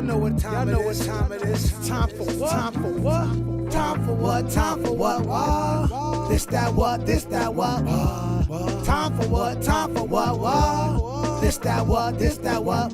know what time it is. Time for what? Time for what? Time for what? Time for what? What? This that what? This that what? Time for what? Time for what? What? This that what? This that what?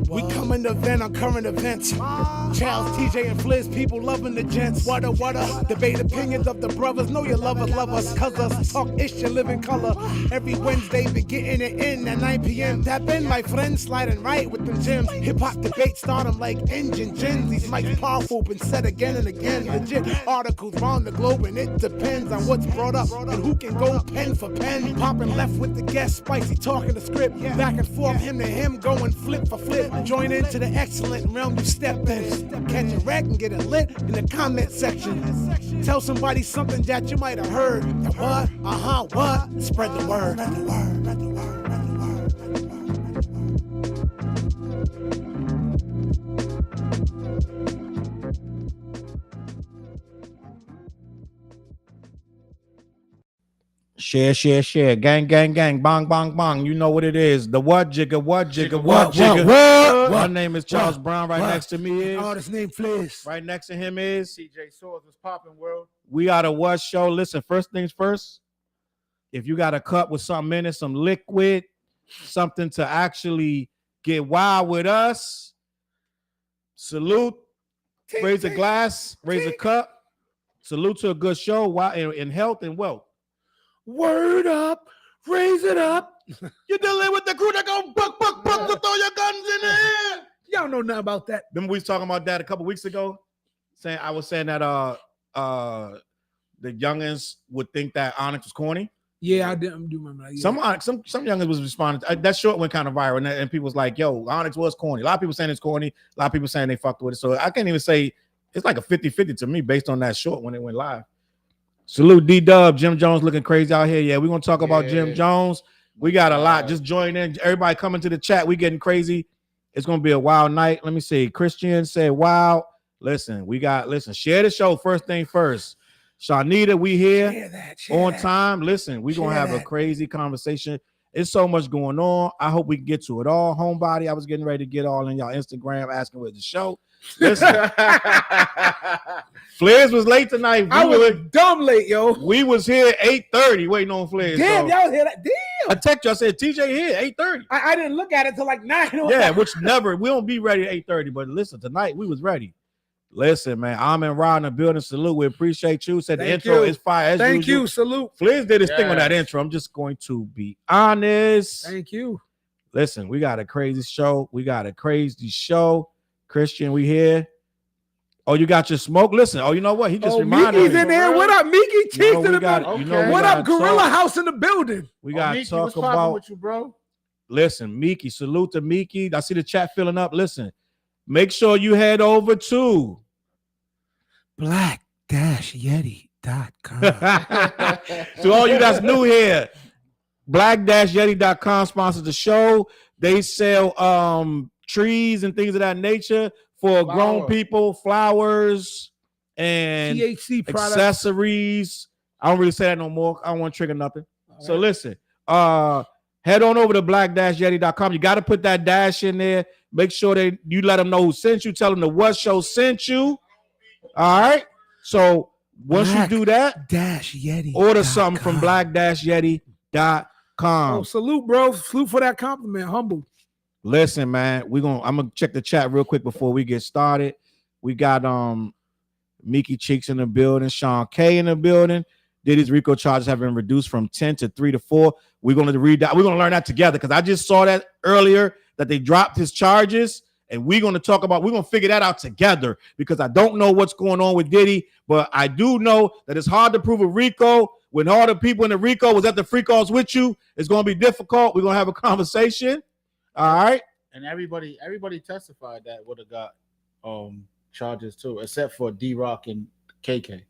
We coming to vent on current events. Challz, TJ, and Flizz, people loving the gents. What a debate opinions of the brothers. Know your lovers love us, cuz us talk ish and live in color. Every Wednesday, be getting it in at 9 p.m. Tap in, my friends, sliding right with them gems. Hip hop debate start them like engine gens. These mics powerful, been said again and again. Legit articles round the globe, and it depends on what's brought up and who can go pen for pen. Popping left with the guest, spicy talking the script. Back and forth, him to him, going flip for flip. Join into the excellent realm you step in. Catch a wreck and get it lit in the comment section. Tell somebody something that you might have heard. The what? What? Spread the word. Spread the word. Spread the word. Share. Gang. Bang, bang. You know what it is. The what jigger. My name is Challz Brown. Right next to me is. Oh, his name Flizz. Right next to him is. TJ Swords was popping, world. We are the What Show. Listen, first things first. If you got a cup with something in it, some liquid, something to actually get wild with us, salute. Raise a glass. Raise a cup. Salute to a good show in health and wealth. Word up, raise it up. You're dealing with the crew that go buck, to throw your guns in the air. Y'all know nothing about that. Remember we was talking about that a couple weeks ago? I was saying that the youngins would think that Onyx was corny. Yeah, I do remember that. Yeah. Some youngins was responding. That short went kind of viral, and people was like, "Yo, Onyx was corny." A lot of people saying it's corny. A lot of people saying they fucked with it. So I can't even say it's like a 50-50 to me based on that short when it went live. Salute D-Dub. Jim Jones looking crazy out here. Yeah, we're going to talk about Jim Jones. We got a lot. Just join in. Everybody coming to the chat. We getting crazy. It's going to be a wild night. Let me see. Christian said, wow. Listen, share the show first thing first. Shanita, we here on time. Listen, we're going to have a crazy conversation. It's so much going on. I hope we can get to it all. Homebody, I was getting ready to get all in y'all Instagram asking where's the show. Listen, Flizz was late tonight. I was dumb late, yo. We was here 8:30 waiting on Flizz. Damn, y'all was here. Damn. I text you. I said TJ here 8:30. I didn't look at it till like 9. Yeah, which never. We don't be ready at 8:30. But listen, tonight we was ready. Listen, man. I'm in Rod in the building. Salute. We appreciate you. Said the intro is fire. Thank you. Salute. Flizz did his thing on that intro. I'm just going to be honest. Thank you. Listen, we got a crazy show. Christian, we here. Oh, you got your smoke? Listen. Oh, you know what? He just reminded me. Mickey's in there. What up, Mickey? Cheers to the building. What up, Gorilla House in the building? We got to talk about. about with you, bro. Listen, Mickey. Salute to Mickey. I see the chat filling up. Listen, make sure you head over to black-yeti.com. To all you that's new here, black-yeti.com sponsors the show. They sell trees and things of that nature for grown people, flowers and THC products, accessories. I don't really say that no more. I don't want to trigger nothing. Right. So listen, head on over to black-yeti.com. You got to put that dash in there. Make sure that you let them know who sent you. Tell them the What Show sent you. All right. So once you do that, Yeti. Order something from black-yeti.com. Oh, salute, bro. Salute for that compliment. Humble. Listen, man, I'm gonna check the chat real quick before we get started. We got Mickey Cheeks in the building, Sean K in the building. Diddy's RICO charges have been reduced from 10 to 3 to 4. We're gonna read that. We're gonna learn that together because I just saw that earlier that they dropped his charges, and we're gonna figure that out together because I don't know what's going on with Diddy, but I do know that it's hard to prove a RICO when all the people in the RICO was at the free calls with you. It's gonna be difficult. We're gonna have a conversation. All right, and everybody testified that would have got charges too, except for D-Rock and KK.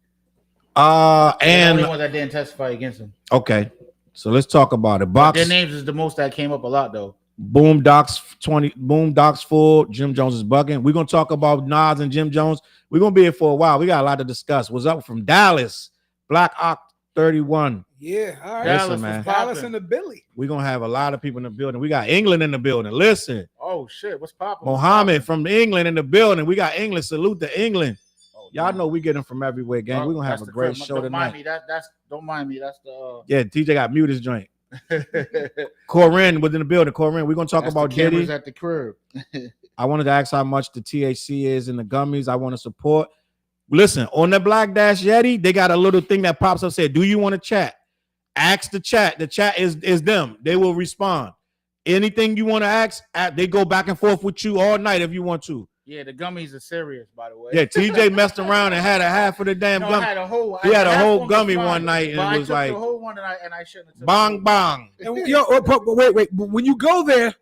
And the only ones that didn't testify against him. Okay, so let's talk about it. Their names is the most that came up a lot though. Boom Docs full. Jim Jones is bugging. We're gonna talk about Nas and Jim Jones. We're gonna be here for a while. We got a lot to discuss. What's up from Dallas? Black 31. Yeah, all right. Listen, Dallas man. was Dallas popping. and the Billy. We're gonna have a lot of people in the building. We got England in the building. Listen, Oh shit, what's popping? Mohammed from England in the building. We got England. Salute to England. Oh, Y'all damn. know we get them from everywhere, gang. We're gonna have That's a the great crib. show Don't tonight. mind me. That's don't mind me. That's the. Yeah, TJ got mute his joint. Corinne was in the building. Corinne, we're gonna talk That's about the cameras Diddy. at the crib. I wanted to ask how much the THC is in the gummies. I want to support. Listen, on the Black Dash Yeti, they got a little thing that pops up. Said, "Do you want to chat?" Ask the chat. The chat is them. They will respond. Anything you want to ask, they go back and forth with you all night if you want to. Yeah, the gummies are serious, by the way. Yeah, TJ messed around and had a half of the damn No, I gummy. had a whole. He had a whole half gummy was one fine, night, and but it I was took like the whole one, and I shouldn't have. took bong the bong. And wait. But when you go there,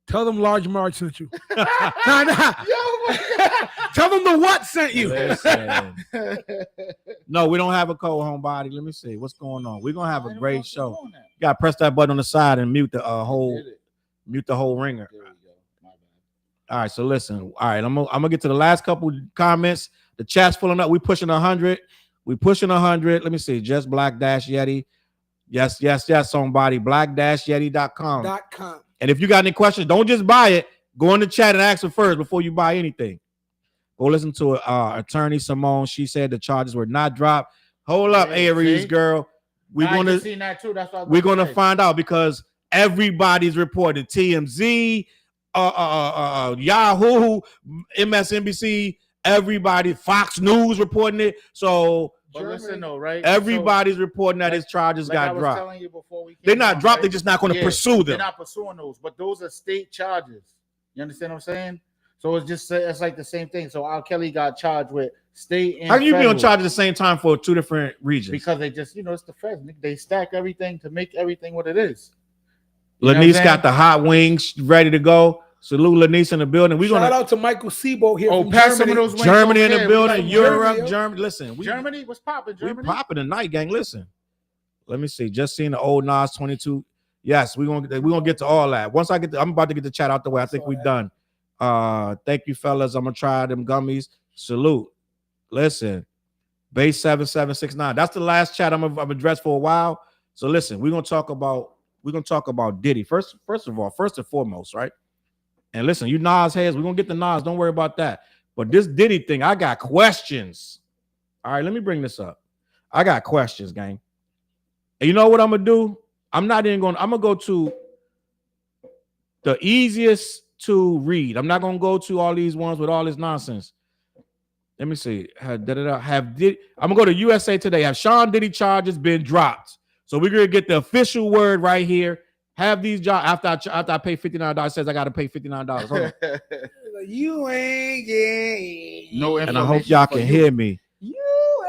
tell them Large Marge sent you. Nah. Tell them the what sent you. Listen. No, we don't have a cold homebody. Let me see what's going on. We're gonna have a great show. You gotta press that button on the side and mute the whole ringer. There we go. My bad. All right, so listen. All right, I'm gonna get to the last couple comments. The chat's filling up. We pushing 100. We pushing 100. Let me see. Just Black Dash Yeti. Yes. Somebody. Black-Yeti.com. And if you got any questions, don't just buy it. Go in the chat and ask her first before you buy anything. Go listen to Attorney Simone. She said the charges were not dropped. Hold up, Hey, Aries see? girl. We're gonna seen that too. That's what we're gonna find out because everybody's reporting. TMZ, Yahoo, MSNBC, everybody, Fox News reporting it. So But listen though, right? everybody's reporting that his charges like I got was dropped. telling you before we They're came not on, dropped. right? They're just not going to pursue them. They're not pursuing those, but those are state charges. You understand what I'm saying? So it's like the same thing. So R. Kelly got charged with state and How can you be on federal charge at the same time for two different regions? because they just, it's the feds. They stack everything to make everything what it is. You know what I'm Lanice saying? got the hot wings ready to go. Salute Lanice in the building. We Shout gonna out to Michael Sebo here from pass some Germany. of those wings Germany in over the there. building. We like Europe, Germany. Listen, Germany, what's popping? we Germany, popping tonight, gang. Listen, let me see. Just seen the old Nas 22. Yes, we're gonna get to all that. Once I'm about to get the chat out the way. I think we're done. Thank you, fellas. I'm gonna try them gummies. Salute. Listen, base 7769. That's the last chat I'm addressed for a while. So listen, we're gonna talk about Diddy first and foremost, right? And listen, you Nas heads, we're gonna get the Nas. Don't worry about that. But this Diddy thing, I got questions. All right, let me bring this up. I got questions, gang. And you know what I'm gonna do? I'm gonna go to the easiest to read. I'm not gonna go to all these ones with all this nonsense. Let me see. I'm gonna go to USA Today. Have Sean Diddy charges been dropped? So we're gonna get the official word right here. Have these jobs after I pay $59. It says I gotta pay $59. Hold on. You ain't getting no, And I hope y'all can hear me.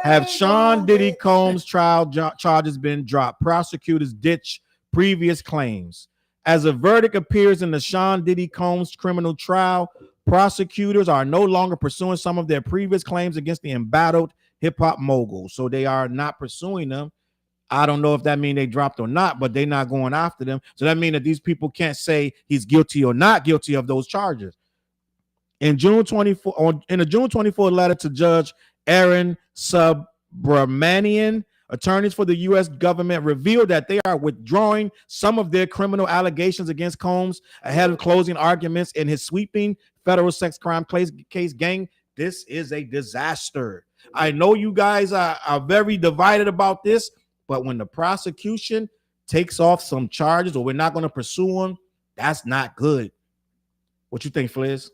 Have Sean Diddy Combs trial charges been dropped? Prosecutors ditch previous claims. As a verdict appears in the Sean Diddy Combs criminal trial, prosecutors are no longer pursuing some of their previous claims against the embattled hip-hop mogul. So they are not pursuing them. I don't know if that means they dropped or not, but they're not going after them. So that means that these people can't say he's guilty or not guilty of those charges. In a June 24 letter to Judge Aaron Subramanian, attorneys for the U.S. government revealed that they are withdrawing some of their criminal allegations against Combs ahead of closing arguments in his sweeping federal sex crime case. Gang, this is a disaster. I know you guys are very divided about this, but when the prosecution takes off some charges or we're not going to pursue them, that's not good. What you think, Flizz?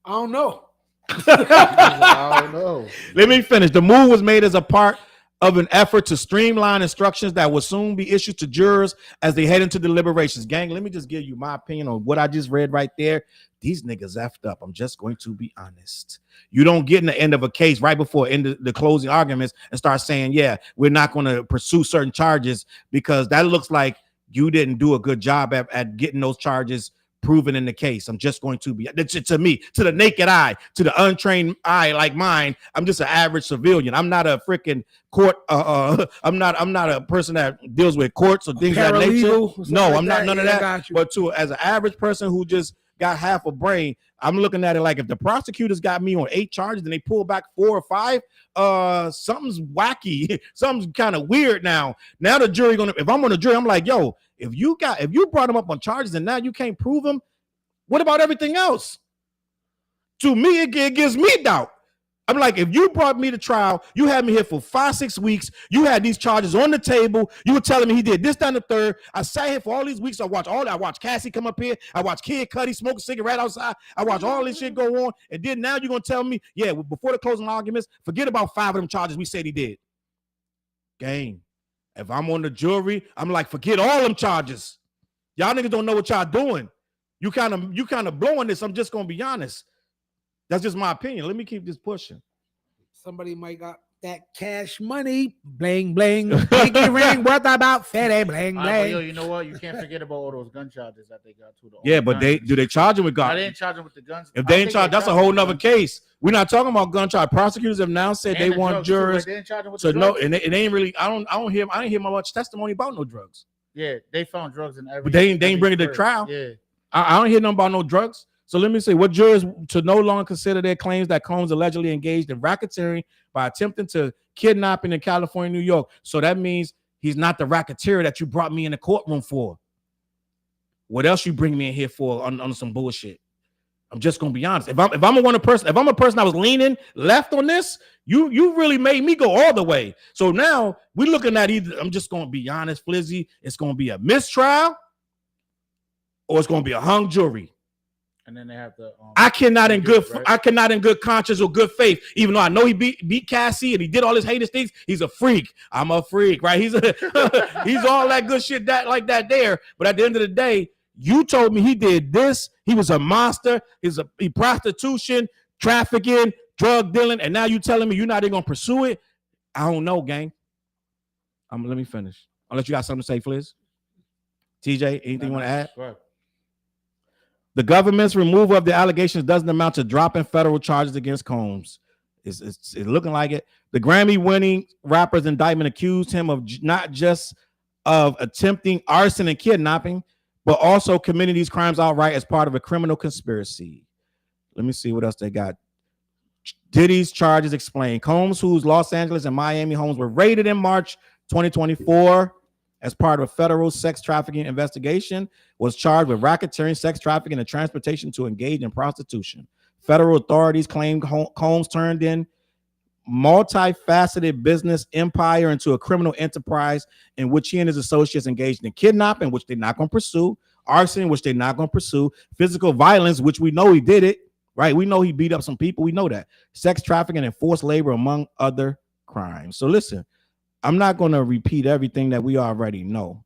I don't know. I don't know. Let me finish. The move was made as a part of an effort to streamline instructions that will soon be issued to jurors as they head into deliberations. Gang, let me just give you my opinion on what I just read right there. These niggas effed up. I'm just going to be honest. You don't get in the end of a case right before the closing arguments and start saying, yeah, we're not going to pursue certain charges because that looks like you didn't do a good job at getting those charges proven in the case. I'm just going to be, to me, to the naked eye, to the untrained eye like mine, I'm just an average civilian. I'm not a freaking court. I'm not a person that deals with courts or things of that nature. No, I'm not none of that. But as an average person who just got half a brain. I'm looking at it like if the prosecutors got me on 8 charges and they pull back 4 or 5, something's wacky. Something's kind of weird now. Now the jury gonna, if I'm on the jury, I'm like, yo, if you brought him up on charges and now you can't prove him, what about everything else? To me, it gives me doubt. I'm like, if you brought me to trial, you had me here for 5-6 weeks. You had these charges on the table. You were telling me he did this, that, and the third. I sat here for all these weeks. I watched Cassie come up here. I watched Kid Cudi smoke a cigarette outside. I watched all this shit go on. And then now you're going to tell me, yeah, before the closing arguments, forget about 5 of them charges we said he did. Gang. If I'm on the jury, I'm like, forget all them charges. Y'all niggas don't know what y'all doing. You kind of blowing this. I'm just going to be honest. That's just my opinion. Let me keep this pushing. Somebody might got that cash money, bling bling, pinky ring worth about 50, bling bling. Yo, you know what? You can't forget about all those gun charges that they got too. Yeah, but they charge him with guns? They didn't charge him with the guns. If they ain't charged, that's a whole nother case. We're not talking about gun charge. Prosecutors have now said they want jurors. They didn't charge him with the drugs. And it ain't really. I didn't hear much testimony about no drugs. Yeah, they found drugs in every. But they ain't bring it to trial. Yeah, I don't hear nothing about no drugs. So let me say, what jurors to no longer consider their claims that Combs allegedly engaged in racketeering by attempting to kidnapping in California, New York. So that means he's not the racketeer that you brought me in the courtroom for. What else you bring me in here for on some bullshit? I'm just gonna be honest. If I'm a person that was leaning left on this, you really made me go all the way. So now we're looking at either, I'm just gonna be honest, Flizzy, it's gonna be a mistrial or it's gonna be a hung jury. And then they have to. I cannot in good conscience or good faith, even though I know he beat Cassie and he did all his heinous things. He's a freak. I'm a freak, right? He's all that good shit like that there. But at the end of the day, you told me he did this. He was a monster. He prostitution, trafficking, drug dealing, and now you telling me you're not even gonna pursue it? I don't know, gang. Let me finish. Unless you got something to say, Flizz. TJ, anything you want to add? Sure. The government's removal of the allegations doesn't amount to dropping federal charges against Combs. It's looking like it. The Grammy-winning rapper's indictment accused him of not just of attempting arson and kidnapping, but also committing these crimes outright as part of a criminal conspiracy. Let me see what else they got. Diddy's charges explain. Combs, whose Los Angeles and Miami homes were raided in March 2024 as part of a federal sex trafficking investigation, was charged with racketeering, sex trafficking, and transportation to engage in prostitution. Federal authorities claimed Combs turned in multifaceted business empire into a criminal enterprise in which he and his associates engaged in kidnapping, which they're not going to pursue, arson, which they're not going to pursue, physical violence, which we know he did it, right? We know he beat up some people. We know that. Sex trafficking and forced labor, among other crimes. So listen, I'm not going to repeat everything that we already know.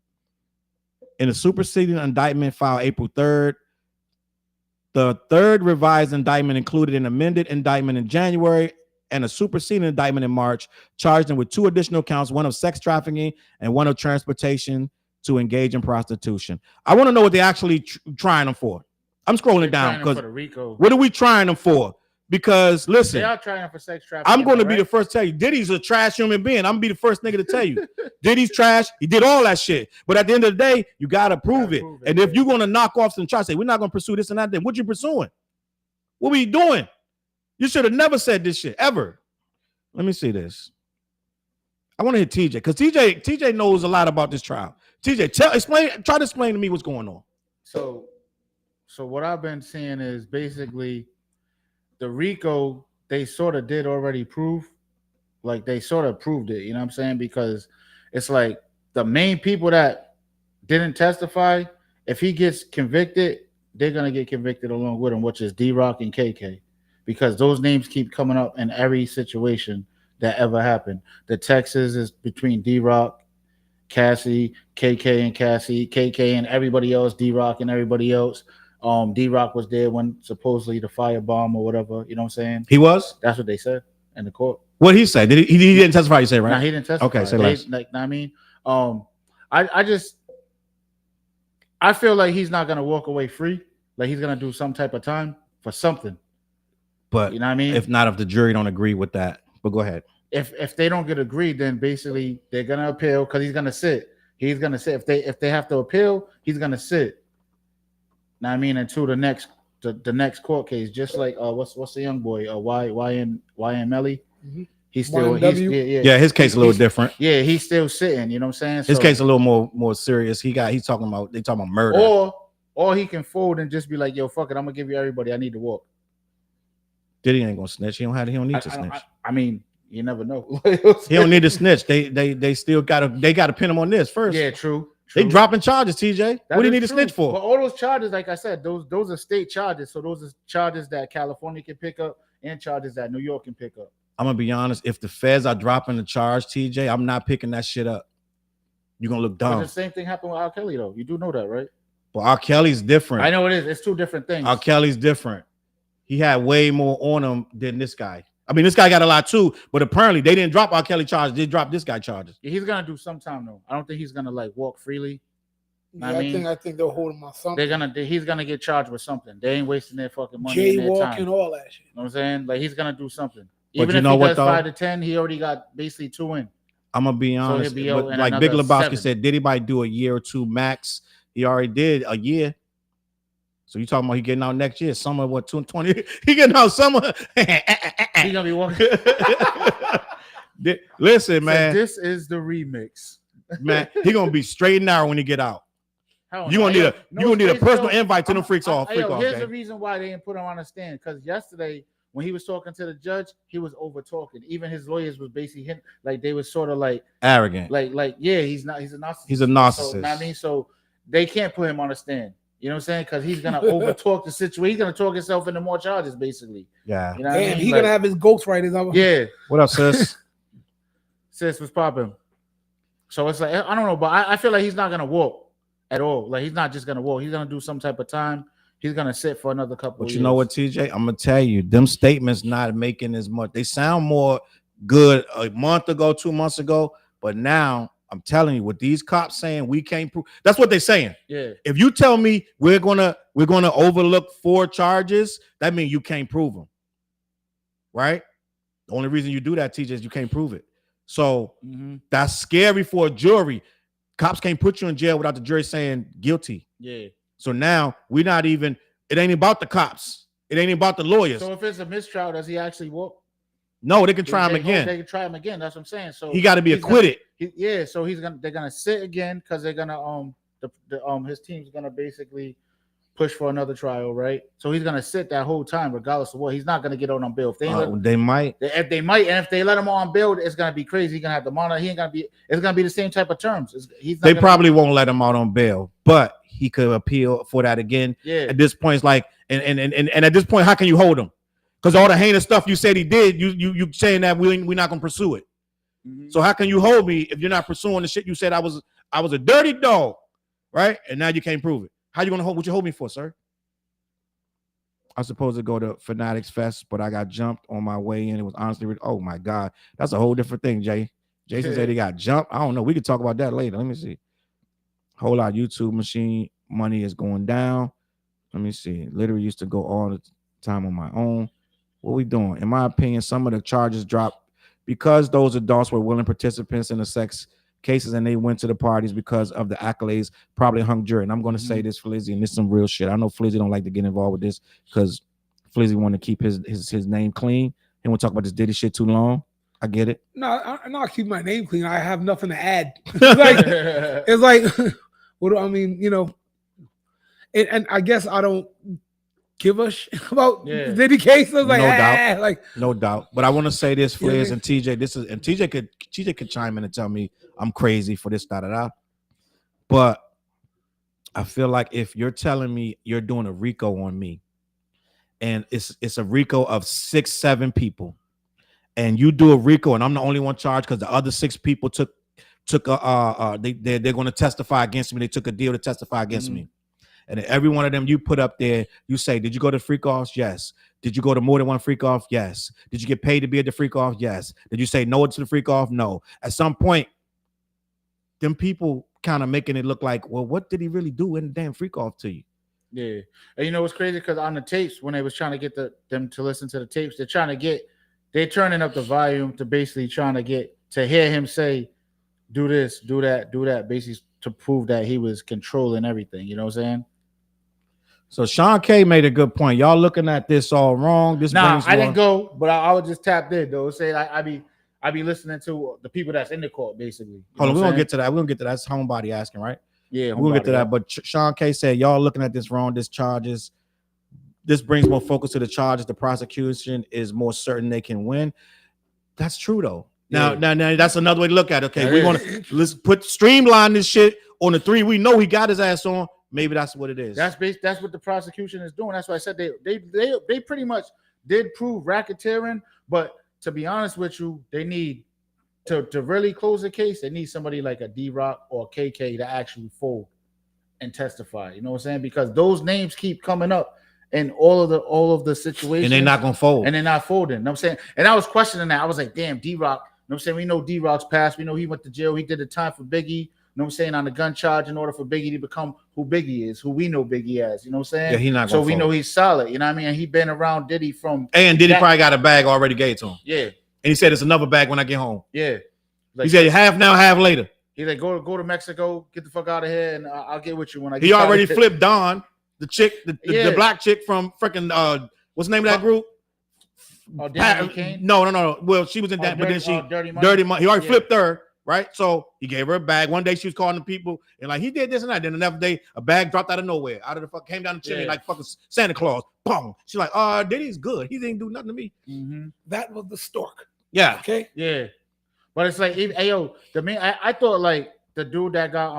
In a superseding indictment filed April 3rd, the third revised indictment included an amended indictment in January and a superseding indictment in March, charged him with 2 additional counts, one of sex trafficking and one of transportation to engage in prostitution. I want to know what they're actually trying him for. I'm scrolling down because what are we trying him for? Because listen, they are trying for sex trafficking. I'm going to be the first to tell you, Diddy's a trash human being. I'm going to be the first nigga to tell you. Diddy's trash. He did all that shit. But at the end of the day, you got to prove it. And if you're going to knock off some charges, say, we're not going to pursue this and that, then what you pursuing? What were you doing? You should have never said this shit, ever. Let me see this. I want to hit TJ, because TJ knows a lot about this trial. TJ, try to explain to me what's going on. So what I've been seeing is basically the RICO, they sort of did already prove, like they sort of proved it, you know what I'm saying? Because it's like the main people that didn't testify, if he gets convicted, they're going to get convicted along with him, which is D-Rock and KK, because those names keep coming up in every situation that ever happened. The Texas is between D-Rock, Cassie, KK and Cassie, KK and everybody else, D-Rock and everybody else. D-Rock was there when supposedly the firebomb or whatever, you know what I'm saying? He was? That's what they said in the court. What he said? He didn't testify, you say, right? No, he didn't testify. Okay, say less. Like, I mean, I feel like he's not gonna walk away free. Like he's gonna do some type of time for something. But you know what I mean? If not, if the jury don't agree with that, but go ahead. If they don't get agreed, then basically they're gonna appeal because he's gonna sit. He's gonna sit. If they have to appeal, he's gonna sit. Now I mean, until the next the next court case, just like what's the young boy YMLE. Mhm. He's still Yeah, his case a little different. Yeah, he's still sitting. You know what I'm saying? His case a little more serious. He's talking about murder. Or he can fold and just be like, yo, fuck it, I'm gonna give you everybody. I need to walk. Diddy ain't gonna snitch. He don't need to snitch. I mean, you never know. He don't need to snitch. They still gotta pin him on this first. Yeah, true. They dropping charges, TJ. What do you need to snitch for? But all those charges, like I said, those are state charges. So those are charges that California can pick up and charges that New York can pick up. I'm gonna be honest. If the feds are dropping the charge, TJ, I'm not picking that shit up. You're gonna look dumb. But the same thing happened with R. Kelly, though. You do know that, right? But R. Kelly's different. I know it is. It's two different things. R. Kelly's different. He had way more on him than this guy. I mean, this guy got a lot too, but apparently they didn't drop R. Kelly charges. They dropped this guy charges. Yeah, he's gonna do some time though. I don't think he's gonna like walk freely. Yeah, I think they'll hold him on something. He's gonna get charged with something. They ain't wasting their fucking money. Jaywalking, all that shit. You know what I'm saying? Like he's gonna do something. But Even you if know he what, does though? 5 to 10, he already got basically 2 in. I'm gonna be honest. he'll be out But in like Big another Lebowski 7. said, Diddy might do a year or 2 max. He already did a year. So you talking about he getting out next year? Summer what? 2020? He getting out summer. He's gonna be walking. Listen, man. This is the remix. Man, he gonna be straight and narrow when he get out. You gonna need a personal invite to them freaks off. Here's the reason why they didn't put him on the stand. Because yesterday when he was talking to the judge, he was over talking. Even his lawyers was basically him, like they was sort of like arrogant. Like yeah, he's not. He's a narcissist. He's a narcissist. So, you know what I mean, so they can't put him on the stand. You know what I'm saying? Because he's gonna over talk the situation. He's gonna talk himself into more charges, basically. Yeah. You know what I mean? He's gonna have his ghostwriters. Yeah. What up, sis? Sis was popping. So it's like I don't know, but I feel like he's not gonna walk at all. Like he's not just gonna walk. He's gonna do some type of time. He's gonna sit for another couple. But you know what, TJ? I'm gonna tell you, them statements not making as much. They sound more good a month ago, 2 months ago, but now I'm telling you, what these cops saying, we can't prove. That's what they're saying. Yeah. If you tell me we're gonna overlook 4 charges, that means you can't prove them, right? The only reason you do that, TJ, is you can't prove it. So that's scary for a jury. Cops can't put you in jail without the jury saying guilty. Yeah. So now we're not even. It ain't about the cops. It ain't about the lawyers. So if it's a mistrial, does he actually walk? No, they can try him again. They can try him again. That's what I'm saying. So he got to be acquitted. So they're gonna sit again because they're gonna his team's gonna basically push for another trial, right? So he's gonna sit that whole time, regardless of what. He's not gonna get out on bail. If they might. If they might, and if they let him on bail, it's gonna be crazy. He's gonna have to monitor. It's gonna be the same type of terms. They probably won't let him out on bail, but he could appeal for that again. Yeah. At this point, it's like, and at this point, how can you hold him? Because all the heinous stuff you said he did, you saying that we're not gonna pursue it. So how can you hold me if you're not pursuing the shit you said I was a dirty dog, right? And now you can't prove it. How you gonna hold? What you hold me for, sir? I was supposed to go to Fanatics Fest, but I got jumped on my way in. It was honestly, oh my God, that's a whole different thing, Jay. Jason said he got jumped. I don't know. We can talk about that later. Let me see. Whole lot YouTube machine money is going down. Let me see. Literally used to go all the time on my own. What we doing? In my opinion, some of the charges dropped because those adults were willing participants in the sex cases and they went to the parties because of the accolades, probably hung jury. And I'm going to say this, Flizzy, and this is some real shit. I know Flizzy don't like to get involved with this because Flizzy want to keep his name clean. He won't talk about this Diddy shit too long. I get it. No, I'll keep my name clean. I have nothing to add. It's like, what do I mean? You know, and I guess I don't give a shit about Diddy case. I was like, no doubt. But I want to say this, Flizz and TJ. TJ could chime in and tell me I'm crazy for this, But I feel like if you're telling me you're doing a RICO on me, and it's a RICO of 6-7 people, and you do a RICO, and I'm the only one charged because the other 6 people they're going to testify against me. They took a deal to testify against me. And every one of them you put up there, you say, did you go to freak offs? Yes. Did you go to more than one freak off? Yes. Did you get paid to be at the freak off? Yes. Did you say no to the freak off? No. At some point, them people kind of making it look like, well, what did he really do in the damn freak off to you? Yeah. And you know what's crazy? Because on the tapes, when they was trying to get them to listen to the tapes, they're turning up the volume to basically trying to get to hear him say, do this, do that, basically to prove that he was controlling everything. You know what I'm saying? So Sean K made a good point. Y'all looking at this all wrong. This Nah, brings I didn't go, but I was just tapped in though. Say I be listening to the people that's in the court basically. Hold on, we're gonna get to that. We're gonna get to that. That's homebody asking, right? Yeah, we're gonna get to that. But Sean K said, y'all looking at this wrong. This charges. This brings more focus to the charges. The prosecution is more certain they can win. That's true though. Now that's another way to look at it. Okay, we want to let's streamline this shit on the 3 we know he got his ass on. Maybe that's what it is. That's what the prosecution is doing. That's why I said they pretty much did prove racketeering, but to be honest with you, they need to really close the case. They need somebody like a D-Rock or KK to actually fold and testify. You know what I'm saying? Because those names keep coming up in all of the situations, and they're not gonna fold, and they're not folding. You know what I'm saying? And I was questioning that. I was like, damn, D-Rock. You know what I'm saying? We know D-Rock's past. We know he went to jail. He did the time for Biggie. You know what I'm saying, on the gun charge in order for Biggie to become who Biggie is, who we know Biggie as. You know what I'm saying? Yeah, he not. So we know he's solid. You know what I mean? And he been around Diddy from. And Diddy probably got a bag already gave to him. Yeah. And he said it's another bag when I get home. Yeah. Like, he said half now, half later. He's like, go to Mexico, get the fuck out of here, and I'll get with you when I get. He already flipped Dawn, the chick, the black chick from freaking what's the name of that group? Oh, Danny Kane? No. Well, she was in that, but then she Dirty Money. He already flipped her. Right, so he gave her a bag. One day she was calling the people and like he did this and that. Then another day a bag dropped out of nowhere, out of the fuck, came down the chimney like fucking Santa Claus. Boom. She's like, Diddy's good. He didn't do nothing to me. Mm-hmm. That was the stork. Yeah. Okay. Yeah, but it's like, hey yo, the man. I thought like the dude that got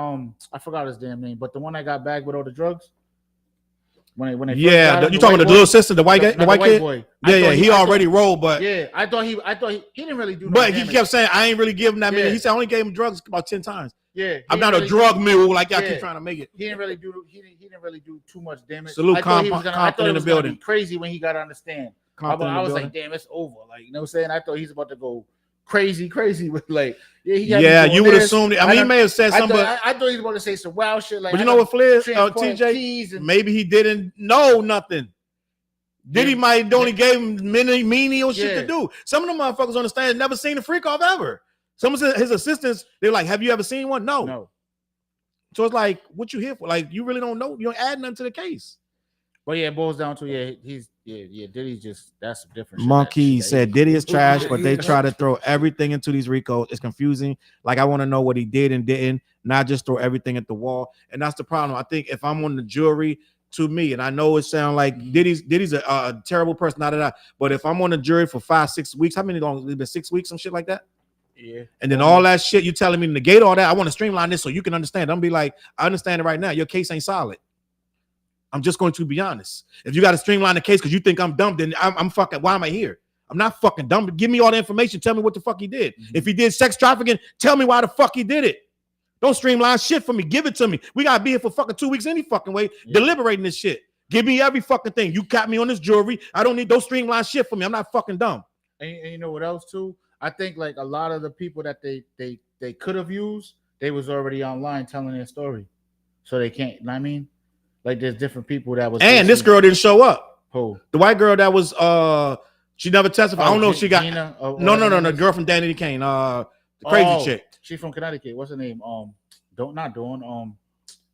I forgot his damn name, but the one that got bagged with all the drugs. When you talking about the little sister, the white kid? Boy. Yeah, he already rolled, but yeah, I thought he didn't really do. But he kept saying, I ain't really give him that many. He said I only gave him drugs about 10 times. Yeah, I'm not a drug mule like y'all keep trying to make it. He didn't really do too much damage. Salute I thought he was in the building. Crazy when he got on the stand. I was like, damn, it's over. Like, you know what I'm saying? I thought he's about to go crazy with like, you would assume. I mean, he may have said something. I thought he was about to say some wild shit. Like, but you know what, Flizz, TJ, maybe he didn't know nothing. Diddy might only gave him menial shit to do. Some of them motherfuckers on the stand never seen a freak off ever. Some of his assistants, they're like, have you ever seen one? No. So it's like, what you here for? Like, you really don't know. You don't add nothing to the case. But yeah, it boils down to Diddy's just, that's different. Monkey said Diddy is trash, but they try to throw everything into these Ricos. It's confusing. Like, I want to know what he did and didn't, not just throw everything at the wall. And that's the problem. I think if I'm on the jury, to me, and I know it sounds like Diddy's a terrible person, but if I'm on the jury for 5-6 weeks, how many long? It's been 6 weeks, some shit like that. Yeah. And then all that shit, you telling me to negate all that. I want to streamline this so you can understand. I'm be like, I understand it right now. Your case ain't solid. I'm just going to be honest. If you got to streamline the case because you think I'm dumb, then I'm fucking. Why am I here? I'm not fucking dumb. Give me all the information. Tell me what the fuck he did. Mm-hmm. If he did sex trafficking, tell me why the fuck he did it. Don't streamline shit for me. Give it to me. We gotta be here for fucking 2 weeks any fucking way, deliberating this shit. Give me every fucking thing. You got me on this jury. I don't need those streamline shit for me. I'm not fucking dumb. And you know what else too? I think like a lot of the people that they could have used, they was already online telling their story, so they can't. You know what I mean, like there's different people that was. And this girl didn't show up. Who? The white girl that was she never testified. I don't know if she got Gina, no. The girl from Danny Kane, the crazy chick. She from Connecticut. What's her name?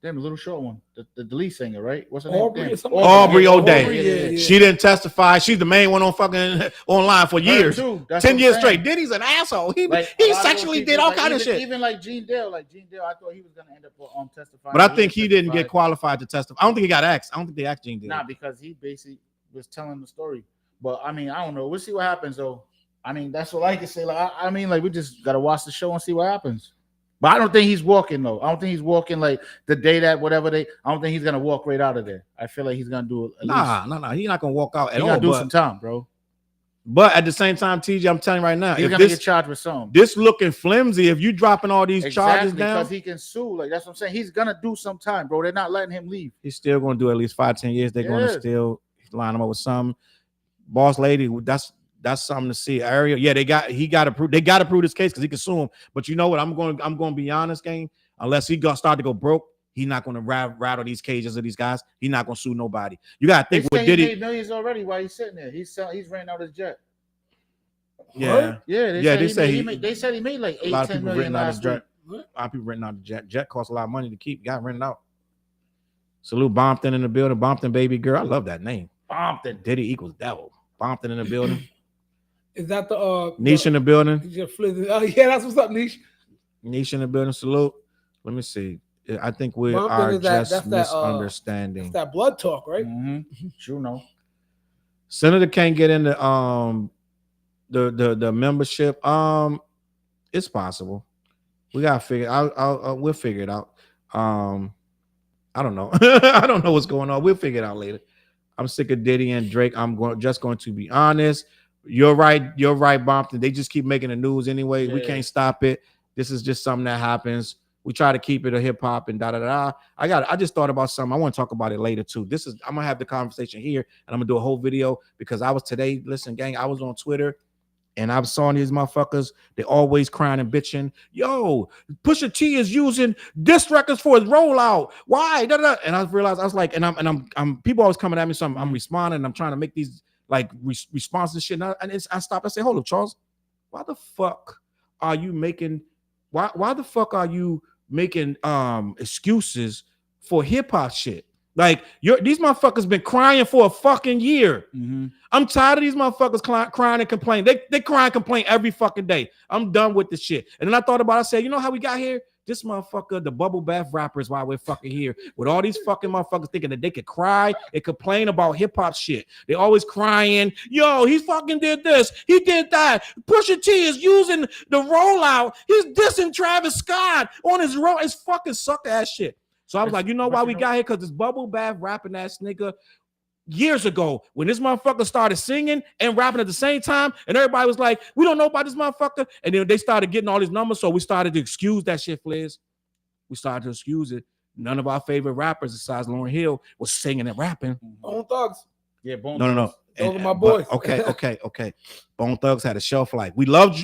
Damn, the little short one, the lead singer, right? What's her name? Aubrey O'Day. Yeah. She didn't testify. She's the main one on fucking online for years. 10 years straight. Diddy's an asshole. He sexually did all kind of shit. Even like Gene Dale, I thought he was gonna end up testifying. But I think he didn't get qualified to testify. I don't think he got asked. I don't think they asked Gene Dale. Nah, because he basically was telling the story. But I mean, I don't know. We'll see what happens though. I mean, that's what I can say. Like, I mean, like we just gotta watch the show and see what happens. But I don't think he's walking though. I don't think he's walking like the day that whatever I don't think he's gonna walk right out of there. I feel like he's gonna do it. Nah. He's not gonna walk out at all. He's gonna do some time, bro. But at the same time, TJ, I'm telling you right now, he's gonna get charged with something. This looking flimsy. If you dropping all these charges down, because he can sue. Like that's what I'm saying. He's gonna do some time, bro. They're not letting him leave. He's still gonna do at least 5-10 years. They're gonna still line him up with some boss lady. That's something to see. Ariel, they got to prove this case because he can sue him. But you know what? I'm going to be honest, gang. Unless he start to go broke, he's not going to rattle these cages of these guys. He's not going to sue nobody. You got to think what Diddy. He made millions already while he's sitting there. He's renting out his jet. Yeah, They said he made like 8-10 million last week. A lot of people renting out the jet. Jet costs a lot of money to keep. Got rented out. Salute Bompton in the building. Bompton baby girl. I love that name. Bompton. Diddy equals devil. Bompton in the building. Is that the Niche in the building? Flizz? Oh yeah, that's what's up, Niche. Niche in the building. Salute. Let me see. I think we Bompton are is that- just that's that, misunderstanding. That's that blood talk, right? You know. Senator can't get into the membership. It's possible. We gotta figure. We'll figure it out. I don't know. I don't know what's going on. We'll figure it out later. I'm sick of Diddy and Drake. I'm just going to be honest. You're right. You're right, Bompton. They just keep making the news anyway. Yeah. We can't stop it. This is just something that happens. We try to keep it a hip hop and da da da. I just thought about something. I want to talk about it later too. I'm gonna have the conversation here, and I'm gonna do a whole video because I was today. Listen, gang, I was on Twitter. And I saw these motherfuckers, they always crying and bitching. Yo, Pusha T is using diss records for his rollout. Why? Da, da. And I realized I was like, and I'm people always coming at me, so I'm responding. And I'm trying to make these like responses shit. And I stopped. I say, hold up, Challz. Why the fuck are you making? Why the fuck are you making excuses for hip hop shit? Like these motherfuckers been crying for a fucking year. I'm tired of these motherfuckers crying and complaining. They cry and complain every fucking day. I'm done with this shit. And then I thought about it. I said, you know how we got here? This motherfucker, the bubble bath rappers, why we're fucking here with all these fucking motherfuckers thinking that they could cry and complain about hip hop shit. They always crying. Yo, he fucking did this. He did that. Pusha T is using the rollout. He's dissing Travis Scott on his roll. It's fucking sucker ass shit. So I was like, you know why we got here? Because this bubble bath rapping ass nigga years ago, when this motherfucker started singing and rapping at the same time, and everybody was like, we don't know about this motherfucker. And then they started getting all these numbers. So we started to excuse that shit, Flizz. We started to excuse it. None of our favorite rappers besides Lauryn Hill was singing and rapping. Bone Thugs. Yeah, Bone No. Thugs. Those are my boys. Okay. Bone Thugs had a shelf life. We love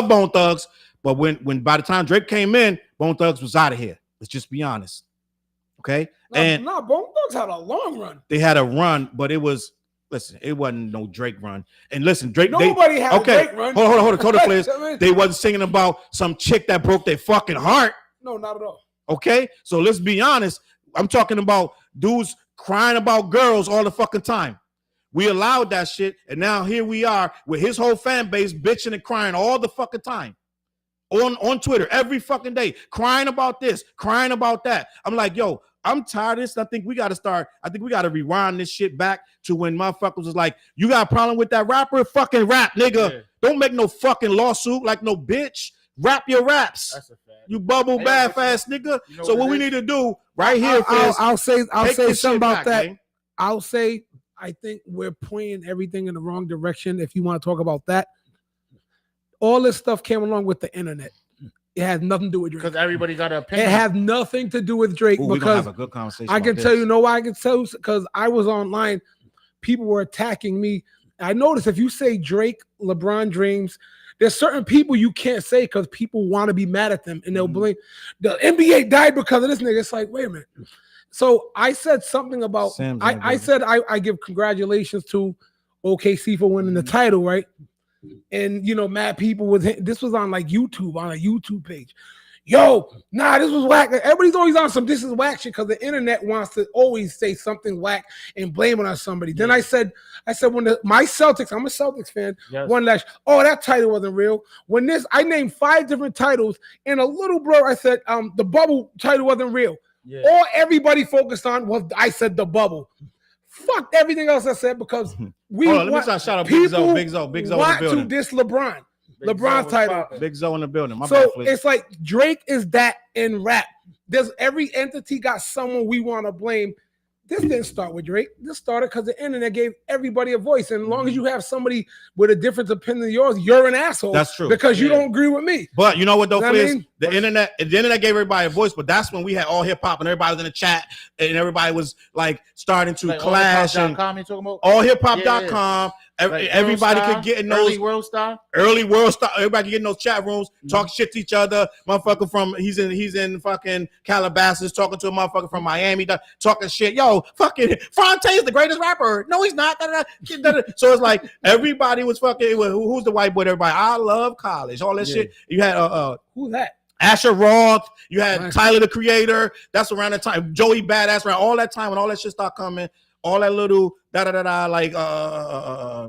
Bone Thugs, but when by the time Drake came in, Bone Thugs was out of here. Let's just be honest. Okay. Bone Thugs had a long run. They had a run, but it wasn't no Drake run. And listen, Drake. Nobody had a Drake run. Hold on, Flizz. They wasn't singing about some chick that broke their fucking heart. No, not at all. Okay, so let's be honest. I'm talking about dudes crying about girls all the fucking time. We allowed that shit, and now here we are with his whole fan base bitching and crying all the fucking time. On Twitter every fucking day, crying about this, crying about that. I'm like, yo, I'm tired of this. I think we got to rewind this shit back to when motherfuckers was like, you got a problem with that rapper? Fucking rap, nigga. Yeah. Don't make no fucking lawsuit like no bitch. Rap your raps. That's a fact. You bubble bath ass nigga. You know so what we need to do right here, I'll say something about that. Man. I'll say I think we're pointing everything in the wrong direction. If you want to talk about that, all this stuff came along with the internet. It has nothing to do with Drake. Because everybody got an opinion. It has nothing to do with Drake. We're because have a good conversation. I can tell you, know why I can tell you? Because I was online, people were attacking me. I noticed if you say Drake, LeBron James, there's certain people you can't say because people want to be mad at them and they'll blame the NBA died because of this nigga. It's like, wait a minute. So I said something about I said I give congratulations to OKC for winning the title, right? And you know, mad people this was on like YouTube, on a YouTube page. Yo, nah, this was whack. Everybody's always on some this is whack shit because the internet wants to always say something whack and blame it on somebody. Yeah. Then I said when my Celtics, I'm a Celtics fan, one last, that title wasn't real. When I named 5 different titles and a little blur, I said the bubble title wasn't real. Yeah. All everybody focused on was I said the bubble. Fuck everything else I said because we let me shout out Big Zo in the building. To diss LeBron. LeBron's title. Big Zo in the building. It's like Drake is that in rap. There's every entity got someone we want to blame. This didn't start with Drake. This started because the internet gave everybody a voice. And as long as you have somebody with a different opinion than yours, you're an asshole. That's true. Because you don't agree with me. But you know what though, Flizz? The internet gave everybody a voice, but that's when we had all hip hop and everybody was in the chat and everybody was like starting to clash. Allhiphop.com. Everybody could get in those early world star. Everybody could get in those chat rooms, talk shit to each other. Motherfucker from he's in fucking Calabasas talking to a motherfucker from Miami, talking shit. Yo, fucking Fonte is the greatest rapper. No, he's not. So it's like everybody was fucking. Who's the white boy? Everybody. I love college. All that shit. You had who's that? Asher Roth, you had Tyler the Creator. That's around that time. Joey Badass, around all that time when all that shit start coming. All that little like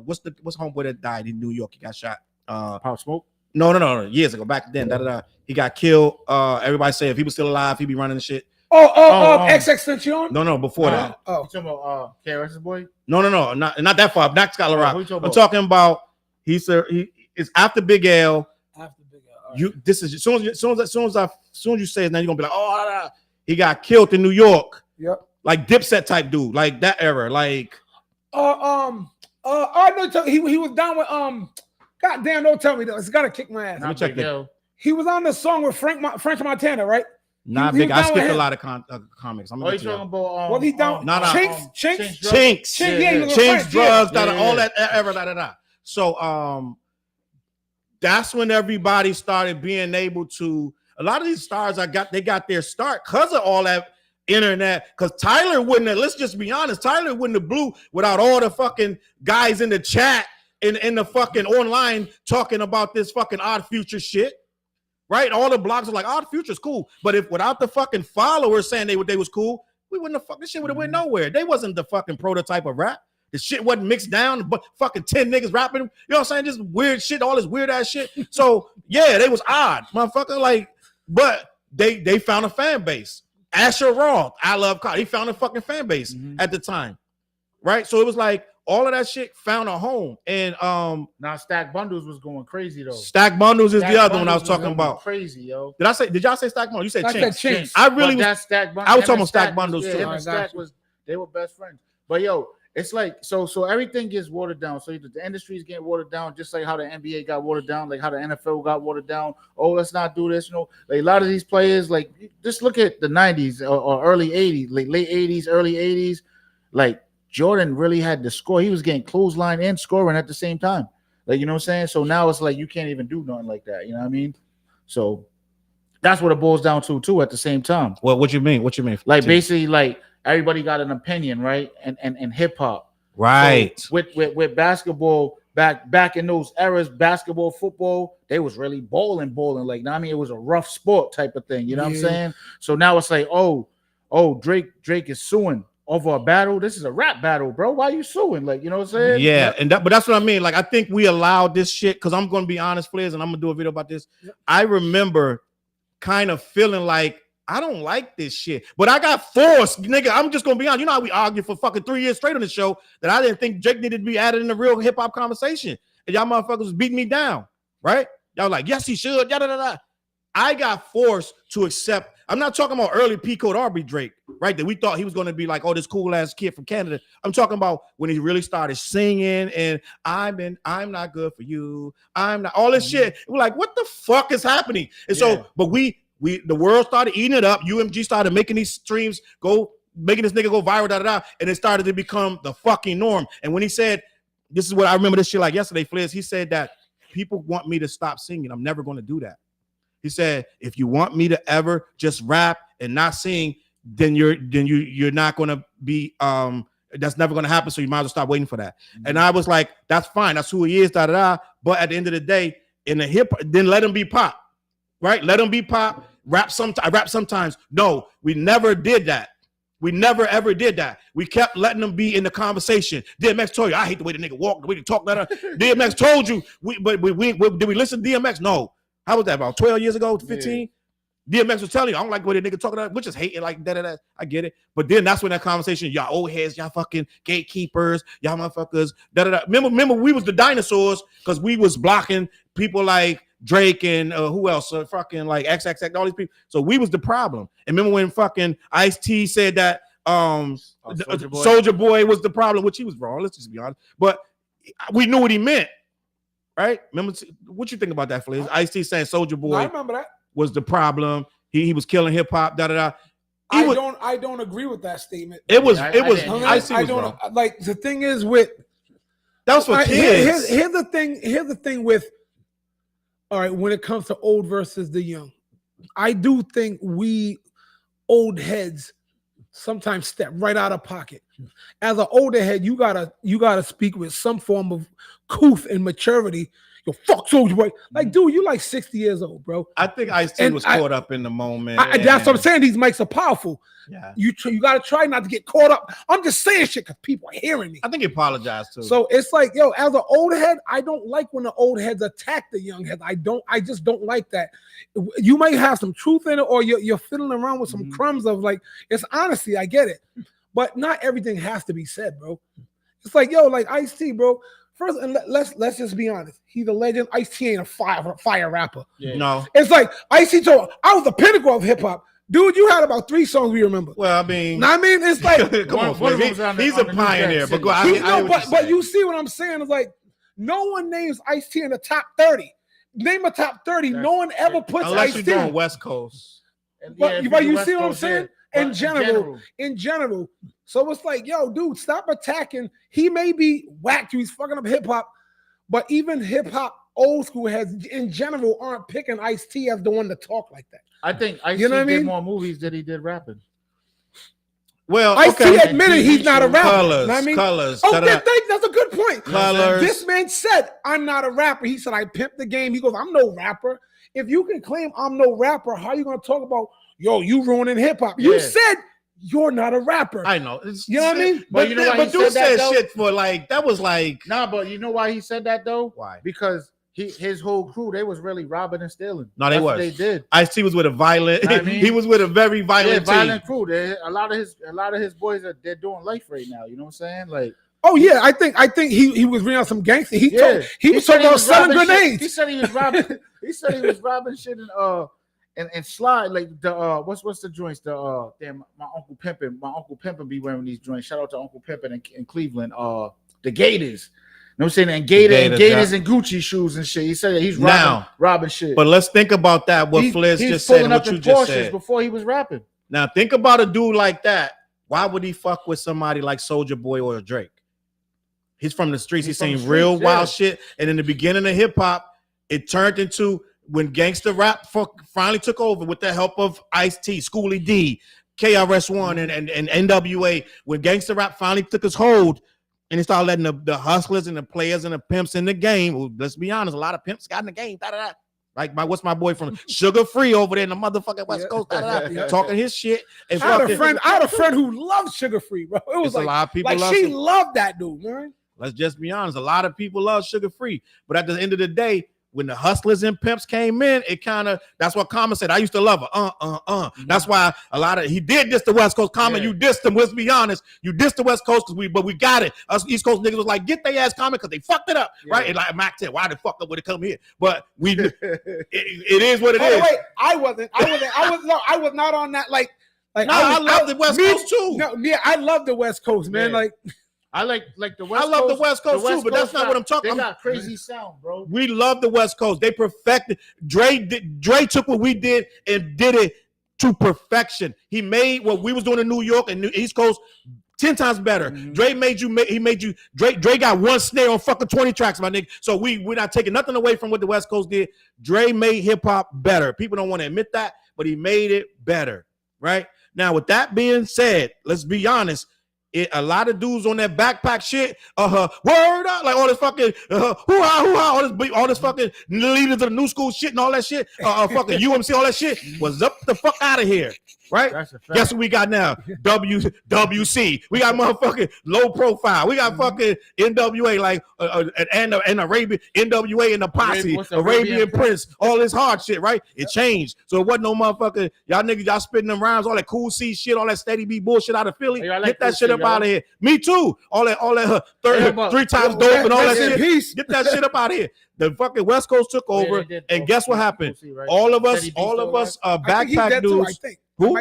what's homeboy that died in New York? He got shot. Pop Smoke. No. Years ago, back then. He got killed. Everybody say if he was still alive, he'd be running the shit. XXXTentacion? No, before that. You talking about KRS's boy? No, not that far. Not Scholar Rock. I'm talking about it's after Big L. After Big L. You this is as soon as you say it, now you're gonna be like, he got killed in New York. Yep. Like Dipset type dude, like that era, like. I know he was down with God damn, don't tell me though. It's gotta kick my ass. Let me check that. He was on the song with French Montana, right? Not big. I skipped a lot of comics. I'm you talking about? Was he down? Chinks, Chinks, drugs, all that era, So that's when everybody started being able to. A lot of these stars they got their start because of all that internet. Because Tyler wouldn't have. Let's just be honest. Tyler wouldn't have blew without all the fucking guys in the chat in the fucking online talking about this fucking Odd Future shit. Right, all the blogs are like, "Oh, the Future's cool," but if without the fucking followers saying they was cool, we wouldn't have fucking shit would have went nowhere. They wasn't the fucking prototype of rap. The shit wasn't mixed down, but fucking 10 niggas rapping. You know what I'm saying? Just weird shit, all this weird ass shit. So yeah, they was odd, motherfucker. Like, but they found a fan base. Asher Roth, I Love Cotton. He found a fucking fan base at the time, right? So it was like. All of that shit found a home, and now Stack Bundles was going crazy though. Stack Bundles is the other one I was talking about. Crazy, yo. Did y'all say Stack Bundles? You said Chinks. I really was. Stack Bundles. I was talking about Stack Bundles too. Him and Stack they were best friends. But yo, it's like so everything gets watered down. So the industry is getting watered down, just like how the NBA got watered down, like how the NFL got watered down. Oh, let's not do this. You know, like a lot of these players, like just look at the '90s or early '80s, like late '80s, early '80s, like. Jordan really had to score. He was getting clothesline and scoring at the same time. Like, you know what I'm saying? So now it's like you can't even do nothing like that. You know what I mean? So that's what it boils down to too at the same time. Well, what you mean? Like basically, like everybody got an opinion, right? And hip hop. Right. So with basketball, back in those eras, basketball, football, they was really bowling. Like, I mean, it was a rough sport type of thing. You know what I'm saying? So now it's like, oh, Drake is suing. Over a battle, this is a rap battle, bro. Why are you suing? Like, you know what I'm saying? Yeah, but that's what I mean. Like, I think we allowed this shit because I'm going to be honest, Flizz, and I'm going to do a video about this. Yep. I remember kind of feeling like I don't like this shit, but I got forced, nigga. I'm just going to be honest. You know how we argued for fucking 3 years straight on the show that I didn't think Drake needed to be added in the real hip hop conversation, and y'all motherfuckers was beating me down, right? Y'all like, yes, he should. Da. I got forced to accept. I'm not talking about early P Code Aubrey Drake, right? That we thought he was going to be like, oh, this cool ass kid from Canada. I'm talking about when he really started singing and I'm not good for you. I'm not all this shit. We're like, what the fuck is happening? And so, but the world started eating it up. UMG started making these streams making this nigga go viral, and it started to become the fucking norm. And when he said, this is what I remember this shit like yesterday, Flizz, he said that people want me to stop singing. I'm never going to do that. He said, if you want me to ever just rap and not sing, then you're not gonna be that's never gonna happen. So you might as well stop waiting for that. Mm-hmm. And I was like, that's fine, that's who he is, But at the end of the day, in the hip, then let him be pop, right? Let him be pop, rap sometimes. No, we never did that. We never ever did that. We kept letting them be in the conversation. DMX told you, I hate the way the nigga walk, the way he talk. DMX told you, did we listen to DMX? No. How was that, about 12 years ago, 15? Yeah. DMX was telling you, I don't like the way the nigga talking about, we're just hating like that. I get it. But then that's when that conversation, y'all old heads, y'all fucking gatekeepers, y'all motherfuckers, Remember, we was the dinosaurs because we was blocking people like Drake and who else? Fucking like XXX, all these people. So we was the problem. And remember when fucking Ice-T said that Soulja Boy was the problem, which he was wrong, let's just be honest. But we knew what he meant. Right? Remember what you think about that, Flizz? Ice-T saying Soulja Boy I remember that. Was the problem. He was killing hip hop. I don't agree with that statement. It was I don't like the thing is with that was for kids. Here's the thing with all right, when it comes to old versus the young. I do think we old heads sometimes step right out of pocket. As an older head, you gotta speak with some form of couth and maturity. Yo, fuck Soulja Boy. Like, dude, you like 60 years old, bro. I think Ice-T was caught up in the moment. That's what I'm saying. These mics are powerful. Yeah. You gotta try not to get caught up. I'm just saying shit because people are hearing me. I think he apologized too. So it's like, yo, as an old head, I don't like when the old heads attack the young heads. I just don't like that. You might have some truth in it, or you're fiddling around with some crumbs of like, it's honesty, I get it. But not everything has to be said, bro. It's like, yo, like Ice-T, bro. First, and let's just be honest. He's a legend. Ice-T ain't a fire rapper. Yeah. No. It's like Ice-T told, I was the pinnacle of hip hop. Dude, you had about 3 songs we remember. Well, I mean, it's like come on, he's a pioneer. But but you see what I'm saying? It's like no one names Ice-T in the top 30. Name a top 30. No one ever puts unless Ice-T. You're doing West Coast. But you see what I'm saying? In general. So it's like, yo, dude, stop attacking. He may be whacked. He's fucking up hip hop, but even hip hop old school heads in general aren't picking Ice-T as the one to talk like that. I think Ice-T did more movies than he did rapping. Well, Ice-T admitted he's not a rapper. Colors, you know what I mean? colors. That's a good point. Colors. This man said, I'm not a rapper. He said, I pimped the game. He goes, I'm no rapper. If you can claim I'm no rapper, how are you going to talk about, yo, you ruining hip hop? You said you're not a rapper. I know. You know what I mean? But you know why but dude said shit for like, that was like. Nah, but you know why he said that though? Why? Because his whole crew, they was really robbing and stealing. No, they was. They did. Ice-T was with a violent. He was with a very violent team. Violent crew. A lot of his boys they're doing life right now. You know what I'm saying? Like. Oh yeah, I think he was reading out some gangster. He was talking about selling grenades. He said he was robbing. He said he was robbing shit and slide like the what's the joints? The damn my Uncle Pimpin be wearing these joints. Shout out to Uncle Pimpin in Cleveland. The Gators. You know what I'm saying? And Gators and Gucci shoes and shit. He said he's robbing shit. But let's think about that. What Flizz just said. What you just said before he was rapping. Now think about a dude like that. Why would he fuck with somebody like Soulja Boy or Drake? He's from the streets. He's seen real wild shit. And in the beginning of hip hop, it turned into when gangster rap finally took over with the help of Ice-T, Schoolie D, KRS-One, and NWA. When gangster rap finally took his hold, and he started letting the hustlers and the players and the pimps in the game. Well, let's be honest, a lot of pimps got in the game. Like what's my boy from Sugar Free over there in the motherfucking West Coast, talking his shit. And I had a friend who loved Sugar Free, bro. It was like a lot of people she loved that dude, man. Let's just be honest. A lot of people love Sugar Free, but at the end of the day, when the hustlers and pimps came in, it kind of, that's what Common said. I used to love her. Mm-hmm. That's why he did diss the West Coast. Common, you dissed them. Let's be honest. You dissed the West Coast but we got it. Us East Coast niggas was like, get their ass Common because they fucked it up. Right? And like Mac said, why the fuck up when it come here? But it is what it is. Wait, I was not on that. Like I love the West Coast too. No, yeah, I love the West Coast, man. Yeah. Like I like the West Coast. I love the West Coast too, but that's not what I'm talking about. They got crazy sound, bro. We love the West Coast. They perfected. Dre took what we did and did it to perfection. He made what we was doing in New York and East Coast 10 times better. Mm-hmm. Dre got one snare on fucking 20 tracks, my nigga. So we're not taking nothing away from what the West Coast did. Dre made hip hop better. People don't want to admit that, but he made it better. Right? Now, with that being said, let's be honest. A lot of dudes on that backpack shit, word up, like all this fucking hoo-ha, all this fucking leaders of the new school shit and all that shit, fucking UMC, all that shit was up the fuck out of here, right? Guess what we got now? WC. We got motherfucking low profile. We got fucking NWA, like and Arabian NWA and the posse, Arabian Prince, all this hard shit, right? It changed, so it wasn't no motherfucking y'all niggas, y'all spitting them rhymes, all that Cool C shit, all that Steady B bullshit out of Philly. Get that shit up out of here. Me too. All that 3 times dope and all that shit. Get that shit up out of here. The fucking West Coast took over, and guess what happened? All of us, backpack dudes. Who?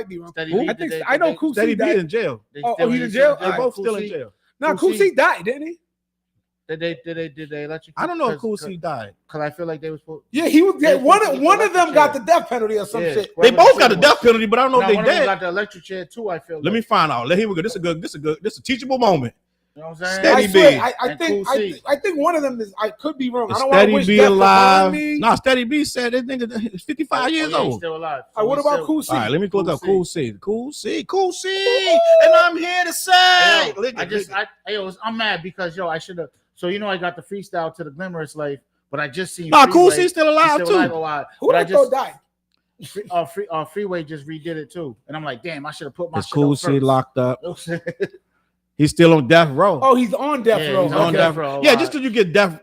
I know Cool C Steady B died in jail. He's in jail. They're both still in jail. Now Cool C died, didn't he? Did they let you? I don't know if Cool C died. Because I feel like they was supposed. Yeah, he was. Yeah, one of them got the death penalty or some shit. They both got the death penalty, but I don't know if they one dead. of them got the electric chair too. I feel. Let me find out. Here we go. This is a teachable moment. You know what I'm saying? Steady I swear, B. I think one of them is. I could be wrong. I don't want to Steady wish B death alive. upon me. No, Steady B said that nigga is 55 years He's old. still alive. What he's about still- Cool C? All right, let me look up Cool C. Cool C, and I'm here to say, I'm mad because I should have. So I got the freestyle to the Glamorous Life, but I just seen. No, Cool Freeway. C's still alive He's too. Who But I I thought just died? Freeway just redid it too, and I'm like, damn, I should have put my. Is shit Cool up C first. locked up? You know what I'm saying? He's still on death row. Oh, he's on death Yeah, row. he's on Okay. death row. Yeah, just because you get death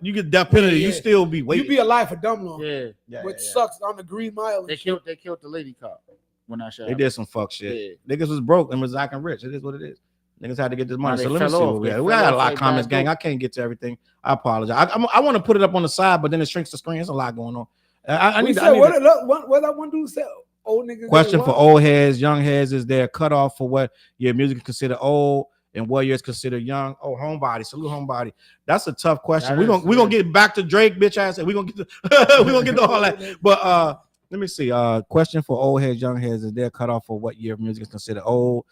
penalty, Yeah. you still be waiting. You be alive for dumb long. Yeah, Which sucks on the Green Mile. They killed the lady cop when I shot. They did some fuck shit. Niggas was broke and was acting rich. It is what it is. Niggas had to get this money. Nah, So they let me see fell what off. we They got. We fell got a off lot like of comments, bad gang. dope. I can't get to everything. I apologize. I want to put it up on the side, but then it shrinks the screen. There's a lot going on. I need What that one dude said? Old niggas. question for old heads, young heads. Is there a cutoff for what your music is considered old and what years considered young? Oh, Homebody, salute Homebody. That's a tough question. We're gonna get back to Drake, bitch ass, and we're gonna get to all that. But let me see. Question for old heads, young heads. Is there a cutoff for what year of music is considered old?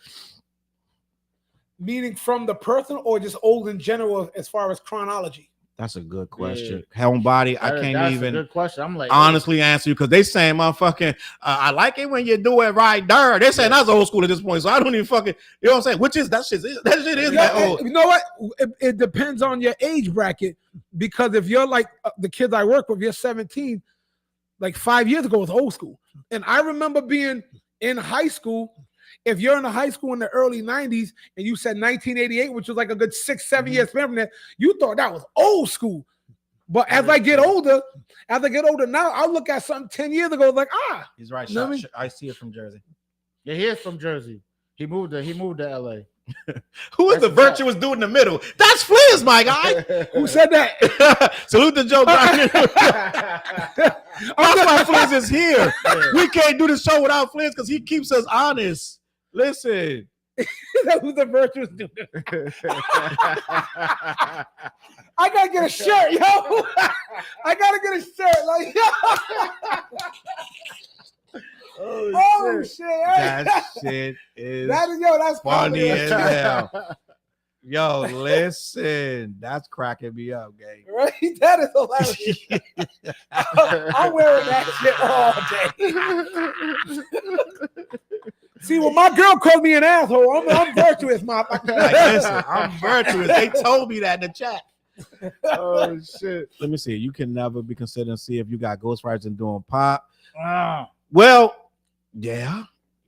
Meaning from the person or just old in general as far as chronology? That's a good question. Homebody, I can't that's even a good question. I'm like honestly answer you because they saying motherfucking I like it when you do it right there. They're saying that's old school at this point, so I don't even fucking, you know what I'm saying? Which is that shit is that old. You know what? It depends on your age bracket, because if you're like the kids I work with, you're 17, like 5 years ago was old school. And I remember being in high school. If you're in the high school in the early 90s and you said 1988, which was like a good 6-7 years from there, you thought that was old school. But as I get older now, I look at something 10 years ago, like, He's right. You know what I mean? I see it from Jersey. Yeah, he is from Jersey. He moved to LA. Who is the virtuous dude in the middle? That's Flizz, my guy. who said that? Salute to Joe. That's why Flizz is here. We can't do the show without Flizz because he keeps us honest. Listen. That was the virtuous dude. I gotta get a shirt, yo. I gotta get a shirt, like, oh shit. That shit is That's funny as comedy. hell. Yo, listen, that's cracking me up, gang. Right? That is hilarious. I'm wearing that shit all day. See, when my girl called me an asshole, I'm virtuous, motherfucker. Like, listen, I'm virtuous. They told me that in the chat. Oh shit. Let me see. You can never be considered and see if you got ghostwriters and doing pop. Ah. Well, yeah.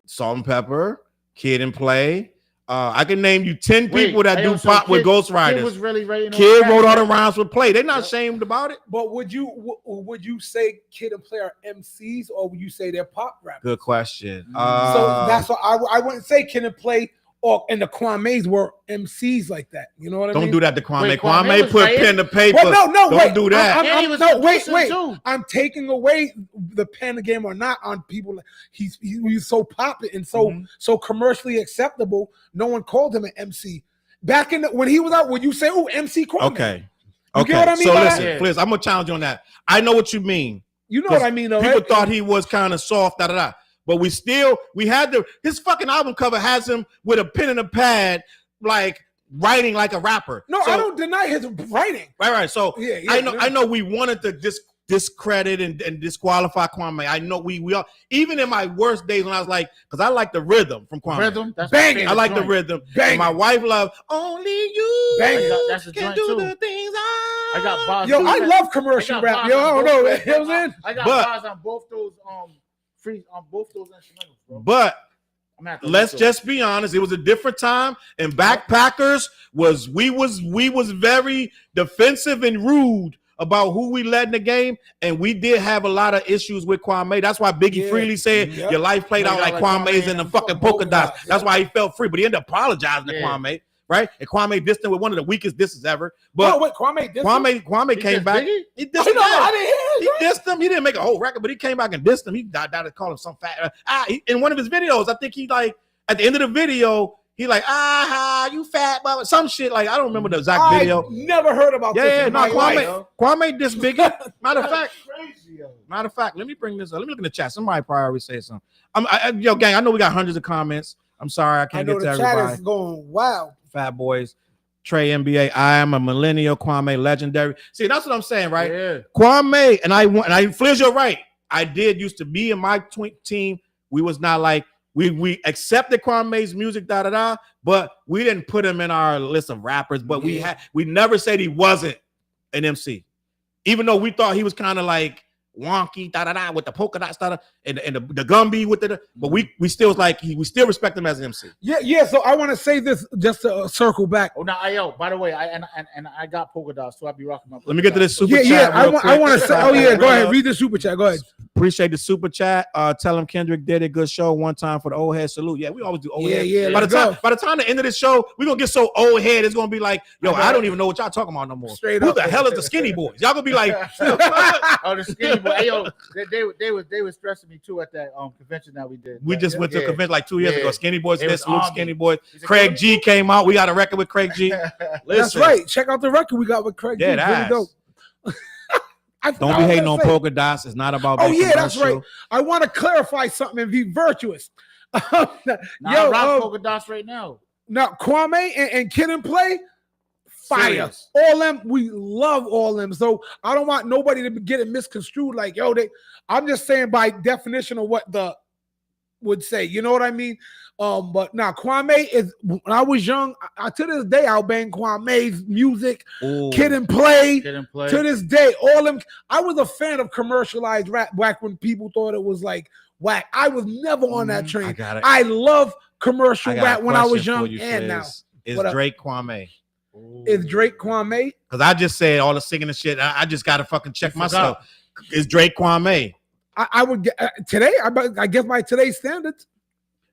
Salt and Pepper, Kid and Play. I can name you 10 people that do pop with ghostwriters. Kid was really writing. Kid wrote all the rhymes with Play. They're not ashamed about it. But would you say Kid and Play are MCs, or would you say they're pop rappers? Good question. So that's why I wouldn't say Kid and Play and the Kwame's were MCs like that. You know what I mean? Don't do that to Kwame. Wait, Kwame was put writing? pen to paper. Well, no, Don't wait. do that. Wait. I'm taking away the pen game or not on people. He's so popular and so commercially acceptable. No one called him an MC. Back in when he was out, would you say, "Oh, MC Kwame"? Okay. You get what I mean So by listen, that? Flizz, I'm gonna challenge you on that. I know what you mean. You know what I mean, though. People Right? thought he was kind of soft, but we had his fucking album cover has him with a pen and a pad, like writing like a rapper. No, So, I don't deny his writing. Right. So Yeah, I know we wanted to discredit and disqualify Kwame. I know we all, even in my worst days when I was like, because I like the rhythm from Kwame. Rhythm. That's Banging. I like the rhythm. Banging. And my wife loved only you. Banging. That's a can joint, do too. the things I got bars. Yo, I love I commercial got rap. bars Yo, I on don't know. both- You know what I'm saying? I got But- bars on both those both those instrumentals, bro. But I'm gonna have to let's listen. just be honest. It was a different time, and Backpackers was very defensive and rude about who we led in the game, and we did have a lot of issues with Kwame. That's why Biggie Yeah. Freely said Yep. your life played out like Kwame's in the fucking polka dots. That's why he felt free, but he ended up apologizing to Yeah. Kwame, right? And Kwame dissed him with one of the weakest disses ever. But Kwame Kwame He came just back. Biggie? He dissed him. I didn't hear He it. dissed him. He didn't make a whole record, but he came back and dissed him. He died to call him some fat. In one of his videos, I think he like at the end of the video, he like you fat mama, some shit like I don't remember the exact video. Never heard about this. Yeah, in no, my life. Kwame dissed Biggie. Matter Crazy, of fact, let me bring this up. Let me look in the chat. Somebody probably already say something. Yo, gang, I know we got hundreds of comments. I'm sorry, I I can't know get to the chat everybody. is going wow. Fat boys. Trey NBA. I am a millennial. Kwame legendary. See, that's what I'm saying, right? Yeah. Kwame and I Flizz, you're right. I did used to be in my team. We was not like we accepted Kwame's music, but we didn't put him in our list of rappers. But we never said he wasn't an MC, even though we thought he was kind of like wonky, with the polka dots, and the Gumby with the. But we still was like we still respect him as an MC. Yeah. So I want to say this just to circle back. Oh, now, by the way, I got polka dots, so I'll be rocking my. Let me get to this super chat. Yeah. I want to say. Oh yeah, go ahead. Read the super chat. Go ahead. Appreciate the super chat. Tell him Kendrick did a good show one time for the old head salute. Yeah, we always do old head. Yeah. By the time the end of the show, we're gonna get so old head. It's gonna be like, yo, I don't even know what y'all talking about no more. Straight Who up. the hell is the skinny boys? Y'all gonna be like, oh, the skinny boy. Hey, yo, they were stressing me too at that convention that we did. we just went to a convention like 2 years ago. Skinny boys, It was salute Army. skinny boys. Craig G came out. We got a record with Craig G. That's Listen, right. Check out the record we got with Craig. Yeah, G. Really dope. Don't be hating on polka dots. It's not about. Oh being yeah, that's commercial. right. I want to clarify something and be virtuous. I rock polka dots right now. Now Kwame and Kid and Play, fire. Serious. All them, we love all them. So I don't want nobody to get it misconstrued. Like I'm just saying by definition of what the would say. You know what I mean? But now Kwame is. When I was young, I to this day I'll bang Kwame's music. Ooh. Kid and Play. Kid and Play. To this day, all them. I was a fan of commercialized rap back when people thought it was like whack. I was never on that train. I love commercial rap when I was young and now. Is What up? Drake Kwame? Is Drake Kwame? Because I just said all the singing and shit. I just gotta fucking check myself. Is Drake Kwame? I would get today. I guess by today's standards.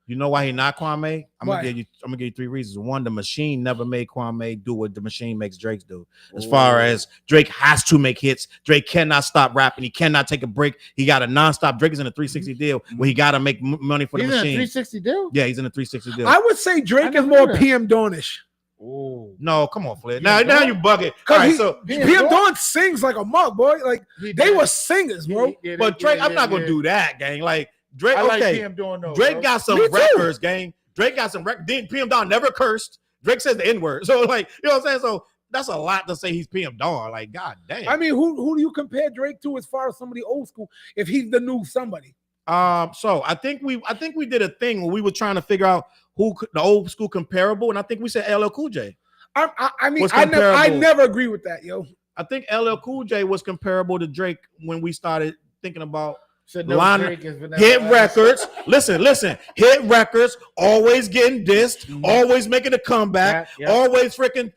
You know why he not Kwame? I'm Why? gonna give you 3 reasons. One, the machine never made Kwame do what the machine makes Drake do. As far as Drake has to make hits, Drake cannot stop rapping. He cannot take a break. He got a nonstop. Drake is in a 360 deal where he got to make money for He's the in a machine. 360 deal. Yeah, he's in a 360 deal. I would say Drake I is never more knew that. PM Dawn-ish. Oh, No, come on, Flizz. Now you bugging. All right, so PM Dawn sings like a mug, boy. Like they were singers, bro. but Drake, I'm not gonna do that, gang. Like Drake, I like okay. PM doing though. Drake bro. got some Me too. records, gang. Drake got some records. PM Dawn never cursed. Drake says the N-word. So, like, you know what I'm saying? So that's a lot to say he's PM Dawn. Like, god damn. I mean, who do you compare Drake to as far as somebody old school? If he's the new somebody, So I think we did a thing where we were trying to figure out who the old school comparable, and I think we said LL Cool J. I mean, What's I comparable? never agree with that, yo. I think LL Cool J was comparable to Drake when we started thinking about Said no, line- Drake is vanilla hit ice. records. Listen, hit records, always getting dissed, always making a comeback, Yeah. always freaking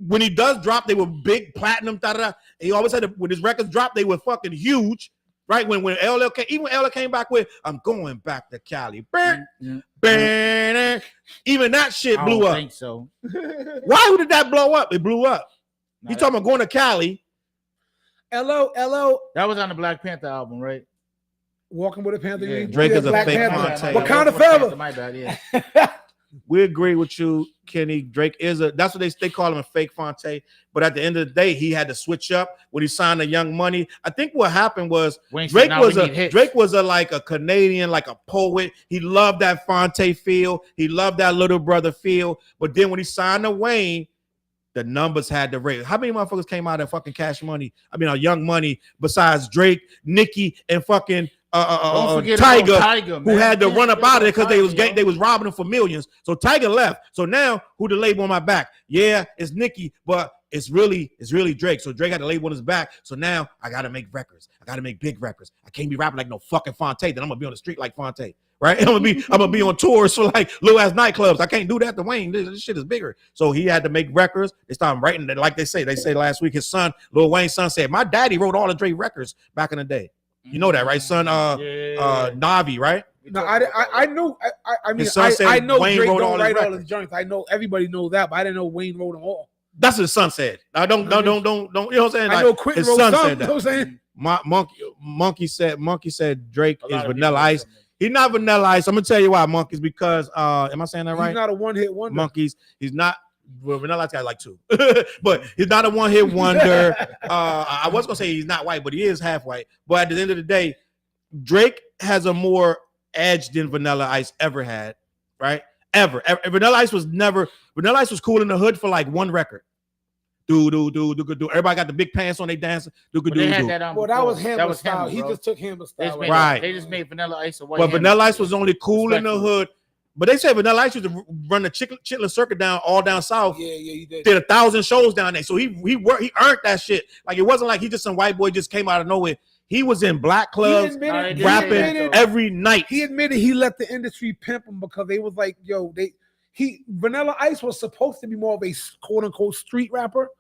when he does drop, they were big platinum, He always had when his records dropped, they were fucking huge. Right when LL came, even when LL came back with "I'm going back to Cali," even that shit I blew don't up. think so. Why did that blow up? It blew up. Nah, You talking about going to Cali? LO, that was on the Black Panther album, right? Walking with a Panther. Yeah. Drake is a Black fake Panther. Fontaine. Wakanda Walking with a Panther, Forever. My bad, yeah. We agree with you, Kenny. Drake is that's what they call him, a fake Fonte. But at the end of the day, he had to switch up when he signed the Young Money. I think what happened was Wayne said, Drake "Now was we a need hits." Drake was a like a Canadian, like a poet. He loved that Fonte feel. He loved that little brother feel. But then when he signed to Wayne, the numbers had to raise. How many motherfuckers came out of fucking Cash Money? I mean, Young Money besides Drake, Nicki, and fucking Don't forget Tiger, about Tiger, who man. had to Can't run up forget out of there about because Tiger, they was robbing him for millions. So Tiger left. So now who the label on my back? Yeah, it's Nicki, but it's really Drake. So Drake had the label on his back. So now I gotta make records. I gotta make big records. I can't be rapping like no fucking Fonte. Then I'm gonna be on the street like Fonte. Right? I'm gonna be on tours for like little ass nightclubs. I can't do that to Wayne. This shit is bigger. So he had to make records. They started writing, like they say last week, his son, Lil Wayne's son, said, my daddy wrote all the Drake records back in the day. You know that, right? Son, Navi, right? No, I know. I mean, His son said I know Wayne Drake wrote don't all his write all records. his joints. I know everybody knows that, but I didn't know Wayne wrote them all. That's what his son said. I don't. You know what I'm saying? I know Quentin his wrote son some. said You know what I'm that. saying? Monkey said Drake A lot is of Vanilla people Ice. say that. He's not Vanilla Ice. I'm gonna tell you why, Monkeys, because am I saying that right? He's not a one-hit wonder. Monkeys. He's not. Well, Vanilla Ice got like 2, but he's not a one-hit wonder. I was gonna say he's not white, but he is half white. But at the end of the day, Drake has a more edge than Vanilla Ice ever had, right? ever. Vanilla Ice was cool in the hood for like one record. Do. Everybody got the big pants on, they dancing. Well, that was Hammer style. He just took Hammer style. Right. They just made Vanilla Ice a white. But Vanilla Ice was only cool in the hood. But they said Vanilla Ice used to run the Chitlin circuit down south. Yeah, he did. Did 1,000 shows down there. So he earned that shit. Like it wasn't like he just some white boy just came out of nowhere. He was in black clubs rapping every night. He admitted he let the industry pimp him because they was like, yo, Vanilla Ice was supposed to be more of a quote unquote street rapper.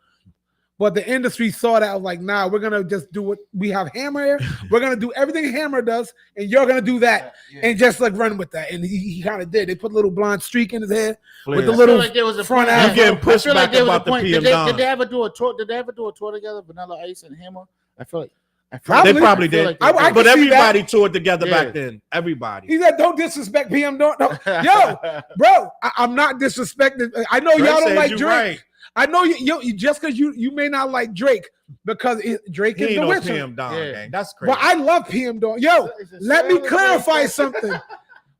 But the industry saw that, I was like, nah, we're gonna just do what we have Hammer here. We're gonna do everything Hammer does, and you're gonna do that, and just like run with that. And he kind of did. They put a little blonde streak in his hair with the little front afro. Getting pushed back about the PM Don. Did they ever do a tour? Did they ever do a tour together, Vanilla Ice and Hammer? I feel like they probably did. Like but everybody toured together back then. Everybody. He said, "Don't disrespect PM Don." No. Yo, bro, I'm not disrespecting. I know y'all don't like Drake. Right. I know you just because you may not like Drake because Drake is the witcher. PM Don, gang. That's crazy. But I love PM Don. Yo, let me clarify something.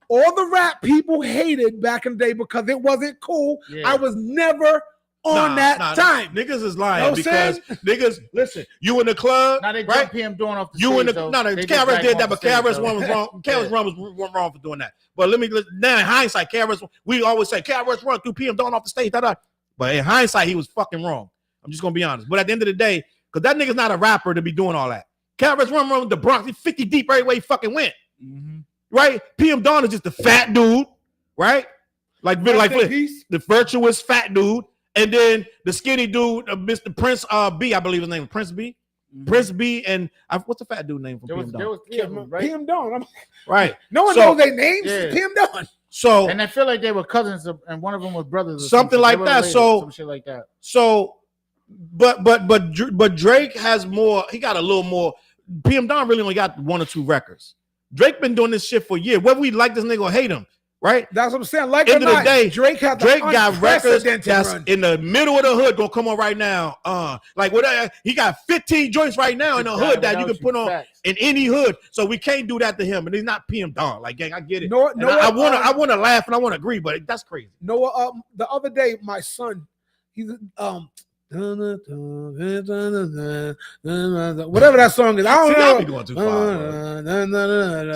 All the rap people hated back in the day because it wasn't cool. I was never on that time. Niggas is lying because niggas, listen, you in the club. Now they jumped PM Don off the stage. You in the KRS did that, but KRS-One was wrong. KRS-One was wrong for doing that. But now in hindsight, we always say KRS-One threw PM Don off the stage. But in hindsight, he was fucking wrong. I'm just gonna be honest. But at the end of the day, because that nigga's not a rapper to be doing all that. KRS-One run with the Bronx, he 50 deep every way he fucking went. Mm-hmm. Right? PM Don is just the fat dude, right? Like Flizz, the virtuous fat dude, and then the skinny dude, Mr. Prince B, I believe his name was Prince B. Mm-hmm. Prince B and what's the fat dude name from PM Don? PM Don. Right. No one knows their names. PM Don. So and I feel like they were cousins, and one of them was brothers, or something like that. Some shit like that. So, but Drake has more. He got a little more. PM Don really only got 1 or 2 records. Drake been doing this shit for years. Whether we like this nigga or hate him, right? That's what I'm saying. Like end of the day, Drake got records that's in the middle of the hood gonna come on right now. Like whatever, he got 15 joints right now in the hood that you can put on in any hood. So we can't do that to him, and he's not PM Don. Like, gang, I get it. I wanna laugh and I wanna agree, but that's crazy. Noah, the other day, my son, he's whatever that song is. I don't know. Going too far,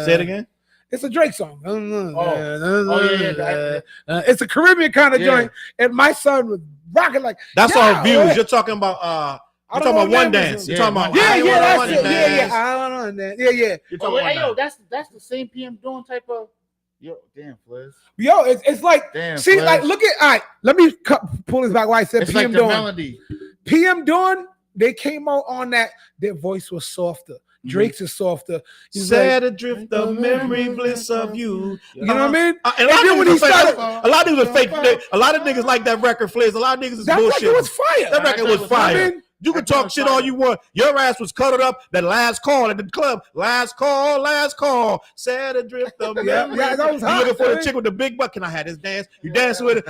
say it again. It's a Drake song. It's a Caribbean kind of joint, and my son was rocking like. That's our views. You're talking about. You're talking about One Dance. You're talking about that's it. I don't know. Yeah. Yo, that's the same PM Don type of. Yo, damn, Flizz. Yo, it's like, damn, see, Flizz. Like, look at, all right, let me pull this back why I said it's PM like Don. Melody. PM Don, they came out on that, their voice was softer. Drake's is softer. Sad adrift the memory bliss of you. You know what I mean? And then when he started, a lot of niggas was fake. A lot of niggas like that record, Flizz. A lot of niggas is bullshit. That record was fire. That record was fire. You can talk shit all you want. Your ass was cuddled up. That last call at the club. Last call. Sad adrift of memory. Yeah, that was hot. You looking for the chick with the big butt? Can I have this dance? You dance with it.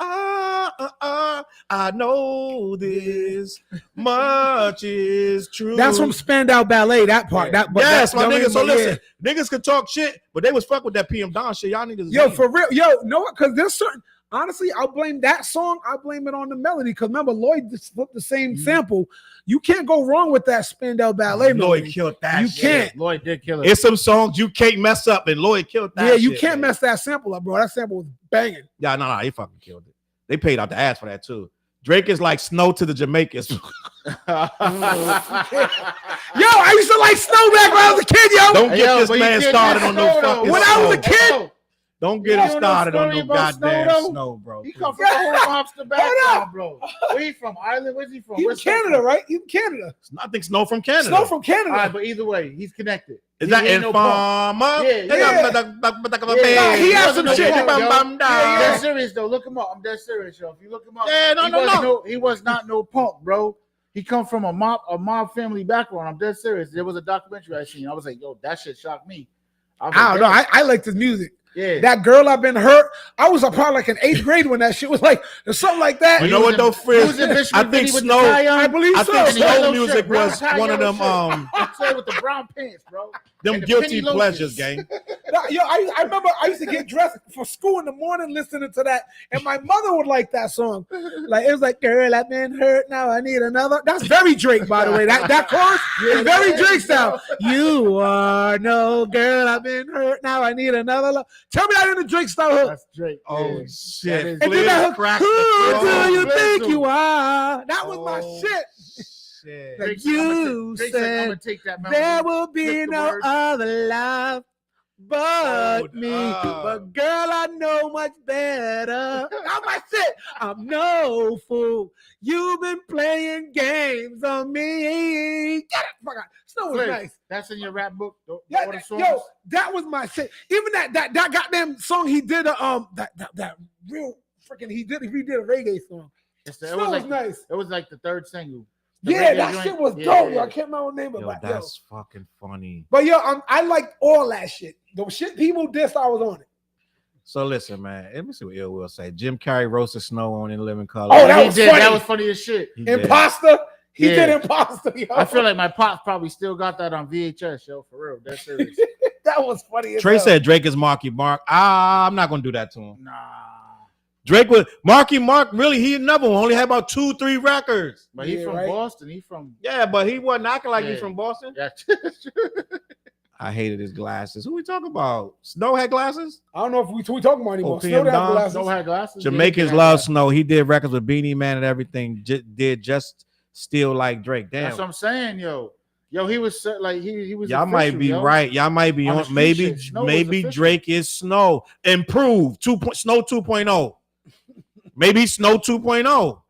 I know this much is true. That's from Spandau Ballet, that part. Yes, my niggas. So listen, niggas can talk shit, but they was fuck with that PM Don shit. Y'all niggas. Yo, for real. Yo, no, because there's certain. Honestly, I'll blame that song. I blame it on the melody. Because remember, Lloyd just flipped the same sample. You can't go wrong with that Spandau Ballet melody. Lloyd killed that. You can't. Lloyd did kill it. It's some songs you can't mess up, and Lloyd killed that. Yeah, you can't mess that sample up, bro. That sample was banging. Yeah, no, he fucking killed it. They paid out the ass for that too. Drake is like Snow to the Jamaicans. Yo, I used to like Snow back when I was a kid, yo. Don't get this man started on no fucking when I was a kid. Don't get him started on no goddamn Snow, bro. He come from a whole mobster background, bro. Where he from? Ireland? Where's he from? He's Canada, right? He's Canada. I think Snow from Canada. Snow from Canada. All right, but either way, he's connected. Is that Informer? Yeah. He has some shit. I'm dead serious, though. Look him up. I'm dead serious, yo. If you look him up, no. He was not no punk, bro. He come from a mob family background. I'm dead serious. There was a documentary I seen. I was like, yo, that shit shocked me. I don't know. I liked his music. Yeah. That girl I've been hurt. I was probably like in 8th grade when that shit was like something like that. You know what though, Frizz? I think Snow. I believe I so. think Snow yellow music shirt, brown was tie, one of yellow them. I'm saying with the brown pants, bro. Them And the guilty penny loafers. pleasures, gang. Yo, I remember I used to get dressed for school in the morning listening to that, and my mother would like that song. Like it was like, "Girl, I've been hurt, now I need another." That's very Drake, by the way. That chorus is very Drake style. You are no girl, I've been hurt, now I need another love. Tell me that in the Drake style hook. That's Drake. Oh yeah. shit! That is- And then that hook, Cracked who the do floor. you think Flizz. you are? That was my Oh, shit. Shit. Like, Drake you said, said I'm gonna take that melody, there will be flip the no words. other love but Hold me. up. But girl, I know much better. That's my shit. I'm no fool. You've been playing games on me. Get it? Fuck out. Snow was Flizz, nice. That's in your rap book. Yeah, All the songs? yo, that was my shit. Even that goddamn song he did, that real freaking he did a reggae song. It Snow was was like nice. it was like the 3rd single. The Yeah, reggae that joint. shit was Yeah, dope. Yo, yeah. I can't remember the name of Yo, it. that's fucking funny. But yo, I liked all that shit. The shit people dissed, I was on it. So listen, man. Let me see what Ill will say. Jim Carrey roasted Snow on In Living Color. Oh, that He was did. funny. That was funny as shit. He did. Imposter. He Yeah. did Imposter. Yo. I feel like my pops probably still got that on VHS, yo, for real. That's serious. that was funny. As Trey hell. said Drake is Marky Mark. I'm not gonna do that to him. Nah. Drake was Marky Mark. Really, he never only had about 2-3 records. But he Yeah, from right. Boston. He from Yeah, but he wasn't acting like Yeah. he's from Boston. yeah. I hated his glasses. Who we talking about? Snow had glasses. I don't know if we talking about anymore. Oh, Snow PM didn't have Don. glasses. Snow had glasses. Jamaicans Yeah, love Snow. He did records with Beanie Man and everything. Did just still like Drake. Damn. That's what I'm saying, yo. Yo, he was like he was. Y'all might official, be yo. right. Y'all might be On the on. street Maybe shit, Snow was maybe official. Drake is Snow. Improved. Snow 2.0. Maybe Snow 2.0.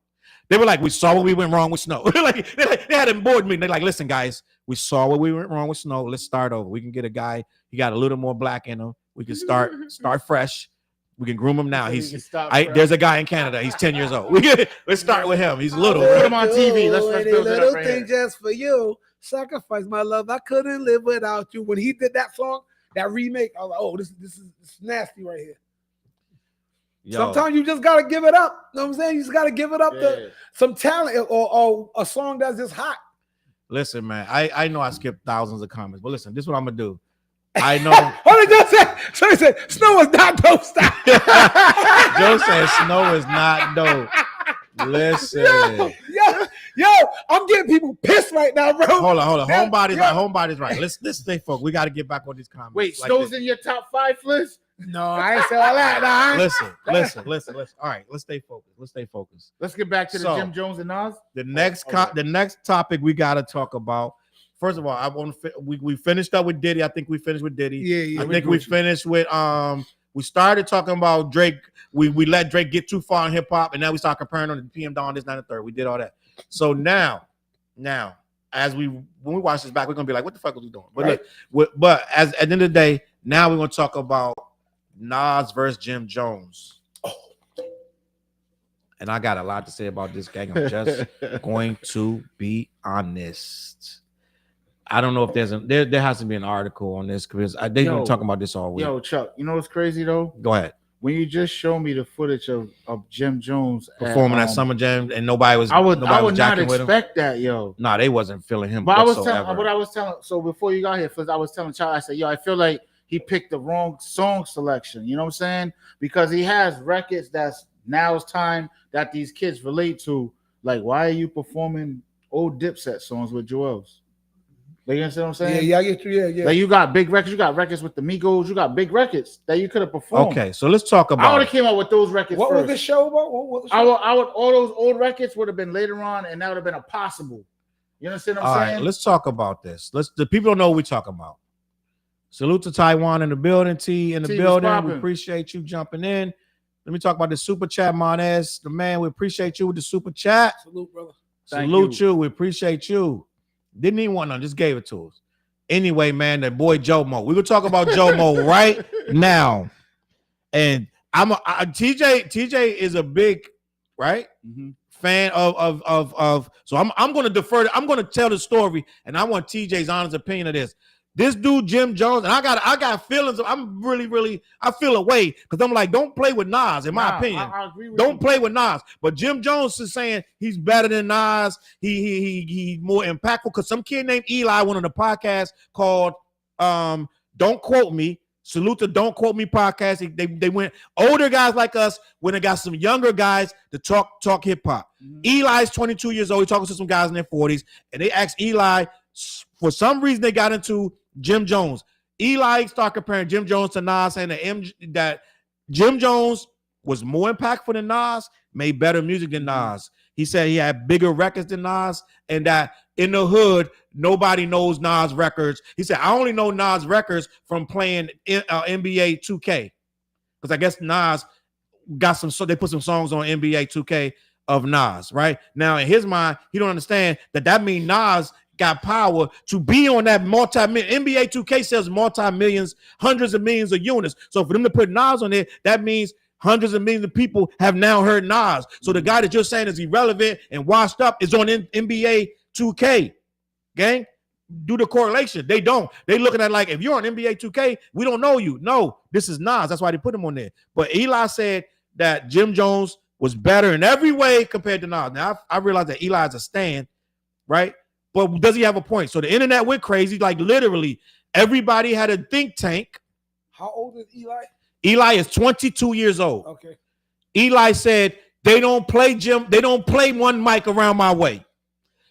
They were like, we saw what we went wrong with Snow. they had a board meeting. They're like, listen, guys, we saw what we went wrong with Snow. Let's start over. We can get a guy. He got a little more black in him. We can start fresh. We can groom him now. So he can stop There's a guy in Canada. He's 10 years old. Let's start with him. He's little. Put Right? him on TV. Let's Any build it little up right thing here. just for you. Sacrifice my love. I couldn't live without you. When he did that song, that remake, I was like, oh, this is nasty right here. Yo, Sometimes you just gotta give it up. You know what I'm saying? You just gotta give it up Yeah. to some talent or a song that's just hot. listen, man. I know I skipped thousands of comments, but listen, this is what I'm gonna do. I know. Hold on, just say. So he said, Snow is not dope style. Joe said Snow is not dope. Listen. Yo, I'm getting people pissed right now, bro. Hold on. Yeah, Homebody's yeah. right. Homebody's right. Let's stay focused. We got to get back on these comments. Wait, like Snow's this. in your top 5, Flizz? No, I ain't say all that. Nah, Listen. All right, let's stay focused. Let's get back to the So, Jim Jones and Nas. The next okay. the next topic we got to talk about. First of all, I want we finished up with Diddy. I think we finished with Diddy. Yeah. I think we finished with we started talking about Drake. We let Drake get too far in hip hop, and now we start comparing on the PM Dawn, this, 9, and 3rd. We did all that. So now, as when we watch this back, we're gonna be like, what the fuck was we doing? But Right. look, but at the end of the day, now we're gonna talk about Nas versus Jim Jones. And I got a lot to say about this gang. I'm just going to be honest. I don't know if there has to be an article on this because they've been talking about this all week. Yo, Chuck, you know what's crazy though? Go ahead. When you just show me the footage of Jim Jones Performing at Summer Jam and nobody was I would not jacking with him. expect that, yo. Nah, they wasn't feeling him. But I was whatsoever. telling what I was telling. So before you got here, Flizz, I was telling Challz, I said, yo, I feel like he picked the wrong song selection. You know what I'm saying? Because he has records that's now's time that these kids relate to. Like, why are you performing old Dipset songs with Joel's? Like, you understand what I'm saying? Yeah, I get you. Yeah. Like, you got big records. You got records with the Migos. You got big records that you could have performed. Okay, so let's talk I would about have came out with those records What first. was the show about? What was the I show? would all those old records would have been later on, and that would have been impossible. You understand what I'm All saying? right, let's talk about this. The people don't know what we're talking about. Salute to Taiwan in the building, T in the T, what's building. We poppin'? appreciate you jumping in. Let me talk about the super chat, Monez. The man, we appreciate you with the super chat. Salute, brother. Thank Salute you. you. We appreciate you. Didn't even want none, just gave it to us. Anyway, man, that boy Joe Mo. We're gonna talk about Joe Mo right now. And TJ is a big Mhm. fan of so I'm gonna defer. I'm gonna tell the story, and I want TJ's honest opinion of this. This dude, Jim Jones, and I got feelings. I feel away because I'm like, don't play with Nas, in my opinion. I agree with don't you. play with Nas. But Jim Jones is saying he's better than Nas. He's more impactful because some kid named Eli went on a podcast called Don't Quote Me. Salute to Don't Quote Me podcast. They went older guys like us when they got some younger guys to talk hip hop. Mm-hmm. Eli's 22 years old. He's talking to some guys in their 40s, and they asked Eli. For some reason, they got into Jim Jones. Eli started comparing Jim Jones to Nas, saying that Jim Jones was more impactful than Nas, made better music than Nas. He said he had bigger records than Nas, and that in the hood, nobody knows Nas records. He said, I only know Nas records from playing NBA 2K. Because I guess Nas got so they put some songs on NBA 2K of Nas, right? Now, in his mind, he don't understand that means Nas got power to be on that multi-million. NBA 2K sells multi-millions, hundreds of millions of units. So for them to put Nas on there, that means hundreds of millions of people have now heard Nas. So the guy that you're saying is irrelevant and washed up is on NBA 2K. Gang, do the correlation. They don't. They looking at like, if you're on NBA 2K, we don't know you. No, this is Nas. That's why they put him on there. But Eli said that Jim Jones was better in every way compared to Nas. Now, I realize that Eli is a stan, right? But does he have a point? So the internet went crazy. Like literally, everybody had a think tank. How old is Eli? Eli is 22 years old. Okay. Eli said, they don't play one mic around my way.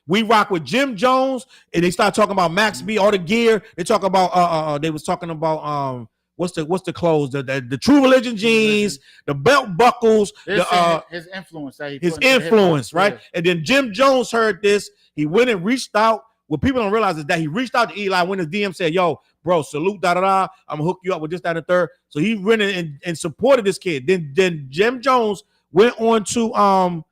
We rock with Jim Jones, and they start talking about Max B, all the gear. They talk about they was talking about what's the clothes, the True Religion jeans, the belt buckles, his influence that he his influence, right? Yeah. And then Jim Jones heard this. He went and reached out. What people don't realize is that he reached out to Eli when his DM said, yo, bro, salute, I'm gonna hook you up with this, that, and the third. So he went in and supported this kid. Then Jim Jones went on to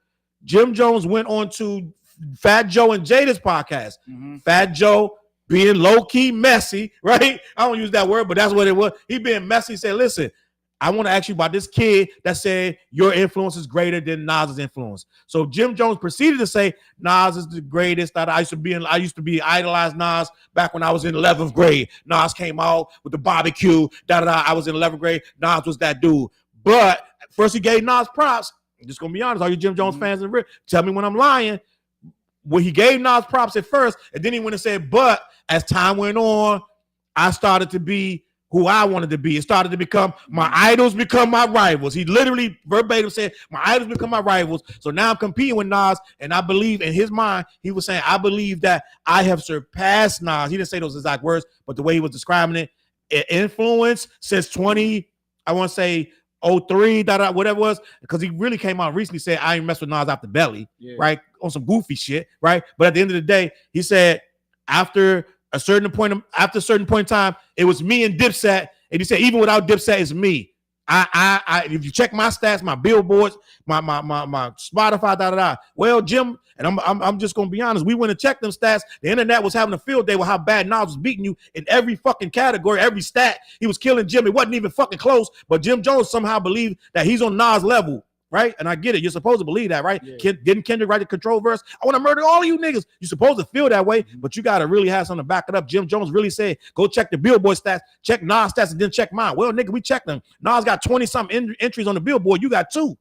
Fat Joe and Jada's podcast. Mm-hmm. Fat Joe being low-key messy, right? I don't use that word, but that's what it was. He being messy, said, listen, I want to ask you about this kid that said your influence is greater than Nas's influence. So Jim Jones proceeded to say Nas is the greatest. That I used to be idolized Nas back when I was in 11th grade. Nas came out with the barbecue. I was in 11th grade. Nas was that dude. But first he gave Nas props. I'm just gonna be honest, all you Jim Jones fans in tell me when I'm lying. Well, he gave Nas props at first, and then he went and said, but as time went on, I started to be who I wanted to be. It started to become my idols become my rivals. He literally verbatim said, my idols become my rivals. So now I'm competing with Nas, and I believe in his mind, he was saying, I believe that I have surpassed Nas. He didn't say those exact words, but the way he was describing it influence since 20, I want to say 03, whatever it was, because he really came out recently said, I ain't mess with Nas after Belly, right? On some goofy shit, right? But at the end of the day, he said, after a certain point in time, it was me and Dipset. And he said, even without Dipset, it's me. I if you check my stats, my billboards, my Spotify, Well, Jim, and I'm just gonna be honest, we went and checked them stats. The internet was having a field day with how bad Nas was beating you in every fucking category, every stat. He was killing Jim. It wasn't even fucking close, but Jim Jones somehow believed that he's on Nas level. Right? And I get it. You're supposed to believe that, right? Yeah. Didn't Kendrick write the control verse? I want to murder all of you niggas. You're supposed to feel that way, but you got to really have something to back it up. Jim Jones really said, go check the Billboard stats, check Nas stats, and then check mine. Well, nigga, we checked them. Nas got 20-something entries on the Billboard. You got 2.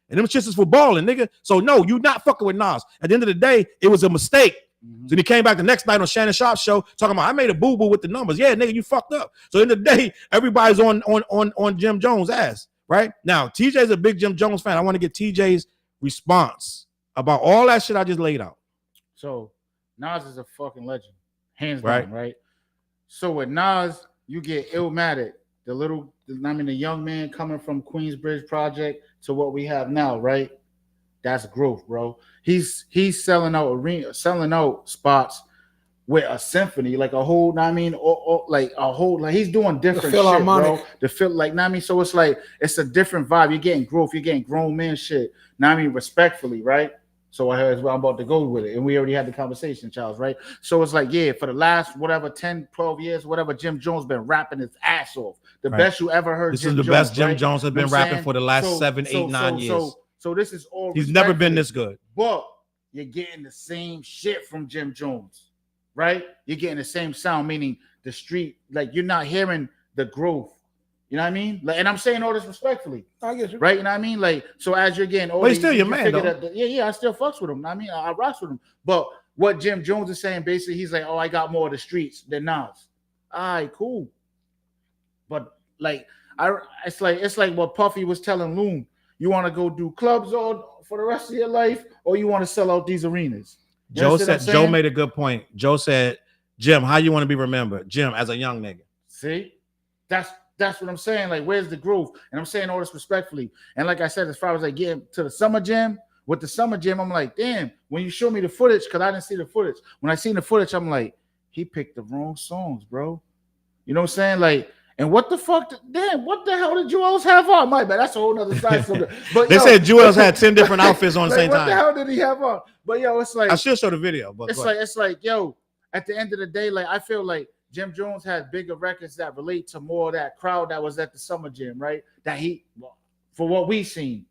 And them shits is for balling, nigga. So, no, you not fucking with Nas. At the end of the day, it was a mistake. Mm-hmm. So he came back the next night on Shannon Sharp's show talking about, I made a boo-boo with the numbers. Yeah, nigga, you fucked up. So, in the day, everybody's on Jim Jones' ass. Right now, TJ's a big Jim Jones fan. I want to get TJ's response about all that shit I just laid out. So Nas is a fucking legend, hands down, right? So with Nas, you get Illmatic, the young man coming from Queensbridge Project to what we have now, right? That's growth, bro. He's selling out spots with a symphony, like a whole, he's doing different shit, bro. The feel, so it's like, it's a different vibe. You're getting growth, you're getting grown man shit, respectfully, right? So I heard I'm about to go with it, and we already had the conversation, Challz, right? So it's like, yeah, for the last, 10, 12 years, whatever, Jim Jones been rapping his ass off. The best you ever heard. This is the best Jim Jones has been rapping for the last 7, 8, 9 years. So this is all he's never been this good. But you're getting the same shit from Jim Jones. right? You're getting the same sound, meaning the street, like you're not hearing the growth. You know what I mean? Like, and I'm saying all this respectfully, I get you. right? You know what I mean? Like, so as you're getting older, But he's still your man, figure though. that, yeah, I still fucks with him. I mean, I rocks with him. But what Jim Jones is saying, basically, he's like, oh, I got more of the streets than Nas. All right, cool. But like, it's like what Puffy was telling Loon. You want to go do clubs all for the rest of your life, or you want to sell out these arenas? You Joe understand what said. I'm Joe saying? made a good point. Joe said, "Jim, how you want to be remembered? Jim, as a young nigga." See, that's what I'm saying. Like, where's the growth? And I'm saying all this respectfully. And like I said, as far as like getting to the Summer Jam, with the Summer Jam, I'm like, damn. When you show me the footage, because I didn't see the footage. When I seen the footage, I'm like, he picked the wrong songs, bro. You know what I'm saying? Like, and what the fuck? Damn, what the hell did Jewels have on? My bad, that's a whole other side subject. But They said Jewels had 10 different outfits on the same what time. What the hell did he have on? But yo, it's like I should show the video, but it's like yo. At the end of the day, like I feel like Jim Jones has bigger records that relate to more of that crowd that was at the Summer Jam, right? That for what we seen.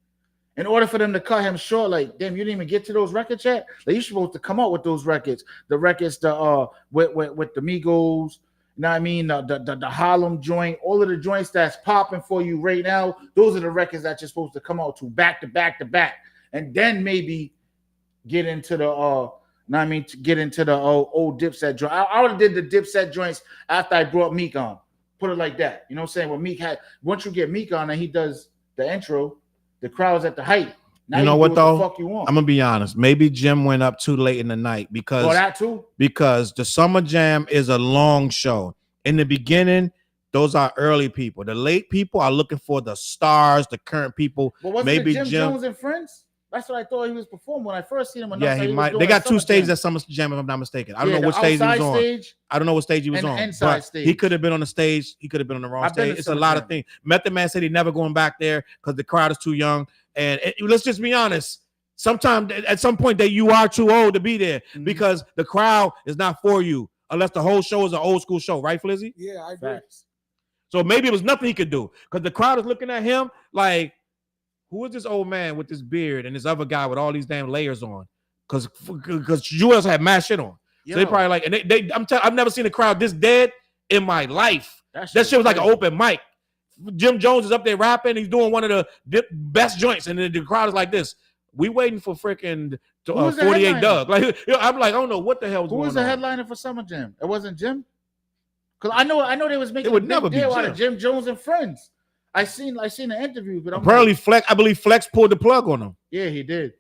In order for them to cut him short, like, damn, you didn't even get to those records yet. Like, you're supposed to come out with those records, the records, with the Migos, you know what I mean, the Harlem joint, all of the joints that's popping for you right now. Those are the records that you're supposed to come out to back to back to back, and then maybe get into the old Dipset joint. I would have did the Dipset joints after I brought Meek on. Put it like that. You know what I'm saying? When Meek once you get Meek on and he does the intro, the crowd's at the height. Now you know what though? The fuck you want. I'm gonna be honest. Maybe Jim went up too late in the night because that too. Because the Summer Jam is a long show. In the beginning, those are early people. The late people are looking for the stars, the current people. But wasn't maybe Jim Jones and Friends? That's what I thought he was performing when I first seen him. Yeah, he might. They got two stages at Summer Jam, if I'm not mistaken. I don't know what stage he was on. I don't know what stage he was on. But he could have been on the stage. He could have been on the wrong stage. It's a lot of things. Method Man said he never going back there because the crowd is too young. And let's just be honest. Sometimes at some point that you are too old to be there because the crowd is not for you unless the whole show is an old school show, right, Flizzy? Yeah, I agree. So maybe it was nothing he could do because the crowd is looking at him like, who is this old man with this beard and this other guy with all these damn layers on? Because Jewels had mad shit on. So they probably like, and I've never seen a crowd this dead in my life. That shit was like an open mic. Jim Jones is up there rapping. He's doing one of the best joints, and then the crowd is like this. We waiting for freaking 48 Doug. Like, I'm like, I don't know what the hell was going on. Who was the headliner for Summer Jam? It wasn't Jim. Because I know they was making a big deal out of Jim Jones and Friends. I seen the interview, but apparently Flex. I believe Flex pulled the plug on him. Yeah, he did.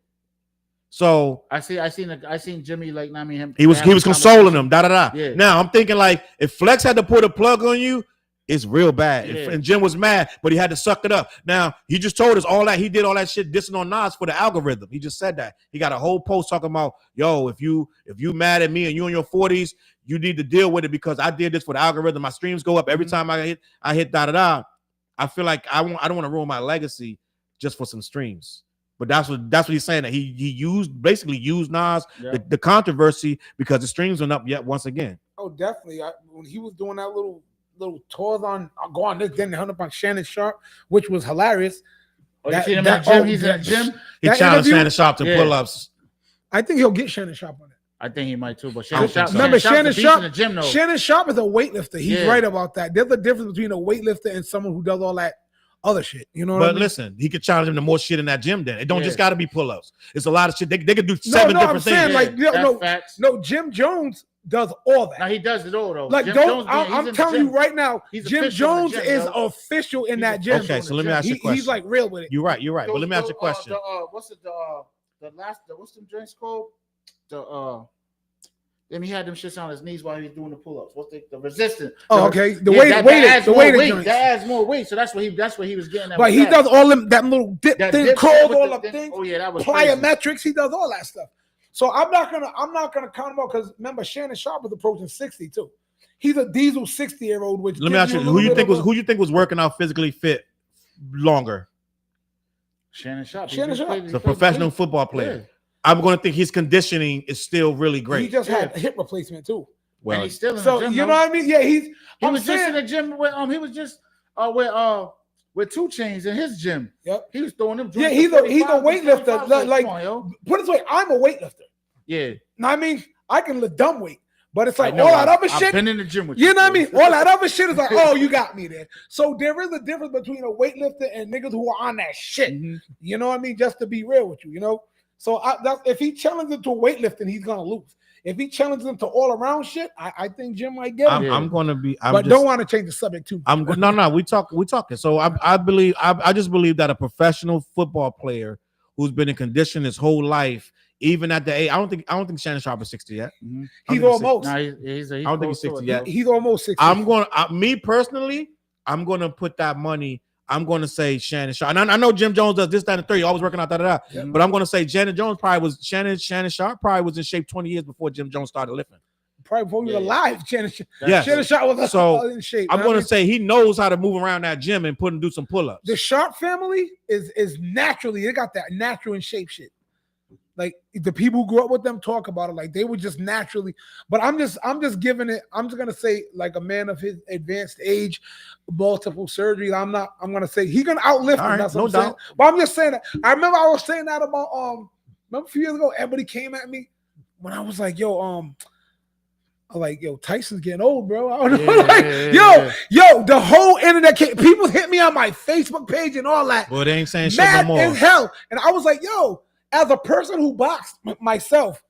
So I seen Jimmy like I mean him. He was consoling him. Yeah. Now I'm thinking like if Flex had to pull the plug on you, it's real bad. Yeah. And Jim was mad, but he had to suck it up. Now he just told us all that he did all that shit dissing on Nas for the algorithm. He just said that. He got a whole post talking about, yo, if you mad at me and you in your 40s, you need to deal with it because I did this for the algorithm. My streams go up every time I hit I feel like I don't want to ruin my legacy just for some streams. But that's what he's saying, that he basically used Nas, the controversy, because the streams went up yet once again. Oh, definitely. When he was doing that little tours on Go On This, then they hung up on Shannon Sharp, which was hilarious. Oh, you see him at the gym? He's at the gym? He challenged Shannon Sharp to pull-ups. I think he'll get Shannon Sharp on it. I think he might too, but Shannon Sharp. Remember, Shannon Sharp in the gym, though. Shannon Sharp is a weightlifter. He's right about that. There's a difference between a weightlifter and someone who does all that other shit. You know what I mean? But listen, he could challenge him to more shit in that gym then. It don't just got to be pull-ups. It's a lot of shit. They could do seven different things. Like, Jim Jones does all that. Now he does it all though. Like, I'm telling you right now, Jim Jones is official in that gym. Okay, so let me ask you a question. He's like real with it. You're right. But let me ask you a question. What's the drinks called? Then he had them shits on his knees while he was doing the pull-ups. What's the resistance? Oh, okay. The weight joints. That adds more weight. So that's what he was getting at. But he does all them that little dip thing, curls all up things. Oh yeah, that was plyometrics. He does all that stuff. So I'm not gonna count him out because remember Shannon Sharp was approaching 60 too. He's a diesel 60-year-old. Which let me ask you, who you think was working out physically fit longer? Shannon Sharp. The professional football player. Yeah. I'm going to think his conditioning is still really great. He just had a hip replacement too. Well, and he's still in the gym. You know what I mean? Yeah, he was just in the gym with he was just with 2 Chainz in his gym. Yep. He was throwing them. Yeah, he's a weightlifter. Like, put it this way, I'm a weightlifter. Yeah. Now, I mean, I can lift dumb weight, But it's like I know, all that other I've shit. been in the gym with you. You know what I mean? bro. All that other shit is like, oh, you got me there. So there is a difference between a weightlifter and niggas who are on that shit. Mhm. You know what I mean? Just to be real with you, you know. So if he challenges him to weightlifting, he's gonna lose. If he challenges him to all around shit, I think Jim might get him. I'm gonna be. Don't want to change the subject too much. No. We talking. So I believe. I just believe that a professional football player who's been in condition his whole life, even at the age, I don't think Shannon Sharp is 60 yet. Mhm. He's almost. Nah, I don't think he's 60 yet. He's almost 60. Me personally, I'm gonna put that money. I'm gonna say Shannon Sharp. And I know Jim Jones does this, that, and 30, always working out that. Yeah. But I'm gonna say Shannon Sharp probably was in shape 20 years before Jim Jones started lifting. Probably before he was alive. Yes. Shannon Sharp was in shape. I'm gonna say he knows how to move around that gym and do some pull-ups. The Sharp family is naturally, they got that natural in shape shit. Like the people who grew up with them talk about it like they were just naturally. But I'm just giving it. I'm just gonna say like a man of his advanced age, multiple surgeries. I'm gonna say he's gonna outlift him. Right, That's what no I'm saying. doubt. But I'm just saying that. I remember I was saying that about remember a few years ago, everybody came at me when I was like, yo, Tyson's getting old, bro. I don't know. Yo, the whole internet people hit me on my Facebook page and all that. Well, they ain't saying shit Mad no more. as hell. And I was like, yo, as a person who boxed myself,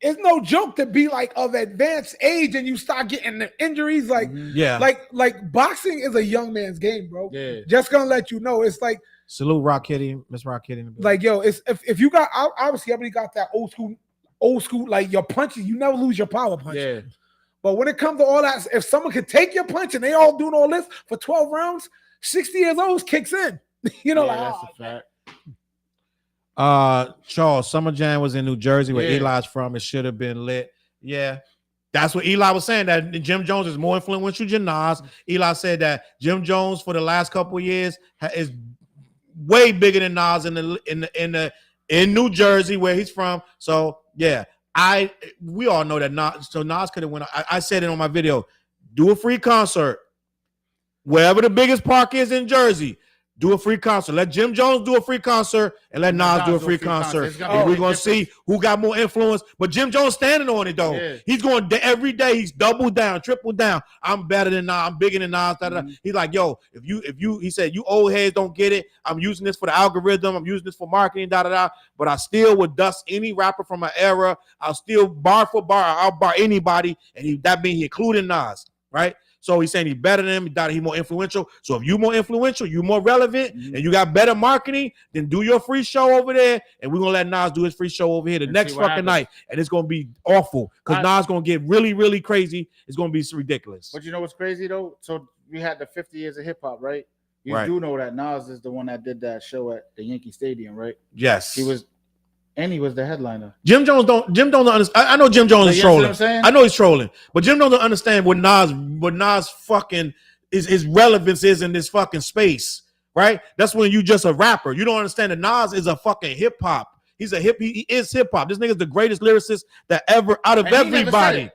it's no joke to be like of advanced age and you start getting the injuries. Like, like boxing is a young man's game, bro. Yeah. Just gonna let you know. It's like salute Rock Kitty, Miss Rock Kitty. Like, yo, it's if you got obviously everybody got that old school, like your punches, you never lose your power punch. Yeah. But when it comes to all that, if someone could take your punch and they all doing all this for 12 rounds, 60 years old kicks in. You know, that's a fact. Challz, Summer Jam was in New Jersey where Eli's from. It should have been lit. Yeah. That's what Eli was saying, that Jim Jones is more influential than Nas. Eli said that Jim Jones for the last couple of years is way bigger than Nas in New Jersey where he's from. So yeah, we all know that Nas could have went. I said it on my video. Do a free concert wherever the biggest park is in Jersey. Do a free concert. Let Jim Jones do a free concert and let Nas do a free concert. And we're going to see who got more influence. But Jim Jones standing on it, though. Yeah. He's going every day. He's double down, triple down. I'm better than Nas. I'm bigger than Nas. Mm-hmm. He's like, yo, if you, he said, you old heads don't get it. I'm using this for the algorithm. I'm using this for marketing, But I still would dust any rapper from my era. I'll still bar for bar. I'll bar anybody. And that means he including Nas, right? So he's saying he's better than him, he's more influential. So if you're more influential, you're more relevant, and you got better marketing, then do your free show over there, and we're going to let Nas do his free show over here the next fucking night. And it's going to be awful because Nas going to get really, really crazy. It's going to be ridiculous. But you know what's crazy, though? So we had the 50 years of hip-hop, right? You do know that Nas is the one that did that show at the Yankee Stadium, right? Yes. He was the headliner. Jim Jones don't understand. I know Jim Jones is trolling. I know he's trolling, but Jim Jones don't understand what Nas fucking his relevance is in this fucking space, right? That's when you just a rapper. You don't understand that Nas is a fucking hip hop. He is hip hop. This nigga's the greatest lyricist that ever out of everybody.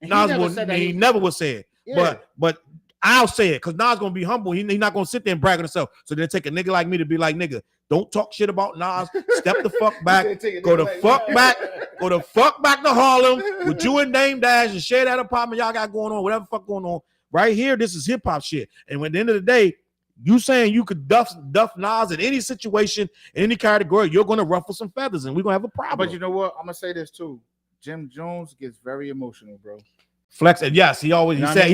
He never would say it. Yeah. But I'll say it because Nas gonna be humble. He's not gonna sit there and brag on himself. So then take a nigga like me to be like, nigga, don't talk shit about Nas. Step the fuck back. Go the fuck back. Go the fuck back to Harlem with you and Dame Dash and share that apartment y'all got going on, whatever the fuck going on. Right here, this is hip hop shit. And at the end of the day, you saying you could duff Nas in any situation, in any category, you're gonna ruffle some feathers, and we're gonna have a problem. But you know what? I'm gonna say this too. Jim Jones gets very emotional, bro. Flex, and yes, he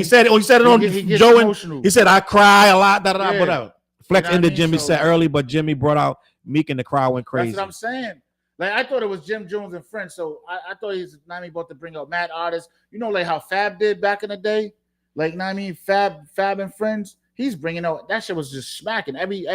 said it on Joe, and he said I cry a lot. Whatever. Flex ended Jimmy said early, but Jimmy brought out Meek and the crowd went crazy. That's what I'm saying. Like I thought it was Jim Jones and Friends, so I thought he's about to bring out mad artists. You know, like how Fab did back in the day, like Fab and Friends. He's bringing out that shit was just smacking every.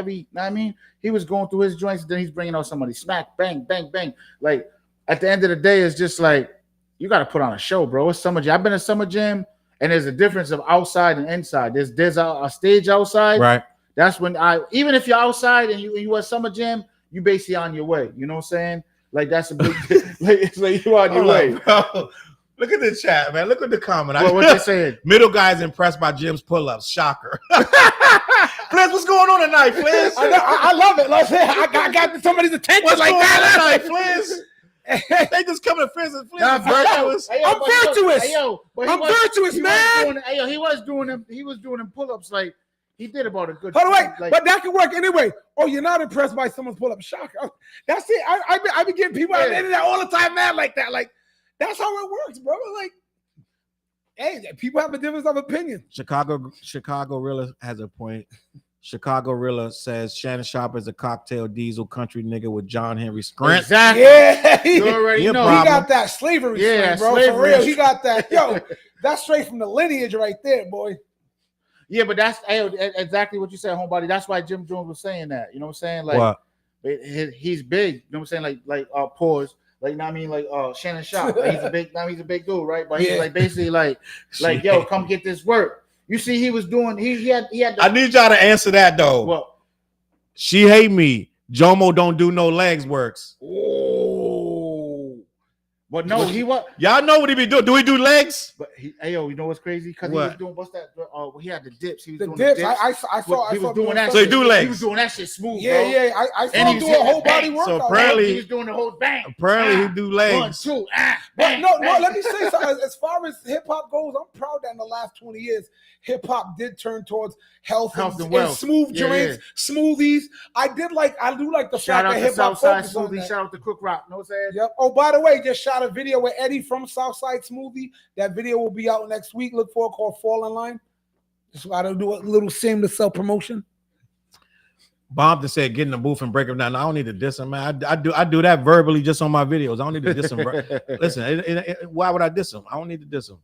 He was going through his joints, then he's bringing out somebody smack, bang, bang, bang. Like at the end of the day, it's just like you got to put on a show, bro. It's Summer Jam. I've been to Summer Jam, and there's a difference of outside and inside. There's a stage outside, right? That's when even if you're outside and you at Summer Jam, you basically on your way. You know what I'm saying? Like that's a big it's like you on your way. Bro. Look at the chat, man. Look at the comment. What they saying? Middle guy's impressed by Jim's pull-ups. Shocker. Flizz, what's going on tonight, Flizz? I love it. I got somebody's attention what's like going that on tonight, Flizz? They just come to Flizz and Nah, virtuous. I'm virtuous. I'm virtuous, man. He was doing them pull-ups. Like he did about a good. Hold on, wait, like, but that can work anyway. Oh, you're not impressed by someone's pull-up? Shock. That's it. I be getting people on the internet all the time mad like that. Like that's how it works, bro. Like, hey, people have a difference of opinion. Chicago Rilla has a point. Chicago Rilla says Shannon Sharp is a cocktail diesel country nigga with John Henry Scrant. Exactly. Yeah, You already know. he got that slavery, Yeah, strain, bro. slavery. For real, he got that. Yo, that's straight from the lineage right there, boy. Yeah, but that's exactly what you said, homebody. That's why Jim Jones was saying that. You know what I'm saying? Like, What? he's big. You know what I'm saying? Like pause. Like, I mean, like Shannon Sharp. Like, he's a big dude, right? But he's like basically like, yo, come get this work. You see, he was doing. He had. I need y'all to answer that though. Well, she hate me. Jomo don't do no legs works. oh, but no, he what? Y'all know what he be doing? Do he do legs? But you know what's crazy? Because he was doing what's that? He had the dips. He was The doing dips. the dips. I saw. He was doing that. So he do legs. He was doing that shit smooth. Yeah, bro. yeah. I saw And him he do was a whole hitting body the workout. So apparently- he was doing the whole bang. Apparently he do legs. 1, 2, But no, bang. let me say something. As far as hip hop goes, I'm proud that in the last 20 years, hip hop did turn towards health and and wealth. smooth Yeah, drinks, smoothies. I do like the Shout fact out that to hip hop Southside focused on Smoothie. that. Shout out to Cook Rock. Know what I'm saying? Yep. Oh, by the way, just shot a video with Eddie from Southside Smoothie. That video will be out next week. Look for it, called Fall in Line. Just got to do a little shameless self promotion. Bob just said get in the booth and break him down. I don't need to diss him, man. I do that verbally just on my videos. I don't need to diss him. Listen, why would I diss him? I don't need to diss him.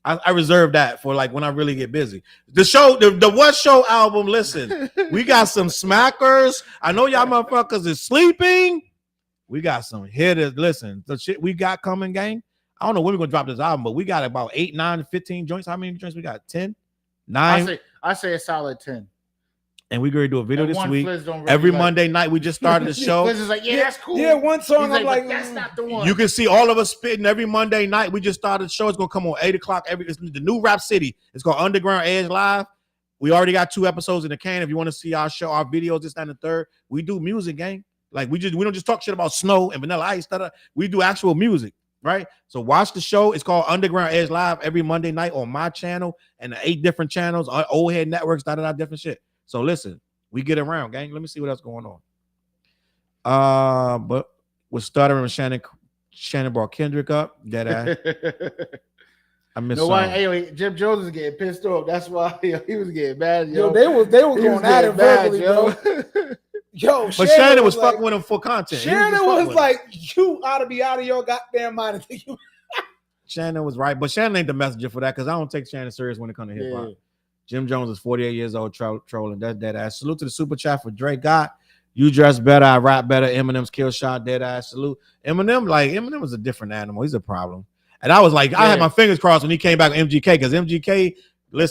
I reserve that for like when I really get busy. The show, the What Show album. Listen, we got some smackers. I know y'all motherfuckers is sleeping. We got some hitters. Listen, the shit we got coming, gang. I don't know when we're gonna drop this album, but we got about 8, 9, 15 joints. How many joints we got? 10, 9. I say a solid 10. And we're going to do a video And this one week. Flizz don't really Every like. Monday night, we just started the show. Flizz is like, yeah, that's cool. Yeah, one song. He's I'm like, but that's not the one. You can see all of us spitting every Monday night. We just started the show. It's going to come on 8 o'clock. It's the new Rap City. It's called Underground Edge Live. We already got 2 episodes in the can. If you want to see our show, our videos, this, that, and the third, we do music, gang. Like we don't just talk shit about snow and Vanilla Ice. We do actual music, right? So watch the show. It's called Underground Edge Live every Monday night on my channel and the 8 different channels, old head networks, different shit. So listen, we get around, gang. Let me see what else going on. But we're stuttering with Shannon brought Kendrick up. Dead ass. I miss. No, why? Hey, Jim Jones was getting pissed off. That's why he was getting mad. yo, they was going at it verbally, bro. Yo, but Shannon was fucking with him for content. Shannon was like, "You ought to be out of your goddamn mind." Shannon was right, but Shannon ain't the messenger for that because I don't take Shannon serious when it comes to hip hop. Jim Jones is 48 years old, trolling. That's dead ass. Salute to the super chat for Drake. God, you dress better, I rap better. Eminem's kill shot, dead ass. Salute. Eminem was a different animal. He's a problem. And I was like, I had my fingers crossed when he came back with MGK because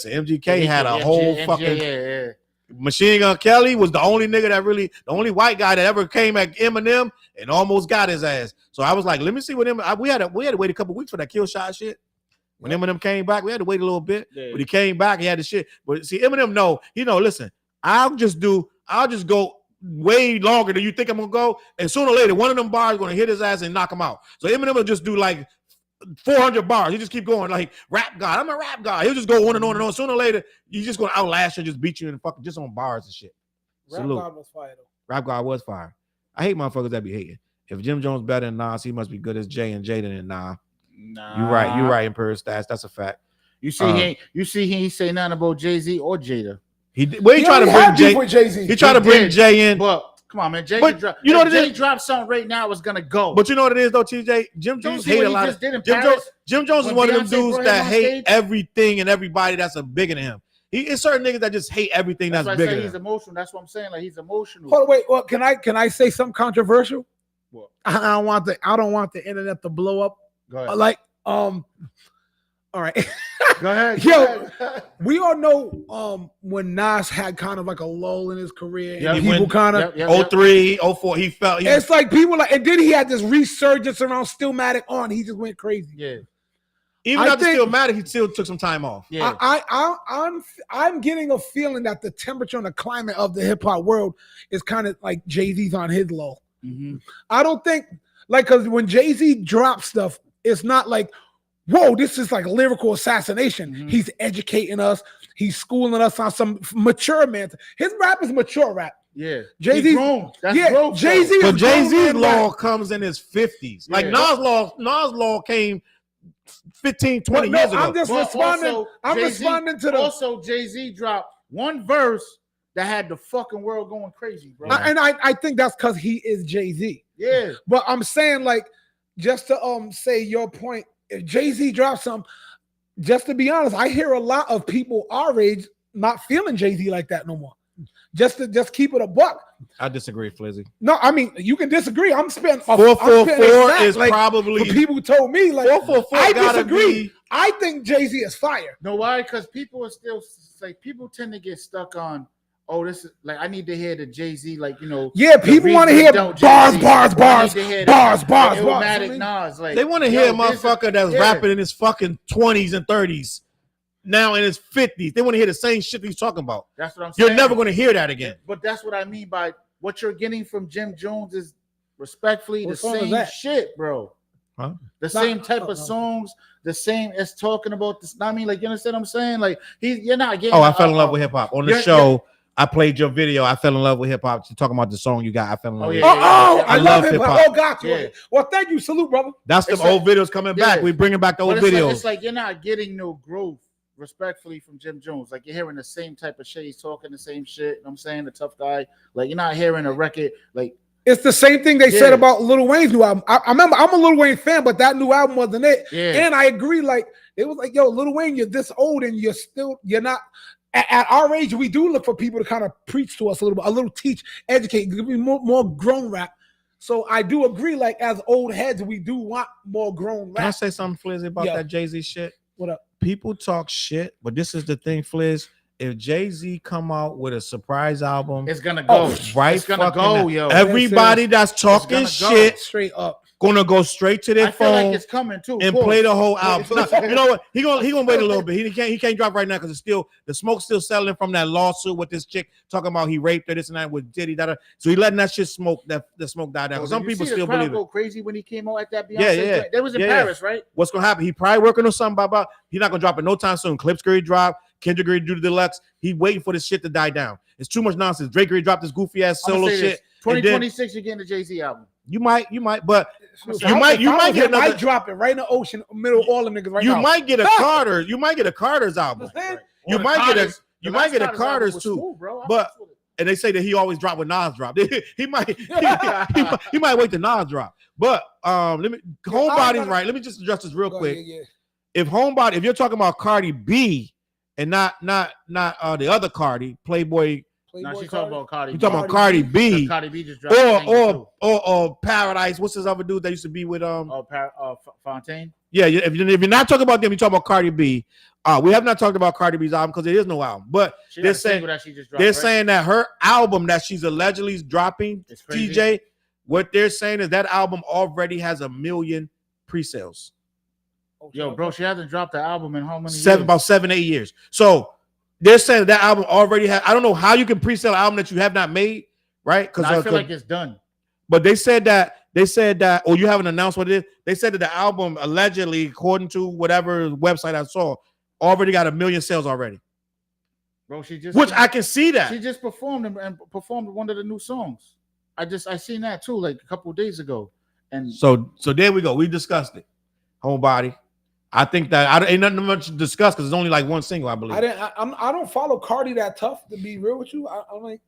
MGK had a whole fucking. Machine Gun Kelly was the only nigga the only white guy that ever came at Eminem and almost got his ass. So I was like, let me see what we had to wait a couple weeks for that kill shot shit. When Eminem came back, we had to wait a little bit. Yeah. But he came back, he had the shit. But see, Eminem, listen, I'll just go way longer than you think I'm gonna go. And sooner or later, one of them bars is gonna hit his ass and knock him out. So Eminem will just do like 400 bars. He just keep going like rap god. I'm a rap guy. He'll just go on and on and on. Sooner or later, he's just gonna outlast you and just beat you and fucking just on bars and shit. Rap god was fire though. Rap god was fire. I hate motherfuckers that be hating. If Jim Jones better than Nas, he must be good as Jay and Jaden and Nah. You're right, Imperial Stats. That's a fact. You see, he ain't say nothing about Jay-Z or Jada. He tried to bring Jay with Jay-Z. He tried to bring Jay in. But come on, man. Jay dropped something right now, it's gonna go. But you know what it is though, TJ? Jim Jones hate a lot of Jim Jones is one of them dudes that hate everything and everybody that's a bigger than him. It's certain niggas that just hate everything that's bigger than him. He's emotional. That's what I'm saying. Like he's emotional. Hold on, wait. Well, can I say something controversial? What? I don't want the internet to blow up. Go ahead. Like all right. Go ahead. Yo, we all know when Nas had kind of like a lull in his career. Yeah, and people kind of 03, 04, he felt. It's like people like, and then he had this resurgence around Stillmatic on. He just went crazy. Yeah. Even after Stillmatic, he still took some time off. Yeah. I'm getting a feeling that the temperature and the climate of the hip hop world is kind of like Jay-Z's on his low. Mm-hmm. I don't think Like, because when Jay-Z drops stuff, it's not like, whoa, this is like lyrical assassination. Mhm. He's educating us. He's schooling us on some mature man. His rap is mature rap. Yeah, Jay-Z, He grown. That's yeah, growth, Jay-Z. though. But Jay-Z's grown man law rap. comes in his 50s. Like Yeah. Nas law came 15, 20 No, years ago. I'm just But responding. also, I'm Jay-Z responding to the. Also, Jay-Z dropped one verse that had the fucking world going crazy, bro. I think that's because he is Jay-Z. Yeah, But I'm saying, like, just to say your point, if Jay-Z drops something, just to be honest, I hear a lot of people our age not feeling Jay-Z like that no more. Just keep it a buck. I disagree, Flizzy. No, I mean, you can disagree. I'm spitting 444 is like, probably for people who told me, like, 444 I gotta disagree. be- I think Jay-Z is fire. know why? Because people are still like people tend to get stuck on. Oh, this is like I need to hear the Jay-Z, like Yeah, people want to hear don't bars, Jay-Z. bars, I bars, need to hear bars, the bars, Illmatic bars. Nas, like They want to hear a yo, this is- motherfucker that's yeah. rapping in his fucking 20s and 30s, now in his 50s. They want to hear the same shit that he's talking about. That's what I'm saying. You're never going to hear that again. But that's what I mean by what you're getting from Jim Jones is respectfully What the song is same that? shit, bro. Huh? The same type of songs, the same as talking about this. I mean, like you understand what I'm saying? Like you're not getting. Oh, I fell in love with hip hop. On the yeah, show, I played your video. I fell in love with hip hop. You're talking about the song you got. I fell in love with yeah, hip hop. yeah. I love hip hop. Oh, got you. Yeah. Well, thank you. Salute, brother. That's the It's old like- videos coming yeah. back. We bringing back the old But videos. it's like you're not getting no growth, respectfully, from Jim Jones. Like you're hearing the same type of shit. He's talking the same shit. You know what I'm saying, the tough guy. Like you're not hearing a record. Like It's the same thing they Yeah. said about Lil Wayne's new album. I remember I'm a Lil Wayne fan, but that new album wasn't it. yeah, And I agree, like it was like, yo, Lil Wayne, you're this old and you're not at our age. We do look for people to kind of preach to us a little bit, a little teach, educate, give me more grown rap. So I do agree, like as old heads, we do want more grown Can I rap. say something, Flizzy, about Yeah. that Jay-Z shit? What up? People talk shit, but this is the thing, Flizz. If Jay-Z come out with a surprise album, it's gonna go. right, It's gonna fucking go, now, yo. everybody that's talking gonna go. shit Straight up. gonna go straight to their I feel phone like it's coming too. and Pause. play the whole album. It's- No, you know what? He gonna wait a little bit. He can't drop right now because it's still the smoke's still settling from that lawsuit with this chick talking about he raped her, this and that with Diddy. So he letting that shit smoke. That the smoke die down. Yo, Some did you people see the still crowd believe it. go crazy when he came out at that Beyonce. Yeah, yeah. joint? They was in Yeah, yeah. Paris, right? What's gonna happen? He probably working on something. Blah. He's not gonna drop it no time soon. Clipse already drop. Kendrick already do the deluxe. He waiting for this shit to die down. It's too much nonsense. Drake already dropped this goofy ass I'm gonna solo say shit. this. And then 2026, you're getting the Jay-Z album. you might, but You might get I another. drop it right in the ocean, middle of all them niggas right You now. might get a Ah! Carter. You might get a Carter's album. Understand? You Or the might get a. Carters. You The might last get a Carters album Carter's was too. smooth, bro. I But- fucks with it. And they say that he always dropped when Nas dropped. he might wait till Nas drop. But let me Homebody's right. Let me just address this real quick. Yeah. If Homebody, if you're talking about Cardi B and not the other Cardi, Playboy, No, she's talking about Cardi. you talking about Cardi Cardi B Cardi B just dropped a single, too. or Paradise. What's this other dude that used to be with Fontaine. Yeah, if you're not talking about them, you're talking about Cardi B. We have not talked about Cardi B's album because there is no album. But She they're got a single saying that she just dropped, they're right? saying that her album that she's allegedly dropping, It's crazy. TJ, what they're saying is that album already has 1 million pre-sales. Yo, bro, she hasn't dropped the album in how many years? About 7-8 years. So they're saying that album already has. I don't know how you can pre-sell an album that you have not made, right? Because I feel like it's done. but they said that, or you haven't announced what it is. They said that the album allegedly, according to whatever website I saw, already got 1 million sales already. Bro, she just Which I can see that. she just performed and performed one of the new songs. I seen that too, like a couple of days ago. And So there we go. We discussed it. Homebody. I think that ain't nothing much to discuss because it's only like one single, I believe. I don't follow Cardi that tough, to be real with you. I'm like,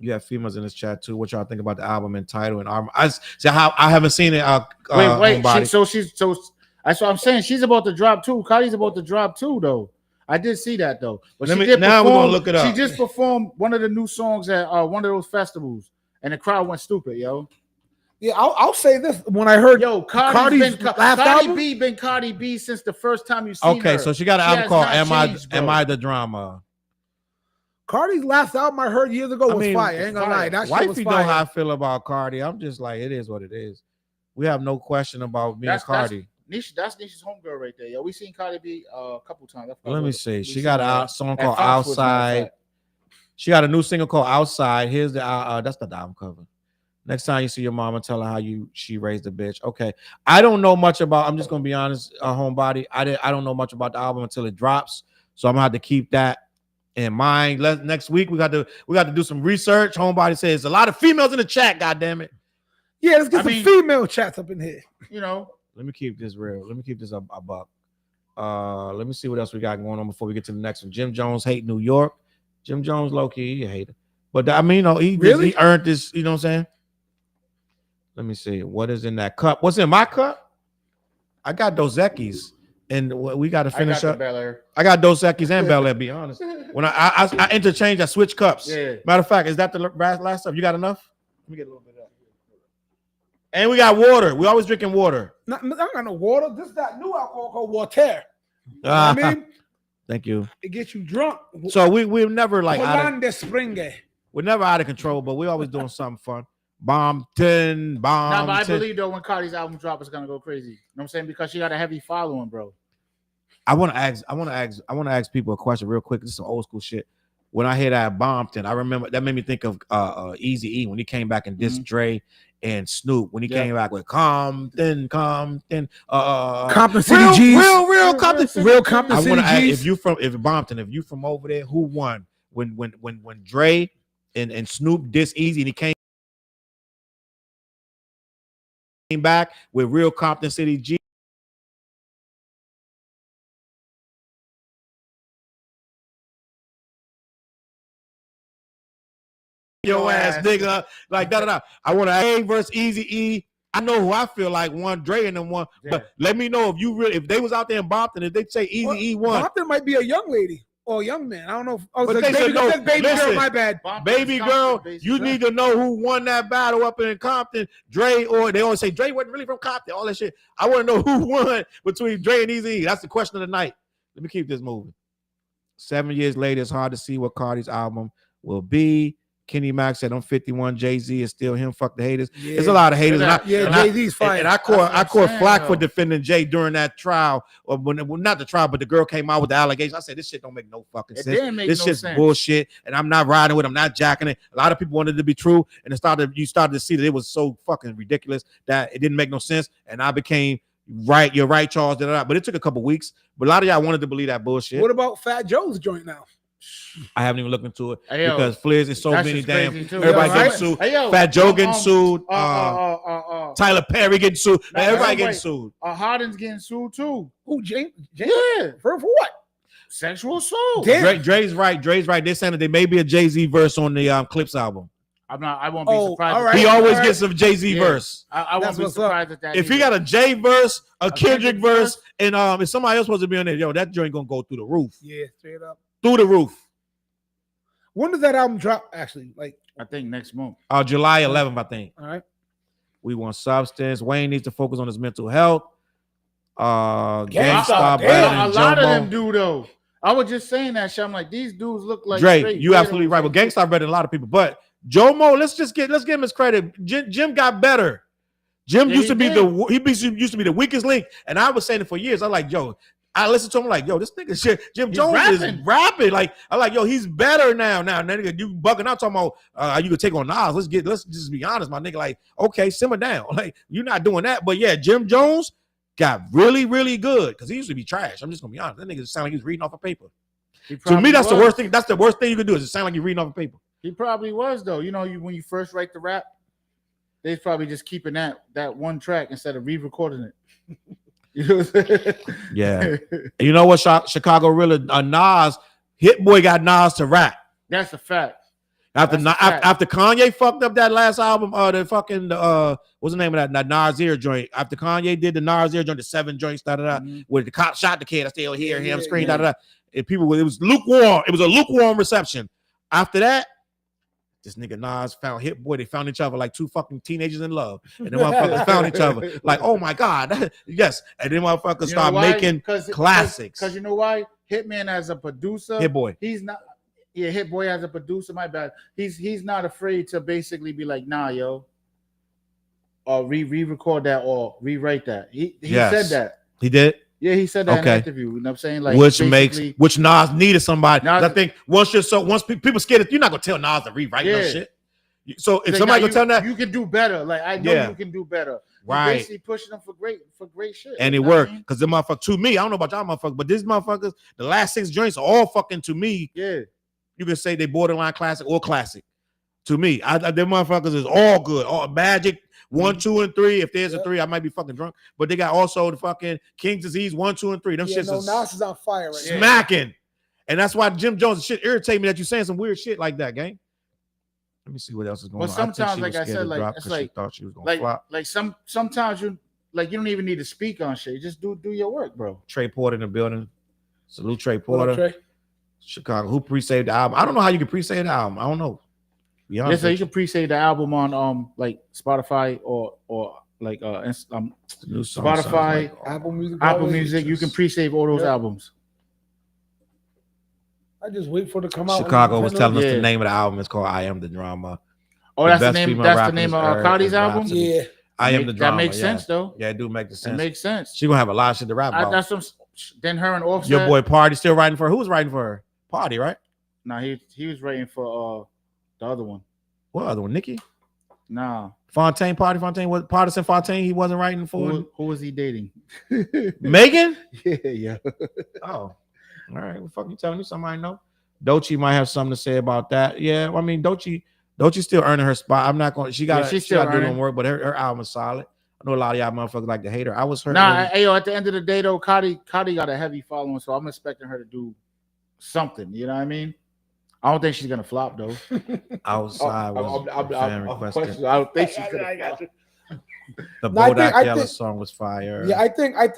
You have females in this chat too. What y'all think about the album and title and album? I haven't seen it. wait, Homebody. that's what I'm saying. She's about to drop too. Cardi's about to drop too, though. I did see that though. But Now she did we're perform- gonna look it up. She just performed one of the new songs at one of those festivals, and the crowd went stupid, yo. yeah, I'll say this. When I heard Yo, Cardi's last Cardi album? B been Cardi B since the first time you seen her. Okay, so she got an She album has called not changed, bro. Am I the Drama? Cardi's last album I heard years ago I was mean, fire. I ain't gonna fire. lie, that shit was Wifey know how I fire. feel about Cardi. I'm just like, it is what it is. We have no question about me and Cardi. That's Nisha's homegirl right there, yo. We seen Cardi B a couple times. Let me see. We She seen got her a song at called Foxwoods, matter of Outside. fact. She got a new single called Outside. Here's the that's not the album cover. Next time you see your mama, tell her how she raised a bitch. Okay. I don't know much about. I'm just gonna be honest, homebody. I don't know much about the album until it drops. So I'm gonna have to keep that in mind. Next week we got to do some research. Homebody says a lot of females in the chat. God damn it. Yeah, let's get some female chats up in here. You know. Let me keep this real. Let me keep this a buck. Let me see what else we got going on before we get to the next one. Jim Jones hate New York. Jim Jones low key he a hater, but I mean, he earned this. You know what I'm saying? Let me see what is in that cup. What's in my cup? I got Dos Equis, and we got to finish up. I got Dos Equis and Bel Air. Be honest, when I interchange, I switch cups. Yeah. Matter of fact, is that the last stuff? You got enough? Let me get a little bit of that. And we got water. We always drinking water. I don't got no water. This is that new alcohol called water. You know what I mean? Thank you. It gets you drunk. So we're never like we're never out of control, but we're always doing something fun. Bomb 10. No, but I believe though when Cardi's album drop, it's gonna go crazy. You know what I'm saying? Because she got a heavy following, bro. I want to ask people a question real quick. This is some old school shit. When I hear that Bomb 10, I remember that made me think of Eazy-E when he came back and dissed Dre and Snoop when he came back with Compton, Compton City G's, real Compton, real Compton I City G's. If you from over there, who won when Dre and Snoop dissed Eazy and he came back with real Compton City G. Your ass nigga, like da. I want to A versus Eazy-E. I know who I feel like won, Dre and them one, but let me know if they was out there in Bompton, if they say Eazy-E won. Bompton might be a young lady or a young man. I don't know. Baby girl, my bad. Baby girl, you need to know who won that battle up in Compton. Dre, or they always say Dre wasn't really from Compton, all that shit. I want to know who won between Dre and Eazy-E. That's the question of the night. Let me keep this moving. 7 years later, it's hard to see what Cardi's album will be. Kenny Mack said, I'm 51. Jay-Z is still him. Fuck the haters. Yeah. There's a lot of haters. Jay-Z's fine. And I caught flack for defending Jay during that trial. Or not the trial, but the girl came out with the allegations. I said, this shit don't make no fucking sense. This shit's bullshit. And I'm not riding with it. I'm not jacking it. A lot of people wanted it to be true. And you started to see that it was so fucking ridiculous that it didn't make no sense. And I became right. You're right, Charles. But it took a couple weeks. But a lot of y'all wanted to believe that bullshit. What about Fat Joe's joint now? I haven't even looked into it because Flizz is so many damn. Everybody getting sued. Fat Joe getting sued. Tyler Perry getting sued. Everybody getting sued. Harden's getting sued too. Who? James? Yeah. For what? Sexual assault. Dre's right. They're saying that there may be a Jay-Z verse on the Clipse album. I won't be surprised. All right, he always gets some Jay-Z verse. I won't be surprised at that. If he got a Jay verse, a Kendrick verse, and if somebody else supposed to be on there, yo, that joint gonna go through the roof. Yeah, straight up. Through the roof. When does that album drop? Actually, I think next month. July 11th, I think. All right. We want substance. Wayne needs to focus on his mental health. GameStop. A lot of them do though. I was just saying that shit. I'm like, these dudes look like Dre. You absolutely right. But GameStop better than a lot of people. But Jomo, let's give him his credit. Jim got better. Jim used to be the weakest link, and I was saying it for years. I'm like, yo. I listened to him like, yo, this nigga shit. Jim Jones is rapping. Like, I'm like, yo, he's better now. Now, nigga, you bugging out talking about you could take on Nas. Let's just be honest, my nigga. Like, okay, simmer down. Like, you're not doing that. But yeah, Jim Jones got really, really good because he used to be trash. I'm just gonna be honest. That nigga sound like he's reading off a paper. To me, that's the worst thing. That's the worst thing you can do is it sound like you're reading off a paper. He probably was though. You know, when you first write the rap, they're probably just keeping that one track instead of re-recording it. You know what I'm saying? Yeah. You know what? Chicago really Nas, Hit Boy got Nas to rap. That's a fact. After Kanye fucked up that last album, what's the name of that Nasir joint? After Kanye did the Nasir joint, the 7 joints, where the cop shot the kid, I still hear him scream, and people, it was lukewarm. It was a lukewarm reception. After that, this nigga Nas found Hit Boy. They found each other like two fucking teenagers in love. And then motherfuckers found each other like, oh my God. Yes. And then motherfuckers start making classics. Because you know why? Hitman as a producer. Hit Boy. He's not. Yeah, Hit Boy as a producer. My bad. He's not afraid to basically be like, nah, yo. Or re-record that or rewrite that. He said that. He did? Yeah, he said that in an interview. You know what I'm saying? Like, which Nas needed somebody. I think once people scared that you're not gonna tell Nas to rewrite no shit. So if Like, somebody nah, can tell that, you can do better. Like I know you can do better. You're right? basically pushing them for great shit. And it worked because the motherfucker to me, I don't know about y'all motherfuckers, but these motherfuckers, the last 6 joints are all fucking to me. Yeah, you can say they borderline classic or classic. To me, them motherfuckers is all good. All Magic 1, 2, and 3. If there's a 3, I might be fucking drunk. But they got also the fucking King's Disease 1, 2, and 3. Them shits is Nas is on fire right now. smacking. And that's why Jim Jones shit irritate me that you saying some weird shit like that, gang. Let me see what else is going on. But sometimes, like I said, like it's like she thought she was gonna flop. Like sometimes you don't even need to speak on shit. Just do your work, bro. Trey Porter in the building. Salute Trey What Porter. up, Trey? Chicago. Who pre-saved the album? I don't know how you can pre-save the album. I don't know. Yeah, so you can pre-save the album on like Spotify or like Spotify, like, Apple Music. Apple Music. You can pre-save all those albums. I just wait for it to come out. Chicago was telling us the name of the album. It's called "I Am the Drama." Oh, that's the name. That's the name of Cardi's album. Yeah, I Am the Drama. That makes sense though. Yeah, it do make the sense. It makes sense. She gonna have a lot of shit to rap about. That's some. Then her and Offset. Your boy Party still writing for her. Who was writing for her? Party, right? No, he was writing for the other one. What other one? Nikki? Nah. Fontaine, was Partisan Fontaine. He wasn't writing for. Who was he dating? Megan? Yeah. Oh, all right. What fuck you telling me? Somebody know? Doechii might have something to say about that. Yeah, I mean Doechii still earning her spot. I'm not going. She got to do some work, but her album is solid. I know a lot of y'all motherfuckers like to hate her. I was hurt. Nah, yo, at the end of the day though, Cardi got a heavy following, so I'm expecting her to do something. You know what I mean? I don't think she's gonna flop though. Outside was fan requested. I don't think she's gonna flop. The Bodak Yellow song was fire. Yeah, I think as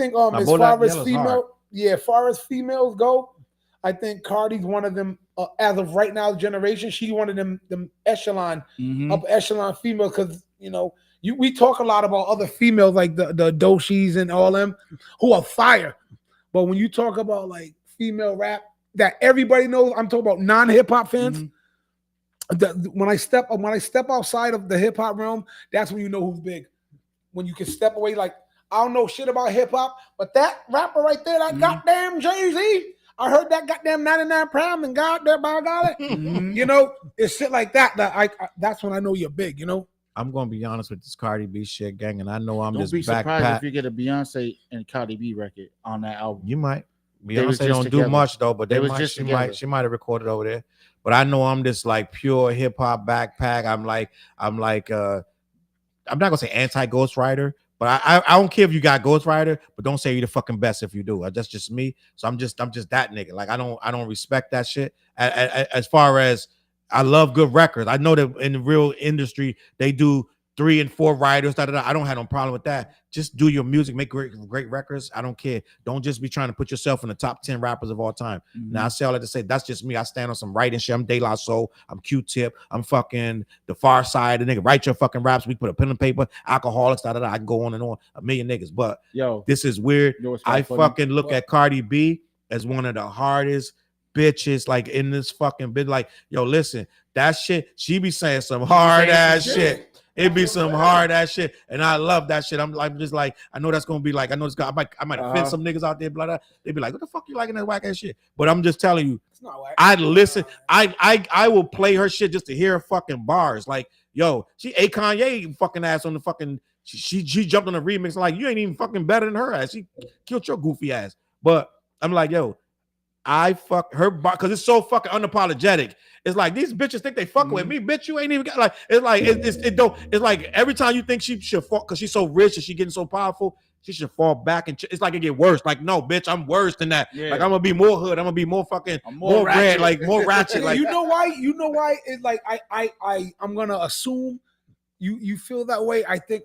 far as females go, I think Cardi's one of them. As of right now, generation, she's one of them echelon, upper echelon female. Because we talk a lot about other females like the Doechis and all them who are fire, but when you talk about like female rap that everybody knows, I'm talking about non-hip hop fans. When I step outside of the hip hop realm, that's when you know who's big. When you can step away, like I don't know shit about hip hop, but that rapper right there, that goddamn Jay-Z. I heard that goddamn 99 Prime and God there by golly. It's shit like that that's when I know you're big, I'm gonna be honest with this Cardi B shit, gang, and I know I'm Don't just be back surprised pat. if you get a Beyonce and Cardi B record on that album. You might. They was Beyonce just don't together. do much though, but she might have recorded over there. But I know I'm just like pure hip hop backpack. I'm not gonna say anti ghostwriter, but I don't care if you got ghostwriter, but don't say you're the fucking best if you do. That's just me. So I'm just that nigga. Like I don't respect that shit. As far as I love good records. I know that in the real industry they do 3 and 4 writers. I don't have no problem with that. Just do your music, make great records. I don't care. Don't just be trying to put yourself in the top 10 rappers of all time. Now I say all that to say that's just me. I stand on some writing shit. I'm De La Soul. I'm Q-Tip. I'm fucking the Far Side. The nigga write your fucking raps. We put a pen and paper. Alcoholics. I can go on and on. A million niggas. But this is weird. I fucking look at Cardi B as one of the hardest bitches like in this fucking bit. Like, yo, listen, that shit. She be saying some hard ass shit. It be some hard ass shit, and I love that shit. I'm like, just like, I know that's gonna be like, I know it's gonna, I might offend some niggas out there, blah, blah. They be like, what the fuck you liking that whack ass shit? But I'm just telling you, it's not whack. I'd listen. I will play her shit just to hear her fucking bars. Like, yo, she ate Kanye fucking ass on the fucking. She jumped on the remix like you ain't even fucking better than her ass. She killed your goofy ass. But I'm like, yo, I fuck her because it's so fucking unapologetic. It's like these bitches think they fucking with me, bitch. You ain't even got like. It's like it's like every time you think she should fall because she's so rich and she getting so powerful, she should fall back and it's like it get worse. Like no, bitch, I'm worse than that. Yeah. Like I'm gonna be more hood. I'm gonna be more fucking more red, like more ratchet. Like you know why? It's like I'm gonna assume you feel that way. I think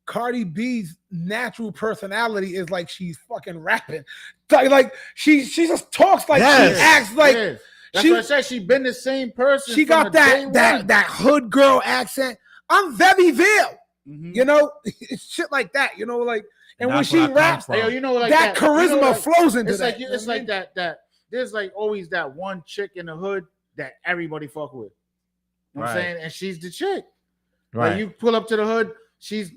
Cardi B's natural personality is like she's fucking rapping. Like she just talks like she acts like. Yeah. That's what I said. She been the same person. She got that hood girl accent. I'm very veiled, shit like that. Like, and when she raps, like that charisma flows into that. It's like that. There's like always that one chick in the hood that everybody fuck with. You know what I'm saying? And she's the chick. Right. Like you pull up to the hood, she's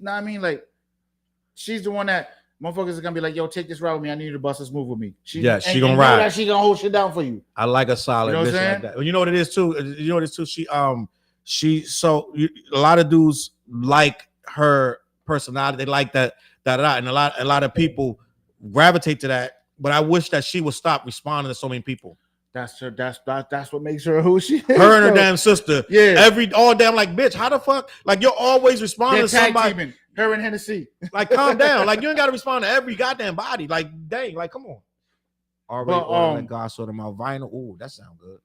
she's the one that motherfuckers are gonna be like, yo, take this ride with me. I need you to bust this move with me. She gonna ride. That she gonna hold shit down for you. I like a solid bitch like that. You know what it is too. She a lot of dudes like her personality. They like that, and a lot of people gravitate to that. But I wish that she would stop responding to so many people. That's what makes her who she is. Her and her damn sister. Yeah. All damn like, bitch, how the fuck? Like, you're always responding to somebody. Teaming. Her and Hennessy. Like, calm down. Like, you ain't got to respond to every goddamn body. Like, dang, like, come on. Already ordering God sort of my vinyl. Ooh, that sound good.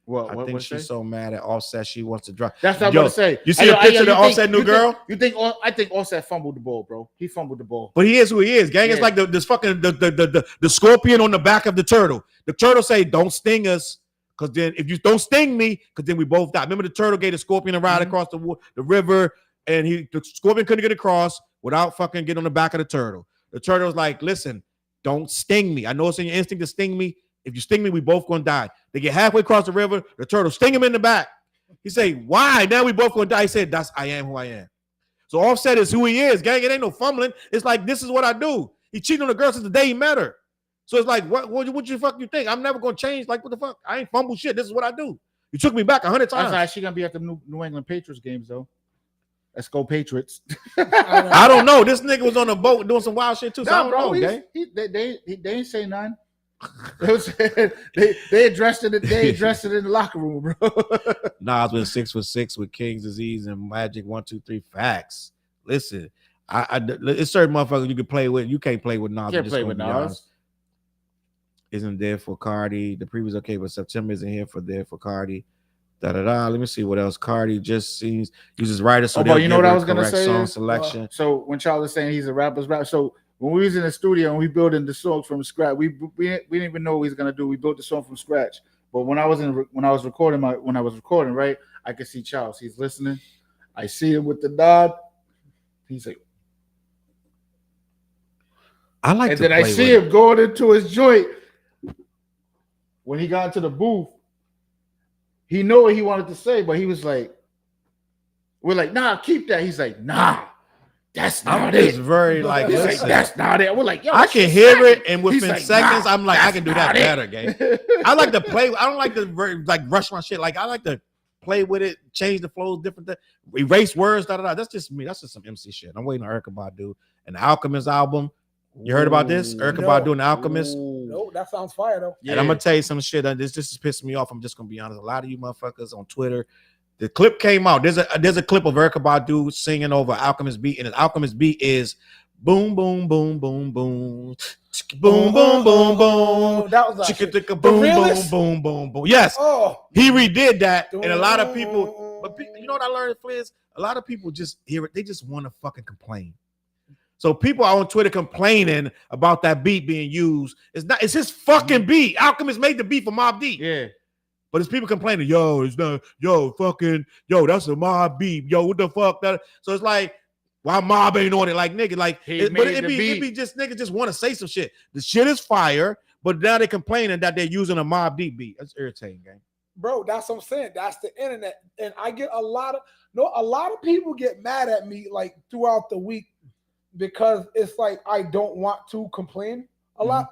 Well, I think she's so mad at Offset she wants to drop. That's what I'm gonna say. You see a picture of the Offset new girl? I think Offset fumbled the ball, bro. He fumbled the ball. But he is who he is, gang. It's like this fucking the scorpion on the back of the turtle. The turtle say, "Don't sting us, because then if you don't sting me, because then we both die." Remember the turtle gave the scorpion a ride across the river, and the scorpion couldn't get across without fucking getting on the back of the turtle. The turtle's like, "Listen, don't sting me. I know it's in your instinct to sting me. If you sting me, we both gonna die." They get halfway across the river. The turtle sting him in the back. He say, "Why? Now we both gonna die." He said, I am who I am." So Offset is who he is, gang. It ain't no fumbling. It's like, this is what I do. He cheated on the girl since the day he met her. So it's like, what you fuck you think? I'm never gonna change. Like, what the fuck? I ain't fumble shit. This is what I do. You took me back 100 times. That's why she gonna be at the New England Patriots games though. Let's go Patriots. I don't know. This nigga was on a boat doing some wild shit too. So I don't know, gang. They ain't say none. They addressed it. They addressed it in the locker room, bro. Nas went 6 for 6 with King's Disease and Magic 1, 2, 3 facts. Listen, it's certain motherfuckers you can play with. You can't play with Nas. Can't play with Nas. Isn't there for Cardi? The preview is okay, but September isn't here for there for Cardi. Let me see what else. Cardi just uses writers. So you know what I was gonna say? Song selection. So when Challz is saying he's a rapper's rapper, so when we was in the studio and we building the songs from scratch, we didn't even know what he's gonna do. We built the song from scratch. But when I was recording, right, I could see Challz. He's listening. I see him with the nod. He's like, I like. And then I see him going into his joint. When he got into the booth, he knew what he wanted to say, but he was like, "We're like, nah, keep that." He's like, "Nah, that's not it." It's very like, that's not it. We're like, yo, I can hear it, and within like, seconds, nah, I'm like, I can do that better, gang. I like to play. I don't like to like rush my shit. Like, I like to play with it, change the flows, different, erase words. That's just me. That's just some MC shit. I'm waiting on Erykah Badu and the Alchemist album. You heard about this? Erykah Badu and the Alchemist. No, that sounds fire though. Yeah. And I'm gonna tell you some shit. This is pissing me off. I'm just gonna be honest. A lot of you motherfuckers on Twitter. The clip came out. There's a clip of Erykah Badu singing over Alchemist beat, and the Alchemist beat is boom, boom, boom, boom, boom, boom, boom, boom, boom. That was boom, boom, boom, boom, boom. Yes, he redid that, and a lot of people. But you know what I learned, Flizz? A lot of people just hear it. They just want to fucking complain. So people are on Twitter complaining about that beat being used. It's his fucking beat. Alchemist made the beat for Mobb Deep. Yeah. But it's people complaining, it's not, that's a Mobb beat. Yo, what the fuck? So it's like, why Mobb ain't on it? Like, nigga, like, it be just niggas just want to say some shit. The shit is fire, but now they're complaining that they're using a Mobb Deep beat. That's irritating, gang. Bro, that's what I'm saying. That's the internet. And I get a lot of people get mad at me like throughout the week because it's like I don't want to complain a lot.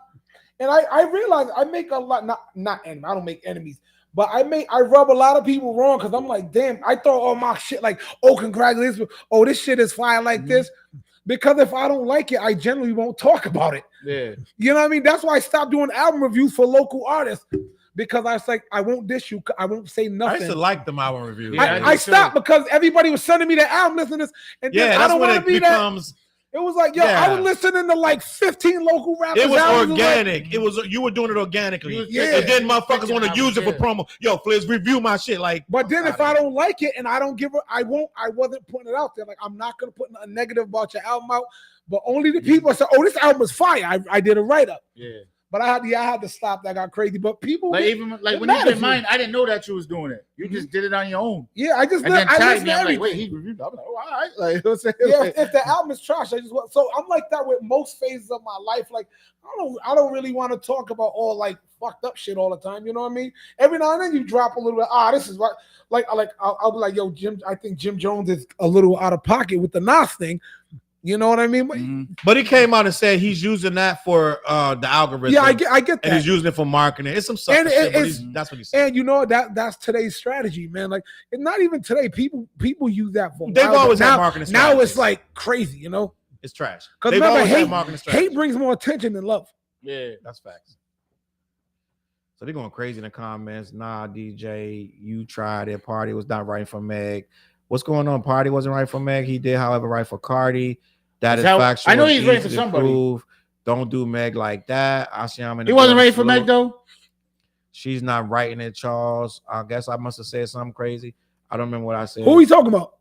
And I realize I make a lot, not enemies. I don't make enemies, but I rub a lot of people wrong because I'm like, damn, I thought all my shit like, oh, congratulations. Oh, this shit is fire like this. Because if I don't like it, I generally won't talk about it. Yeah. You know what I mean? That's why I stopped doing album reviews for local artists. Because I was like, I won't diss you. I won't say nothing. I used to like them album reviews. Yeah, I stopped because everybody was sending me the album, listen to this. And then I don't want to be that. It was like, I was listening to like 15 local rappers. It was organic. You were doing it organically. And then motherfuckers want to use it for promo. Yo, Flizz, review my shit. Like, but then if I don't like it and I don't give I wasn't putting it out there. Like, I'm not gonna put a negative about your album out. But only the people say, oh, this album is fire. I did a write-up. Yeah. But I had to stop. That got crazy. But people, like even like when you did mine, I didn't know that you was doing it. You just did it on your own. Yeah, I just tagged me. I'm like, wait, he reviewed. I'm like, oh, all right. Like, if the album is trash, so I'm like that with most phases of my life. Like, I don't really want to talk about all like fucked up shit all the time. You know what I mean? Every now and then you drop a little bit. This is what like I'll be like, yo, Jim. I think Jim Jones is a little out of pocket with the Nas thing. You know what I mean? But he came out and said he's using that for the algorithm. Yeah, I get that. And he's using it for marketing. It's some sucker shit, but that's what he said. And you know that's today's strategy, man. Like it's not even today. People use that for. They've always had marketing strategies. Now it's like crazy, you know. It's trash. Because remember, hate brings more attention than love. Yeah, that's facts. So they're going crazy in the comments. Nah, DJ, you tried it. Party was not right for Meg. What's going on? Party wasn't right for Meg. He did, however, right for Cardi. That is factual. I know he's ready for somebody. Prove. Don't do Meg like that. He wasn't ready for Meg though. She's not writing it, Challz. I guess I must have said something crazy. I don't remember what I said. Who are we talking about?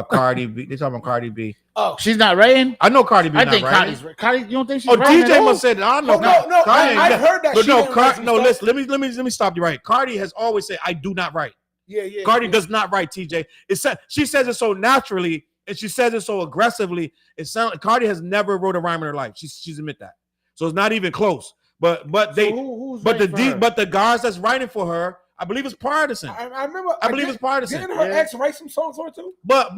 Cardi B. They're talking about Cardi B. Oh, she's not writing. I know Cardi B. I think Cardi. You don't think she's writing? DJ must have said. I don't know. No. I've heard that. But no, listen. Let me stop you right. Cardi has always said, "I do not write." Yeah. Cardi does not write. TJ. She says it so naturally and she says it so aggressively. It sounds like Cardi has never wrote a rhyme in her life. She's admit that. So it's not even close. But the guys that's writing for her, I believe it's Partisan. I remember. I believe it's Partisan. Didn't her ex write some songs for her too? But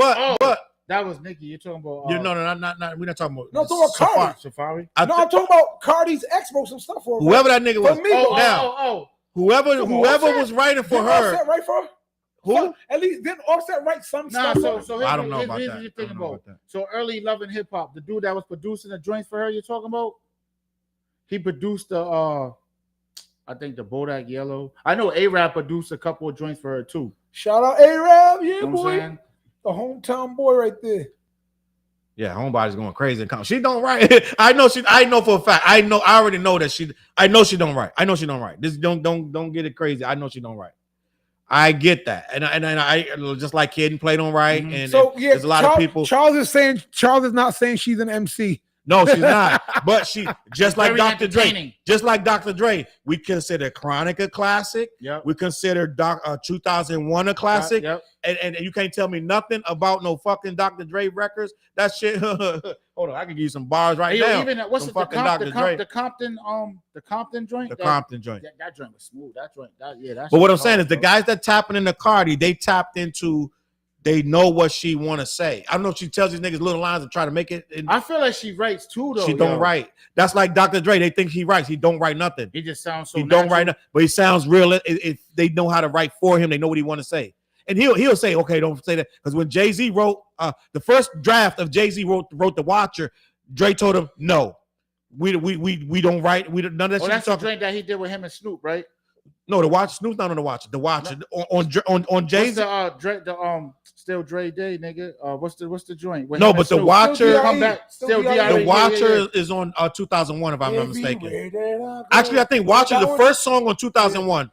that was Nicki. You're talking about? No, we're not talking about. No, I'm talking about Cardi. Safari. I'm talking about Cardi's ex wrote some stuff for her. Whoever that nigga was. Whoever was writing for her. Offset write for her? Who? At least didn't Offset write some stuff? So I don't know about that. So early Love and Hip Hop, the dude that was producing the joints for her, you're talking about? He produced the I think the Bodak Yellow. I know A-Rap produced a couple of joints for her too. Shout out A-Rap, yeah, you know boy. The hometown boy right there. Yeah, homebody's going crazy. She don't write. I know for a fact. I already know that she don't write. This don't get it crazy. I know she don't write. I get that. And I just like Kid and Play don't write. Mm-hmm. And so yeah, there's a lot of people. Challz is not saying she's an MC. No, she's not. But she just like Dr. Dre. Just like Dr. Dre, we consider Chronic a classic. Yep. We consider 2001 a classic. Yep. And you can't tell me nothing about no fucking Dr. Dre records. That shit. Hold on, I can give you some bars right now. Even what's the Compton joint? The Compton joint. Compton joint. That joint was smooth. That joint. But what I'm saying is the guys that tapping into Cardi, they tapped into. They know what she want to say. I don't know if she tells these niggas little lines and try to make it. I feel like she writes too, though. She don't write. That's like Dr. Dre. They think he writes. He don't write nothing. He just sounds so. He don't write nothing, but he sounds real. If they know how to write for him, they know what he want to say, and he'll say, okay, don't say that, because when Jay-Z wrote the first draft of Jay-Z wrote The Watcher, Dre told him no, we don't write. We don't, none of that. That's the drink that he did with him and Snoop, right? No, the Watcher. Snoop's not on the Watcher. The Watcher on Jay-Z. Still Dre Day, nigga. What's the joint? No, but the Watcher. The Watcher is on 2001, if I'm not mistaken. Actually, I think Watcher is the first song on 2001.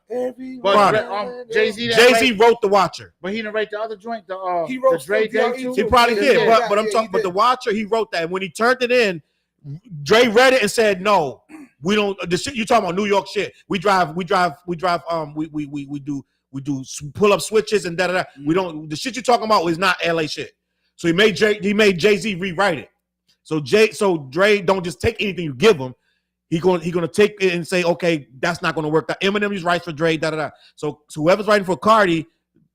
But Jay-Z wrote the Watcher, but he didn't write the other joint. He wrote the Dre Day too. He probably did, but I'm talking. But the Watcher, he wrote that, and when he turned it in, Dre read it and said, "No, we don't." The shit you talking about, New York shit. We drive. We do pull up switches and da da da. We don't. The shit you talking about is not LA shit. So he made Jay-Z rewrite it. So Dre don't just take anything you give him. He gonna take it and say, okay, that's not gonna work. Eminem just writes for Dre, da da da. So whoever's writing for Cardi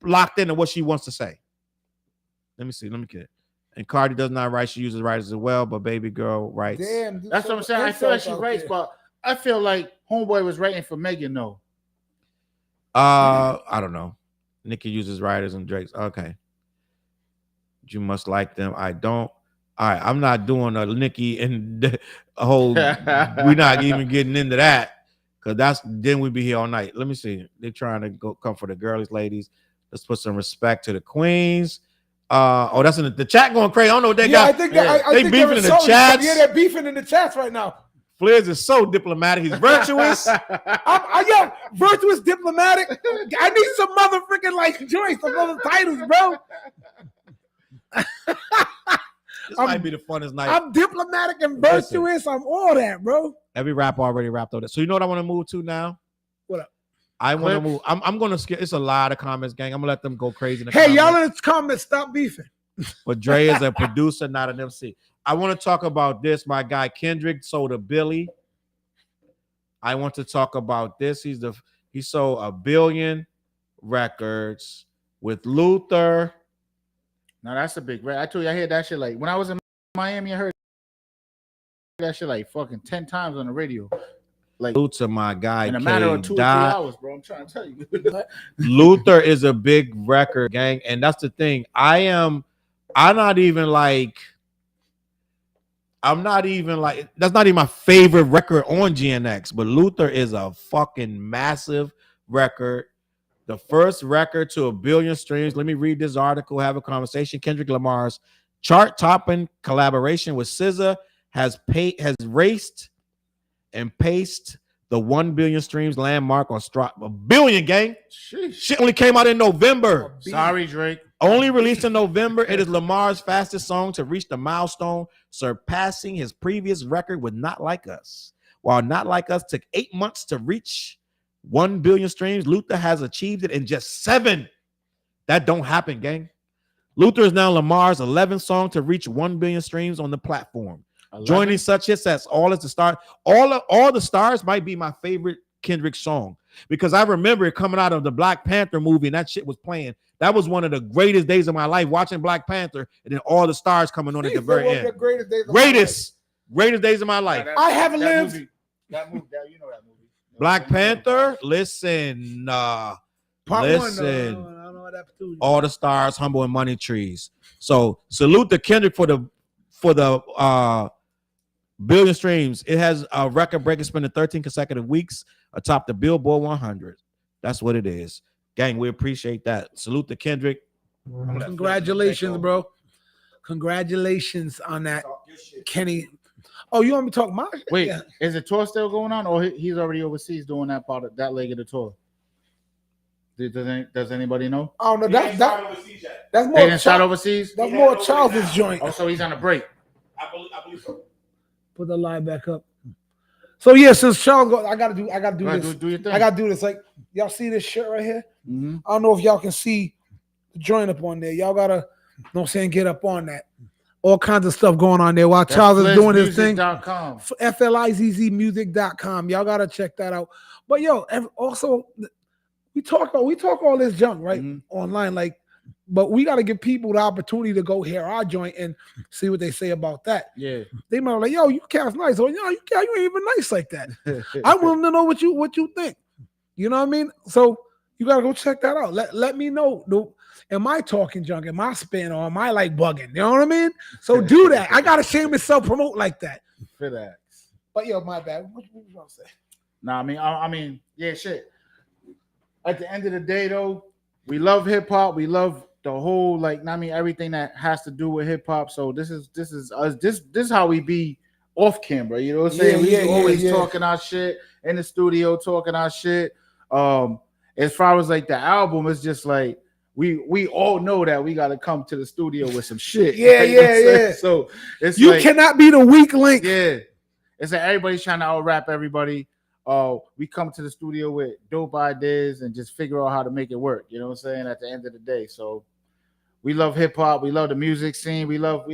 locked into what she wants to say. Let me see. Let me get it. And Cardi does not write. She uses writers as well, but Baby Girl writes. Damn, that's what I'm saying. I feel like she writes, but I feel like Homeboy was writing for Megan though. I don't know. Nicki uses writers and Drake's. Okay. You must like them. I don't. All right. I'm not doing a Nicki and a whole. We're not even getting into that, because then we'd be here all night. Let me see. They're trying to come for the girlies, ladies. Let's put some respect to the queens. That's in the chat going crazy. I don't know what they got. I think they beefing in the chats. Yeah, they're beefing in the chats right now. Flizz is so diplomatic. He's virtuous. Yeah, virtuous, diplomatic. I need some motherfucking joints, some other titles, bro. This might be the funnest night. I'm diplomatic and virtuous. I'm all that, bro. Every rapper already rapped on it. So you know what I want to move to now? What up? I want to move. I'm going to skip. It's a lot of comments, gang. I'm going to let them go crazy. Y'all in the comments, stop beefing. But Dre is a producer, not an MC. I want to talk about this. My guy Kendrick sold a Billy. I want to talk about this. He sold 1 billion records with Luther. Now that's a big. I told you I heard that shit when I was in Miami, I heard that shit like fucking 10 times on the radio. Like Salute to my guy in a matter of 2 or 3 K-Dot. hours, bro. I'm trying to tell you. Luther is a big record, gang, and that's the thing. I'm not even like that's not even my favorite record on GNX, but Luther is a fucking massive record. The first record to 1 billion streams. Let me read this article, have a conversation. Kendrick Lamar's chart-topping collaboration with SZA has raced and paced the 1 billion streams landmark on Strap. 1 billion, gang. Sheesh. Shit only came out in November. Sorry, Drake. Only released in November. It is Lamar's fastest song to reach the milestone, surpassing his previous record with Not Like Us. While Not Like Us took 8 months to reach 1 billion streams, Luther has achieved it in just 7. That don't happen, gang. Luther is now Lamar's 11th song to reach 1 billion streams on the platform. 11? Joining such hits as All Is the Star. All the Stars might be my favorite Kendrick song because I remember it coming out of the Black Panther movie and that shit was playing. That was one of the greatest days of my life, watching Black Panther and then All the Stars coming on at the very end. Greatest days of my life. I haven't lived. That movie, you know that movie. Black Panther, listen, Part listen. one, I don't know what that too. All the Stars, Humble and Money Trees. So salute to Kendrick for the billion streams. It has a record breaking spending 13 consecutive weeks atop the Billboard 100. That's what it is. Gang, we appreciate that. Salute to Kendrick. Congratulations, bro. Congratulations on that, Kenny. Oh, you want me to talk my shit? Wait, Yeah. is the tour still going on, or he's already overseas doing that part of that leg of the tour? Does anybody know? I don't know. That's They more. didn't start overseas. That's more Challz's joint. Oh, so he's on a break. I believe so. Put the line back up. So yeah, since Challz go, I gotta do Go ahead, this. do your thing. I gotta do this. Like y'all see this shirt right here? Mm-hmm. I don't know if y'all can see the joint up on there. Y'all gotta, you know what I'm saying, get up on that. All kinds of stuff going on there while Challz is doing his thing. FLIZZmusic.com. Y'all gotta check that out. But yo, also we talk all this junk right online, like, but we gotta give people the opportunity to go hear our joint and see what they say about that. Yeah, they might be like, yo, you cat's nice, or yo, you ain't even nice like that. I want to know what you think. You know what I mean? So you gotta go check that out. Let me know. Am I talking junk? Am I spin or am I like bugging? You know what I mean? So do that. I gotta shame and self-promote like that. for that. But yo, my bad. What you gonna say? Nah, I mean, yeah, shit. At the end of the day, though, we love hip hop. We love the whole, like, I mean, everything that has to do with hip hop. So this is us. This is how we be off camera. You know what I'm saying? We always talking our shit in the studio, talking our shit. As far as like the album, it's just like we all know that we got to come to the studio with some shit. Yeah. So it's you like, cannot be the weak link. yeah. It's like everybody's trying to out rap everybody. We come to the studio with dope ideas and just figure out how to make it work. You know what I'm saying? At the end of the day, so we love hip hop. We love the music scene. We love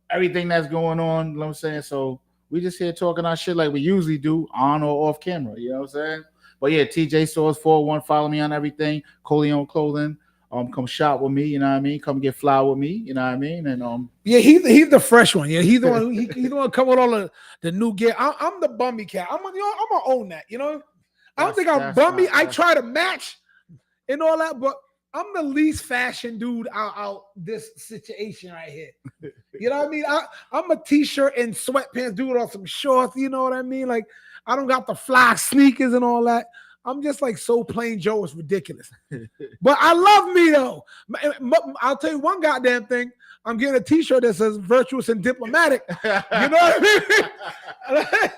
everything that's going on. You know what I'm saying? So we just here talking our shit like we usually do, on or off camera. You know what I'm saying? But yeah, TJ Stores 41. Follow me on everything. Coleon Clothing. Come shop with me. You know what I mean? Come get fly with me. You know what I mean? And yeah, he's the fresh one. Yeah, he's the one. He's the one come with all the new gear. I'm the bummy cat. I'm gonna own that. You know, I don't think I'm bummy. I try to match and all that, but I'm the least fashion dude out this situation right here. You know what I mean? I'm a t-shirt and sweatpants dude on some shorts. You know what I mean? Like I don't got the fly sneakers and all that. I'm just like so plain Joe. It's ridiculous. But I love me though. I'll tell you one goddamn thing. I'm getting a t-shirt that says virtuous and diplomatic. You know what I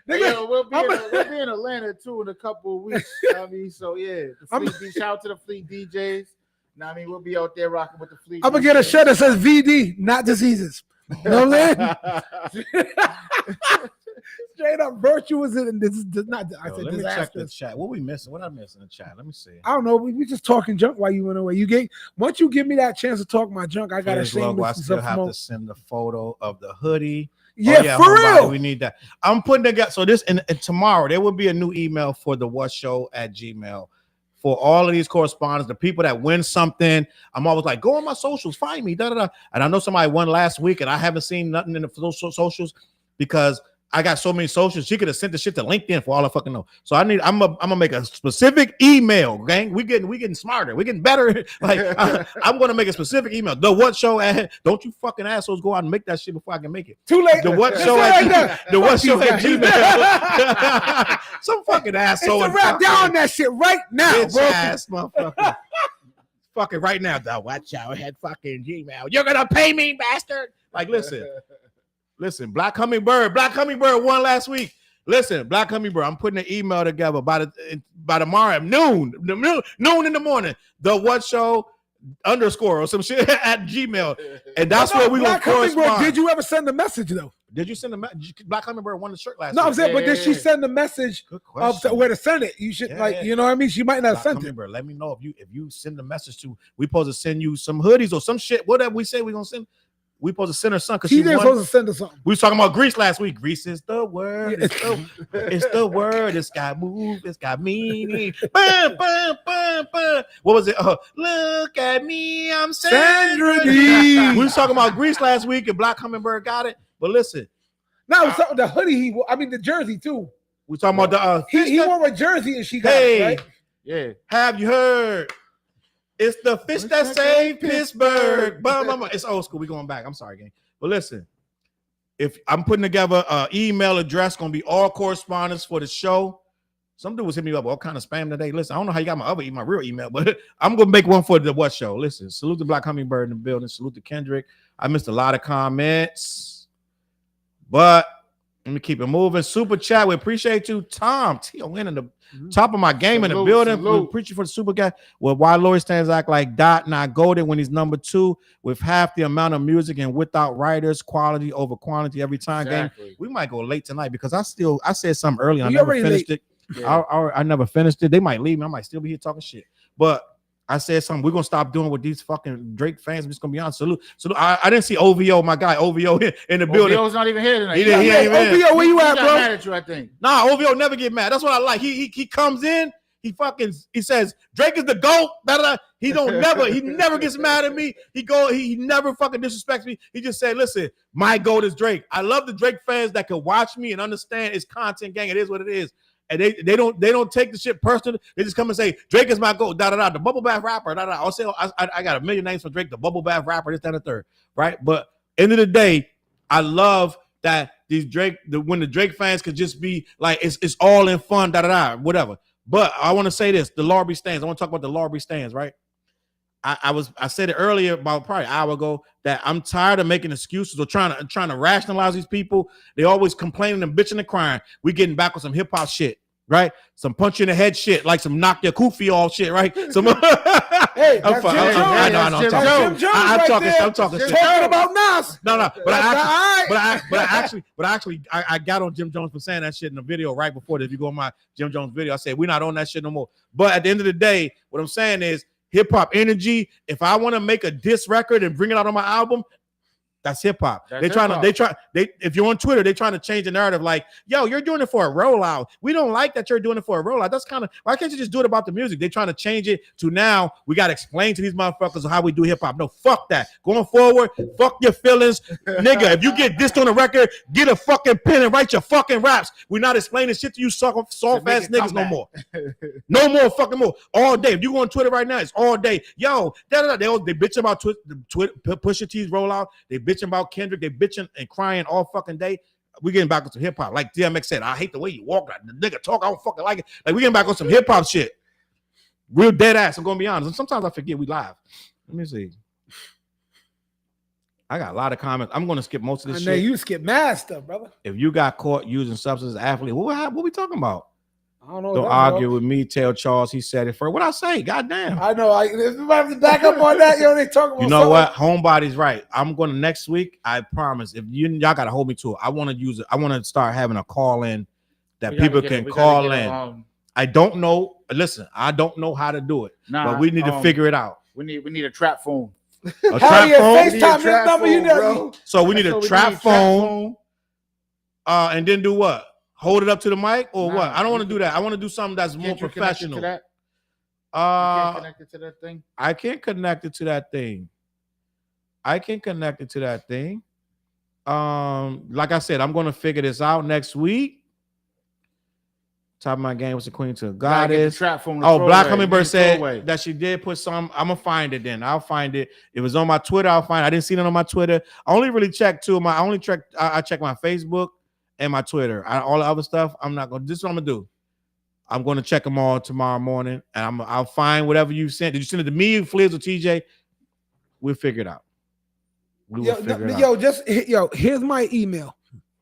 mean? Yo, we'll be in Atlanta too in a couple of weeks. I mean, so yeah. Shout out to the Fleet DJs. Now, I mean, we'll be out there rocking with the Fleet. I'm gonna get a shirt that says VD, not diseases. You know what I'm saying? Straight up virtuous and this is not. I said let me check the disastrous. chat. What we missing? What I missing in the chat? Let me see. I don't know. We just talking junk while you went away. Once you give me that chance to talk my junk, I gotta Flizz shame logo, I this still stuff have more. to send the photo of the hoodie. Yeah, for homebody, real. we need that. I'm putting together. So this and tomorrow there will be a new email for the whatsshow@gmail. for all of these correspondents, the people that win something. I'm always like, go on my socials, find me, da da da. And I know somebody won last week, and I haven't seen nothing in the socials because I got so many socials. She could have sent the shit to LinkedIn for all I fucking know. So I'm gonna make a specific email, gang. We getting smarter. We getting better. Like I'm gonna make a specific email. The What Show at, don't you fucking assholes go out and make that shit before I can make it. Too late. The What Show at the What Show at Gmail. Some fucking asshole. It's write down that shit right now, Bitch bro. ass motherfucker. Fucking right now, the What Show at fucking Gmail. You're gonna pay me, bastard. Like Listen, Black Hummingbird won last week. Listen, Black Hummingbird, I'm putting an email together by tomorrow at noon in the morning. The What Show _ or some shit at Gmail, and that's where we gonna correspond. Did you ever send a message though? Did you send a message? Black Hummingbird won the shirt last week. No, I'm saying, but did she send a message of where to send it? You should you know what I mean? She might not have sent it. Let me know if you send a message to. We supposed to send you some hoodies or some shit. Whatever we say we gonna send. We supposed to send her son because she's supposed to send her something. We was talking about Greece last week. Greece is the word. It's the word. It's got move. It's got meaning. Bam, bam, bam, bam. What was it? Look at me. I'm Sandra D. We was talking about Greece last week and Black Hummingbird got it. But listen. No, the hoodie. The jersey too. We talking about the he wore a jersey and she got it, right? Yeah. Have you heard? It's the fish that saved Pittsburgh. It's old school. We going back. I'm sorry, gang. But listen, if I'm putting together an email address, gonna be all correspondence for the show. Some dude was hitting me up all kind of spam today. Listen, I don't know how you got my real email, but I'm gonna make one for the What Show. Listen, salute to Black Hummingbird in the building. Salute to Kendrick. I missed a lot of comments, but let me keep it moving. Super chat. We appreciate you, Tom. T.O.N. in the top of my game in the building. We appreciate for the super guy. Well, why Lori Stands act like Dot not golden when he's number 2 with half the amount of music and without writers, quality over quantity every time. Exactly. Game. We might go late tonight because I said something early. I never finished it. Yeah. I never finished it. They might leave me. I might still be here talking shit. But I said something. We're gonna stop doing with these fucking Drake fans. I'm just gonna be honest. Salute. I didn't see OVO, my guy OVO in the building. OVO's not even here tonight. He ain't even OVO, where you at, bro? Mad at you, I think. Nah, OVO never get mad. That's what I like. He comes in. He says Drake is the GOAT. He never gets mad at me. He never fucking disrespects me. He just said, listen, my GOAT is Drake. I love the Drake fans that can watch me and understand his content, gang. It is what it is. And they don't take the shit personal. They just come and say Drake is my GOAT. The bubble bath rapper. I'll say I got a million names for Drake. The bubble bath rapper. This, that, and the third. Right. But end of the day, I love that these when the Drake fans could just be like it's all in fun. Whatever. But I want to say this: the Larby stands. I want to talk about the Larby stands. Right. I said it earlier about probably an hour ago that I'm tired of making excuses or trying to rationalize these people. They always complaining and bitching and crying. We getting back with some hip hop shit, right? Some punch in the head shit, like some knock your kufi off shit, right? Some hey, I'm talking shit. Talking about Nas. No, but I got on Jim Jones for saying that shit in the video right before this. If you go on my Jim Jones video, I said we're not on that shit no more. But at the end of the day, what I'm saying is hip hop energy. If I want to make a diss record and bring it out on my album, that's hip hop. If you're on Twitter, they're trying to change the narrative like, yo, you're doing it for a rollout. We don't like that you're doing it for a rollout. That's kind of, why can't you just do it about the music? They're trying to change it to now we got to explain to these motherfuckers how we do hip hop. No, fuck that. Going forward, fuck your feelings. Nigga, if you get dissed on a record, get a fucking pen and write your fucking raps. We're not explaining shit to you soft ass niggas no more. No more fucking more. All day. If you go on Twitter right now, it's all day. Yo, they bitch about Twitter, Pusha T's rollout. They bitching about Kendrick, they bitching and crying all fucking day. We getting back on some hip hop. Like DMX said, I hate the way you walk. The nigga talk, I don't fucking like it. Like we getting back on some hip hop shit. Real dead ass. I'm gonna be honest. And sometimes I forget we live. Let me see. I got a lot of comments. I'm gonna skip most of this shit. You skip mad stuff, brother. If you got caught using substances, athlete, what we talking about? I don't know. Don't argue with me. Tell Challz he said it first. What I say? Goddamn. I know. If you have to back up on that, they talking about. You know what? Homebody's right. I'm going to next week. I promise. If y'all got to hold me to it. I want to use it. I want to start having a call in that people can call in. I don't know. Listen, I don't know how to do it, but we need to figure it out. We need a trap phone. A trap phone. FaceTime this number, you know. So we need a trap phone. And then do what? Hold it up to the mic or what? I don't want to do that. I want to do something that's more professional. can't connect it to that thing. I can't connect it to that thing. Like I said, I'm gonna figure this out next week. Top of my game was the Queen to Goddess. Black Hummingbird said that she did put some. I'm gonna find it then. I'll find it. It was on my Twitter. I'll find it. I didn't see it on my Twitter. I only really checked two of my. I checked my Facebook and my Twitter. All the other stuff, I'm not gonna. This is what I'm gonna do. I'm gonna check them all tomorrow morning, and I'll find whatever you sent. Did you send it to me, Flizz, or TJ? We'll figure it out. Here's my email.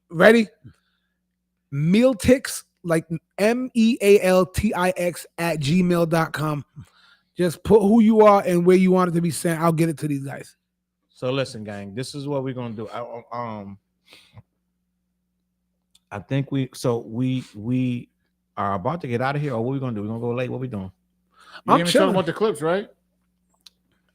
Ready? Mealtix, like MEALTIX @gmail.com. Just put who you are and where you want it to be sent. I'll get it to these guys. So listen, gang, this is what we're gonna do. I think we are about to get out of here, or what we gonna do? We're gonna go late. What we doing? You didn't even talk about the clips, right?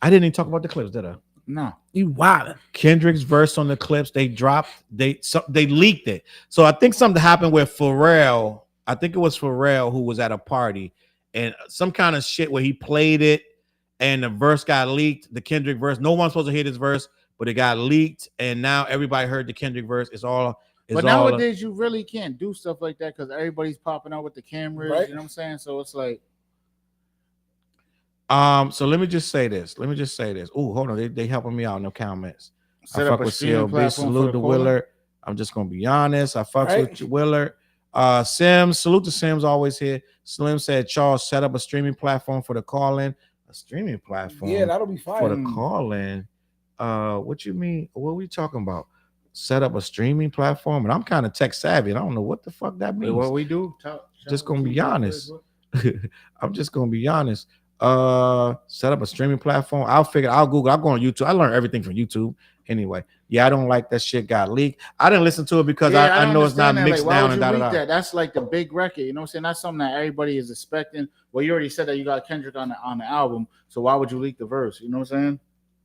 I didn't even talk about the clips, did I? No. You wild. Kendrick's verse on the clips, they leaked it. So I think something happened with Pharrell. I think it was Pharrell who was at a party and some kind of shit where he played it and the verse got leaked, the Kendrick verse. No one's supposed to hear this verse, but it got leaked and now everybody heard the Kendrick verse. But nowadays you really can't do stuff like that because everybody's popping out with the cameras, right? You know what I'm saying? So it's like so let me just say this. Oh, hold on. They helping me out in the comments. Set I up fuck a with streaming CLB. platform Salute to Willard. I'm just gonna be honest. I fucks with you, Willard. Sims, salute to Sims, always here. Slim said Challz set up a streaming platform for the call-in. A streaming platform. Yeah, that'll be fine. For the call-in. What you mean? What are we talking about? Set up a streaming platform, and I'm kind of tech savvy. And I don't know what the fuck that means. What we do? Just gonna be honest. I'm just gonna be honest. Set up a streaming platform. I'll Google. I'll go on YouTube. I learned everything from YouTube. Anyway, yeah, I don't like that shit got leaked. I didn't listen to it because I know it's not mixed down and that. That's like the big record. You know what I'm saying? That's something that everybody is expecting. Well, you already said that you got Kendrick on the album, so why would you leak the verse? You know what I'm saying?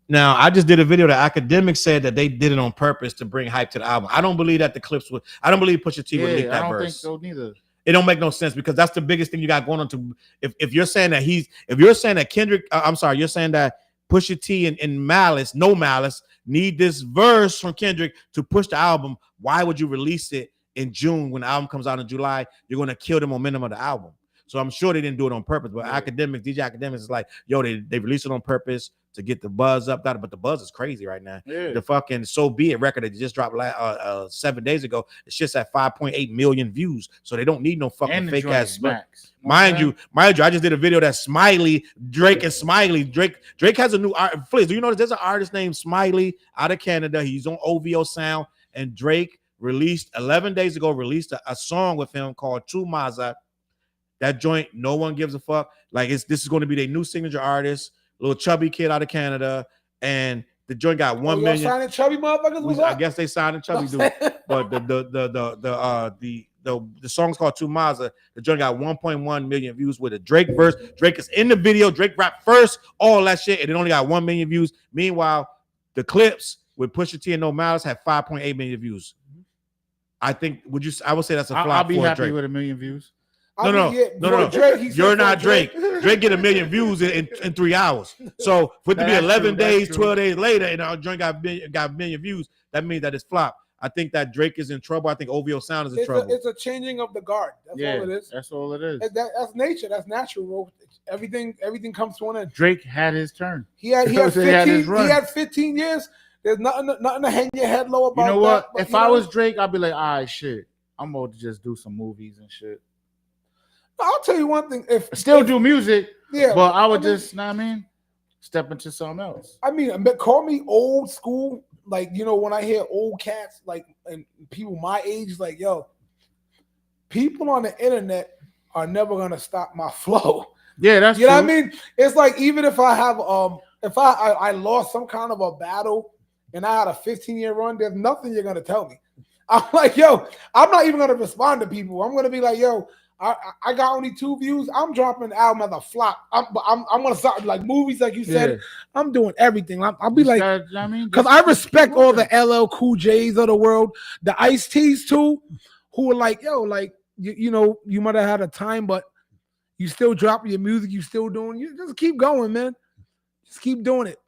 Now, I just did a video that Academics said that they did it on purpose to bring hype to the album. I don't believe that the clips would. I don't believe Pusha T would leak that verse. I don't think so neither. It don't make no sense because that's the biggest thing you got going on. If you're saying that Kendrick, you're saying that Pusha T and Malice, No Malice, need this verse from Kendrick to push the album. Why would you release it in June when the album comes out in July? You're going to kill the momentum of the album. So I'm sure they didn't do it on purpose. But DJ Academics is like, yo, they released it on purpose to get the buzz up. But the buzz is crazy right now. Yeah. The fucking So Be It record that just dropped 7 days ago, it's just at 5.8 million views. So they don't need no fucking fake ass smacks. Mind you, I just did a video that Drake has a new art. Flizz, do you know there's an artist named Smiley out of Canada? He's on OVO Sound, and Drake released 11 days ago a song with him called Tu Maza. That joint, no one gives a fuck. Like this is going to be their new signature artist, little chubby kid out of Canada, and the joint got 1 million. Signing chubby motherfuckers. I guess they signed a chubby dude, but the song's called Tu Maza. The joint got 1.1 million views with a Drake verse. Drake is in the video. Drake rapped first, all that shit, and it only got 1 million views. Meanwhile, the clips with Pusha T and No Malice had 5.8 million views. I think I would say that's a flop. I'll be happy Drake. with 1 million views. No. Drake, you're not Drake. Drake get 1 million views in 3 hours. So for it to be 11 days, 12 days later, and our joint got 1 million views, that means that it's flop. I think that Drake is in trouble. I think OVO Sound is in trouble. It's a changing of the guard. That's all it is. That's all it is. That's nature. That's natural. Everything comes to an end. Drake had his turn. He had 15 years. There's nothing to hang your head low about. You know what? If I was Drake, I'd be like, all right, shit. I'm going to just do some movies and shit. I'll tell you one thing. If do music, but I would step into something else. I mean, call me old school. Like, when I hear old cats, like, and people my age, like, yo, people on the internet are never gonna stop my flow. Yeah, that's you know what I mean. It's like even if I have if I lost some kind of a battle and I had a 15-year run, there's nothing you're gonna tell me. I'm like, yo, I'm not even gonna respond to people. I'm gonna be like, yo, I got only 2 views. I'm dropping the album as a flop. I'm gonna start like movies, like you said. I'm doing everything. I'll be like, because I respect all the LL Cool J's of the world, the Ice-T's too, who are like, yo, like you might have had a time, but You still dropping your music. You still doing. You just keep going, man. Just keep doing it.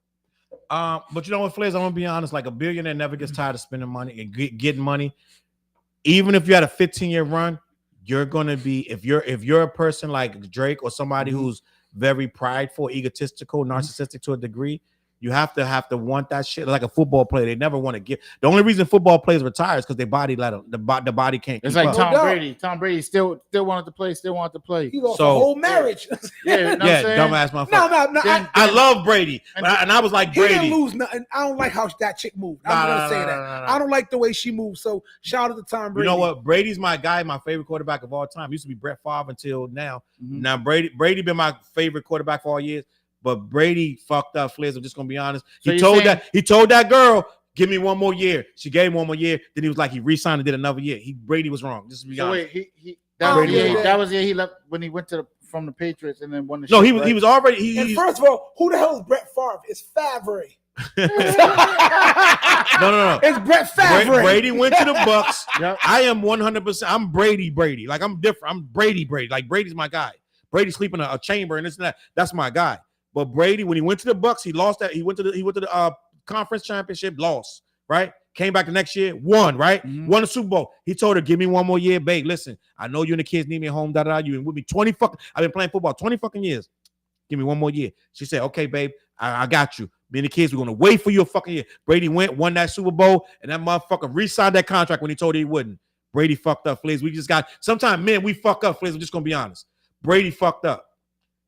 But you know what, Flizz? I'm gonna be honest. Like a billionaire never gets tired of spending money and getting money. Even if you had a 15-year run, you're gonna be if you're a person like Drake or somebody who's very prideful, egotistical, narcissistic to a degree. You have to want that shit like a football player. They never want to give. The only reason football players retire is because their body let them. The body can't. It's keep like up. Tom No doubt. Brady. Tom Brady still wanted to play. Still wanted to play. He lost So- a whole marriage. Yeah, you know what I'm Yeah, saying? dumbass motherfucker. no. Then- I love Brady, and I was like He didn't Brady. lose nothing. I don't like how that chick moved. I'm Nah, gonna nah, say nah, that. nah, nah. I don't like the way she moved. So shout out to Tom Brady. You know what? Brady's my guy, my favorite quarterback of all time. Used to be Brett Favre until now. Mhm. Now Brady been my favorite quarterback for all years. But Brady fucked up, Flizz. I'm just gonna be honest. So He you're told that girl, give me one more year. She gave him one more year. Then he was like, he re-signed and did another year. Brady was wrong. Just to be So honest. wait, he Brady was wrong. that was he left when he went from the Patriots and then won the. No, shit, he was right? he was already And first of all, who the hell is Brett Favre? It's Favre. no. It's Brett Favre. Brady went to the Bucks. Yep. I am 100%. I'm Brady. Like I'm different. I'm Brady. Like Brady's my guy. Brady sleeping in a chamber and this and that. That's my guy. But Brady, when he went to the Bucks, he lost that. He went to the conference championship, lost. Right. Came back the next year, won. Right. Mhm. Won the Super Bowl. He told her, "Give me one more year, babe. Listen, I know you and the kids need me at home. Da da. You been with me 20 fucking. I've been playing football 20 fucking years. Give me one more year." She said, "Okay, babe. I got you. Me and the kids, we're gonna wait for you a fucking year." Brady won that Super Bowl, and that motherfucker re-signed that contract when he told her he wouldn't. Brady fucked up, Flizz. We just got sometimes, men, we fuck up, Flizz. I'm just gonna be honest. Brady fucked up.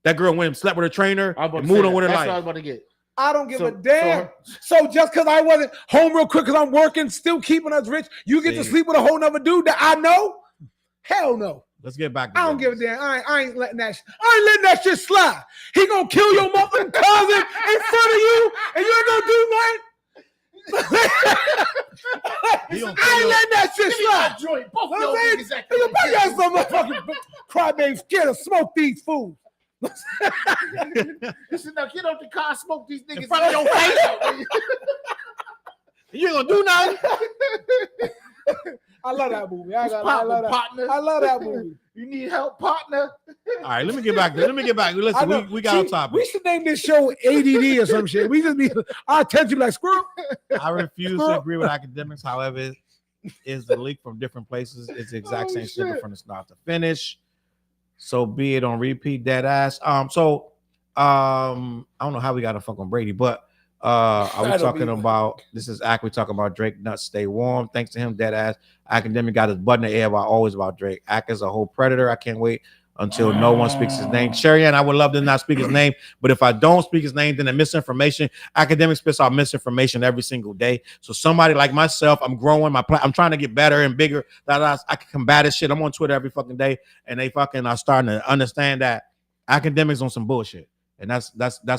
That girl went and slept with her trainer I was about and to moved say on with her That's what I life. was about to get. I don't give So- a damn. So just because I wasn't home real quick because I'm working, still keeping us rich, you get to See. sleep with a whole nother dude that I know? Hell no. Let's get back to I don't give a business. damn. I ain't letting that. I ain't letting that shit slide. He gonna kill your motherfucking cousin in front of you, and you ain't gonna do nothing. He gonna I kill ain't your- that shit slide. joint. Both You know what I'm saying? You got some motherfucking crybaby scared to smoke these fools. Listen, now get out the car, smoke these niggas In front of your face. You ain't gonna do nothing. I love that movie. I love partner. that movie. You need help, partner. All right, let me get back. Listen, we got See, off topic. We should name this show ADD or some shit. We just need our attention like squirrel. I refuse to agree with academics. However, is the leak from different places. It's the exact same shit from the start to finish. So be it on repeat, dead ass. I don't know how we got to fuck on Brady, but are we That'll talking be- about this is Ack? We talking about Drake nuts stay warm. Thanks to him, dead ass. Academic got his butt in the air about always about Drake. Ack is a whole predator. I can't wait until no one speaks his name. Sherry Ann, I would love to not speak his name, but if I don't speak his name, then the misinformation. Academic spits out misinformation every single day. So somebody like myself, I'm growing. I'm trying to get better and bigger. That I can combat this shit. I'm on Twitter every fucking day, and they fucking are starting to understand that academics on some bullshit, and that's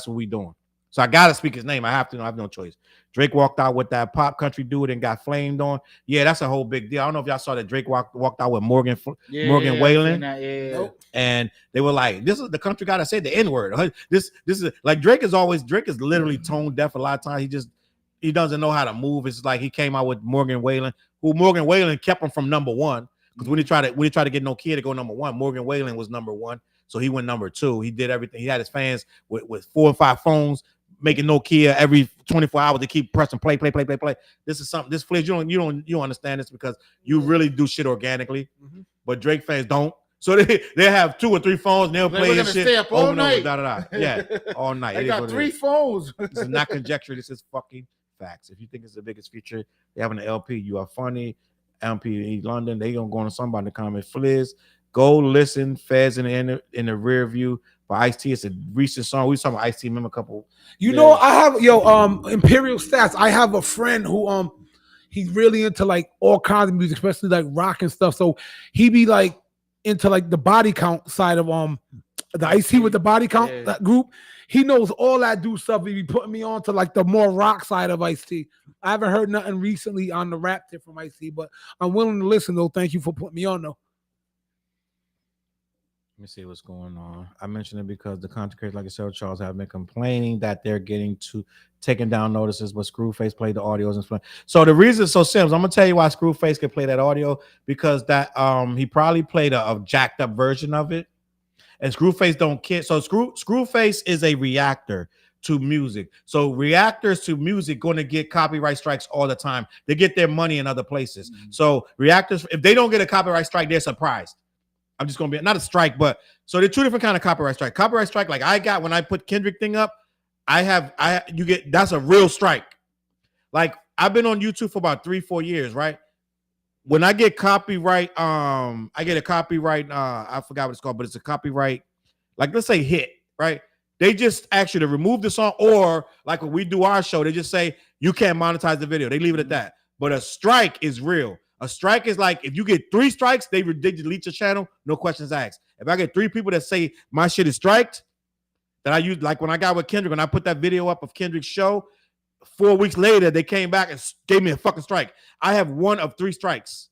what we doing. So I gotta speak his name. I have to. I have no choice. Drake walked out with that pop country dude and got flamed on. Yeah, that's a whole big deal. I don't know if y'all saw that Drake walked out with Morgan Wallen. And they were like, "This is the country guy that said the N-word." This is like Drake is literally tone deaf a lot of times. He doesn't know how to move. It's like he came out with Morgan Wallen, who Morgan Wallen kept him from number one. Because when he tried to get no kid to go number one, Morgan Wallen was number one. So he went number two. He did everything. He had his fans with 4 or 5 phones, making Nokia every 24 hours to keep pressing play. This is something. This Flizz, you don't understand this because you really do shit organically, but Drake fans don't. So they have 2 or 3 phones. And they'll play We're this gonna shit stay up all over and over. night. Da, da, da. Yeah, all night. I It is got what it 3 is. phones. This is not conjecture. This is fucking facts. If you think it's the biggest feature, they have an LP. You are funny. LP London. They gonna go on somebody in the comment. Flizz, go listen. Fez in the rear view by Ice-T. It's a recent song. We was talking about Ice-T. Remember a couple. You know, I have Imperial Stats. I have a friend who he's really into like all kinds of music, especially like rock and stuff. So he be like into like the body count side of the Ice-T with the body count that group. He knows all that do stuff. He be putting me on to like the more rock side of Ice-T. I haven't heard nothing recently on the rap tip from Ice-T, but I'm willing to listen though. Thank you for putting me on though. Let me see what's going on. I mentioned it because the content creators like yourself, Challz, have been complaining that they're taking down notices, but Screwface played the audios and so the reason so Sims, I'm gonna tell you why Screwface could play that audio because that he probably played a jacked up version of it. and Screwface don't care. So Screwface is a reactor to music. So reactors to music going to get copyright strikes all the time. They get their money in other places. So reactors, if they don't get a copyright strike, they're surprised. I'm just going to be not a strike, but so there are two different kind of copyright strike. Copyright strike, like I got when I put Kendrick thing up, you get that's a real strike. Like I've been on YouTube for about 3-4 years, right? When I get copyright, I get a copyright. I forgot what it's called, but it's a copyright. Like let's say hit, right? They just ask you to remove the song, or like when we do our show, they just say you can't monetize the video. They leave it at that. But a strike is real. A strike is like if you get 3 strikes, they delete your channel, no questions asked. If I get 3 people that say my shit is striked, that I use, like when I got with Kendrick, when I put that video up of Kendrick's show, 4 weeks later, they came back and gave me a fucking strike. I have 1 of 3 strikes,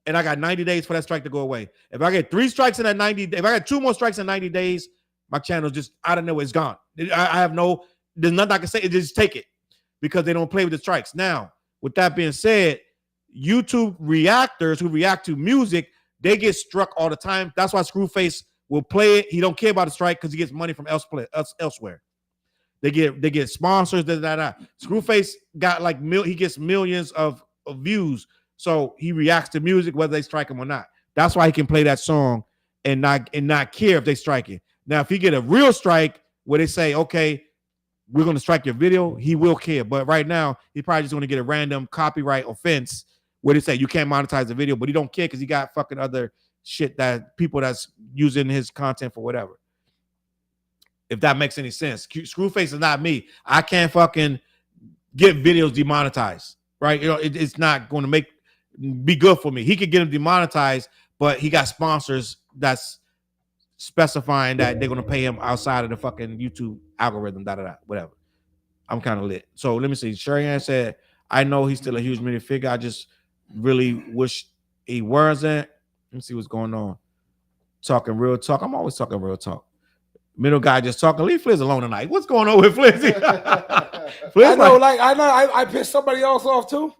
and I got 90 days for that strike to go away. If I get 3 strikes in that 90 days, if I got 2 more strikes in 90 days, my channel just out of nowhere, it's gone. I have there's nothing I can say. Just take it because they don't play with the strikes. Now, with that being said, YouTube reactors who react to music, they get struck all the time. That's why Screwface will play it. He don't care about the strike because he gets money from elsewhere. They get sponsors. Screwface got like he gets millions of views, so he reacts to music whether they strike him or not. That's why he can play that song and not care if they strike it. Now, if he get a real strike where they say, okay, we're going to strike your video, he will care. But right now, he probably just going to get a random copyright offense where they say you can't monetize the video, but he don't care because he got fucking other shit that people that's using his content for whatever. If that makes any sense. Screwface is not me. I can't fucking get videos demonetized, right? You know, it's not going to be good for me. He could get them demonetized, but he got sponsors that's specifying that they're going to pay him outside of the fucking YouTube algorithm, whatever. I'm kind of lit. So let me see. Sherry-Ann said, I know he's still a huge media figure. I just really wish he wasn't. Let me see what's going on. Talking real talk. I'm always talking real talk. Middle guy just talking. Leave Flizz alone tonight. What's going on with Flizz? I know, I pissed somebody else off too.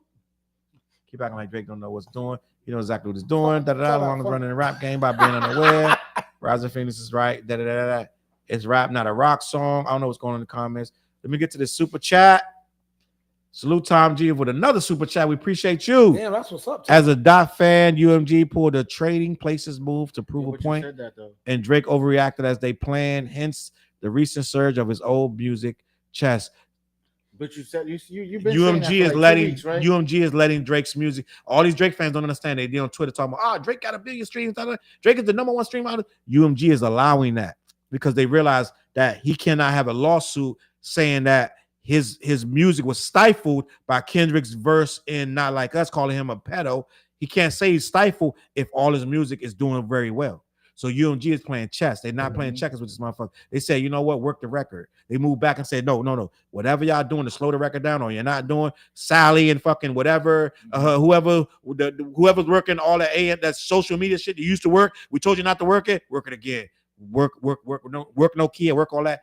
Keep acting like Drake don't know what's doing. He knows exactly what he's doing. Long as running the rap game by being unaware. Rising Phoenix is right. It's rap, not a rock song. I don't know what's going on in the comments. Let me get to this super chat. Salute Tom G with another super chat. We appreciate you. Damn, that's what's up. Tom. As a Dot fan, UMG pulled a trading places move to prove a point, and Drake overreacted as they planned. Hence the recent surge of his old music chess. But you said you've been UMG is letting weeks, right? UMG is letting Drake's music. All these Drake fans don't understand. They on Twitter talking about, Drake got 1 billion streams. Drake is the #1 stream out. UMG is allowing that because they realize that he cannot have a lawsuit saying that his music was stifled by Kendrick's verse in Not Like Us, calling him a pedo. He can't say he's stifled if all his music is doing very well. So UMG is playing chess. They're not playing checkers with this motherfucker. They say, you know what, work the record. They move back and say, no. Whatever y'all doing to slow the record down, or you're not doing, Sally and fucking whatever, whoever's working all that social media shit you used to work. We told you not to work it again. Work no key, work all that.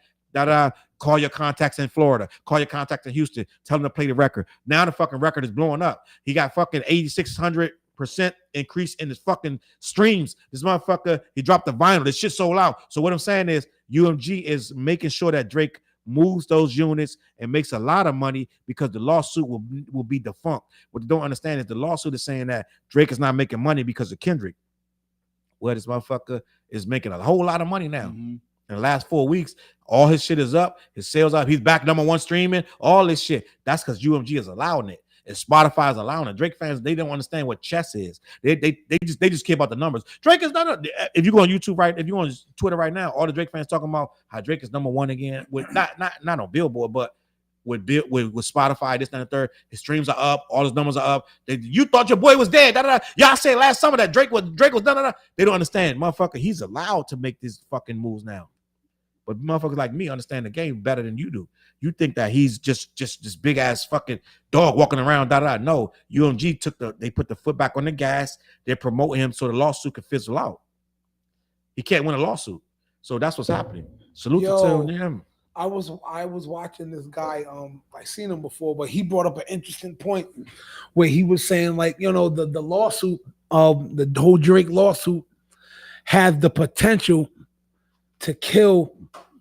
Call your contacts in Florida. Call your contacts in Houston. Tell them to play the record. Now the fucking record is blowing up. He got fucking 8,600% increase in his fucking streams. This motherfucker, he dropped the vinyl. This shit sold out. So what I'm saying is UMG is making sure that Drake moves those units and makes a lot of money because the lawsuit will be defunct. What they don't understand is the lawsuit is saying that Drake is not making money because of Kendrick. Well, this motherfucker is making a whole lot of money now. In the last 4 weeks, all his shit is up. His sales up. He's back #1 streaming. All this shit. That's because UMG is allowing it. And Spotify is allowing it. Drake fans, they don't understand what chess is. They just care about the numbers. Drake is not. If you go on YouTube if you go on Twitter right now, all the Drake fans talking about how Drake is #1 again. With not on Billboard, but with Spotify, this and the third. His streams are up. All his numbers are up. You thought your boy was dead. Y'all said last summer that Drake was done. They don't understand, motherfucker. He's allowed to make these fucking moves now. But motherfuckers like me understand the game better than you do. You think that he's just this big ass fucking dog walking around. No, UMG they put the foot back on the gas. They're promoting him so the lawsuit can fizzle out. He can't win a lawsuit, so that's what's happening. Salute to him. I was watching this guy. I seen him before, but he brought up an interesting point where he was saying, like, the lawsuit, the whole Drake lawsuit, had the potential to kill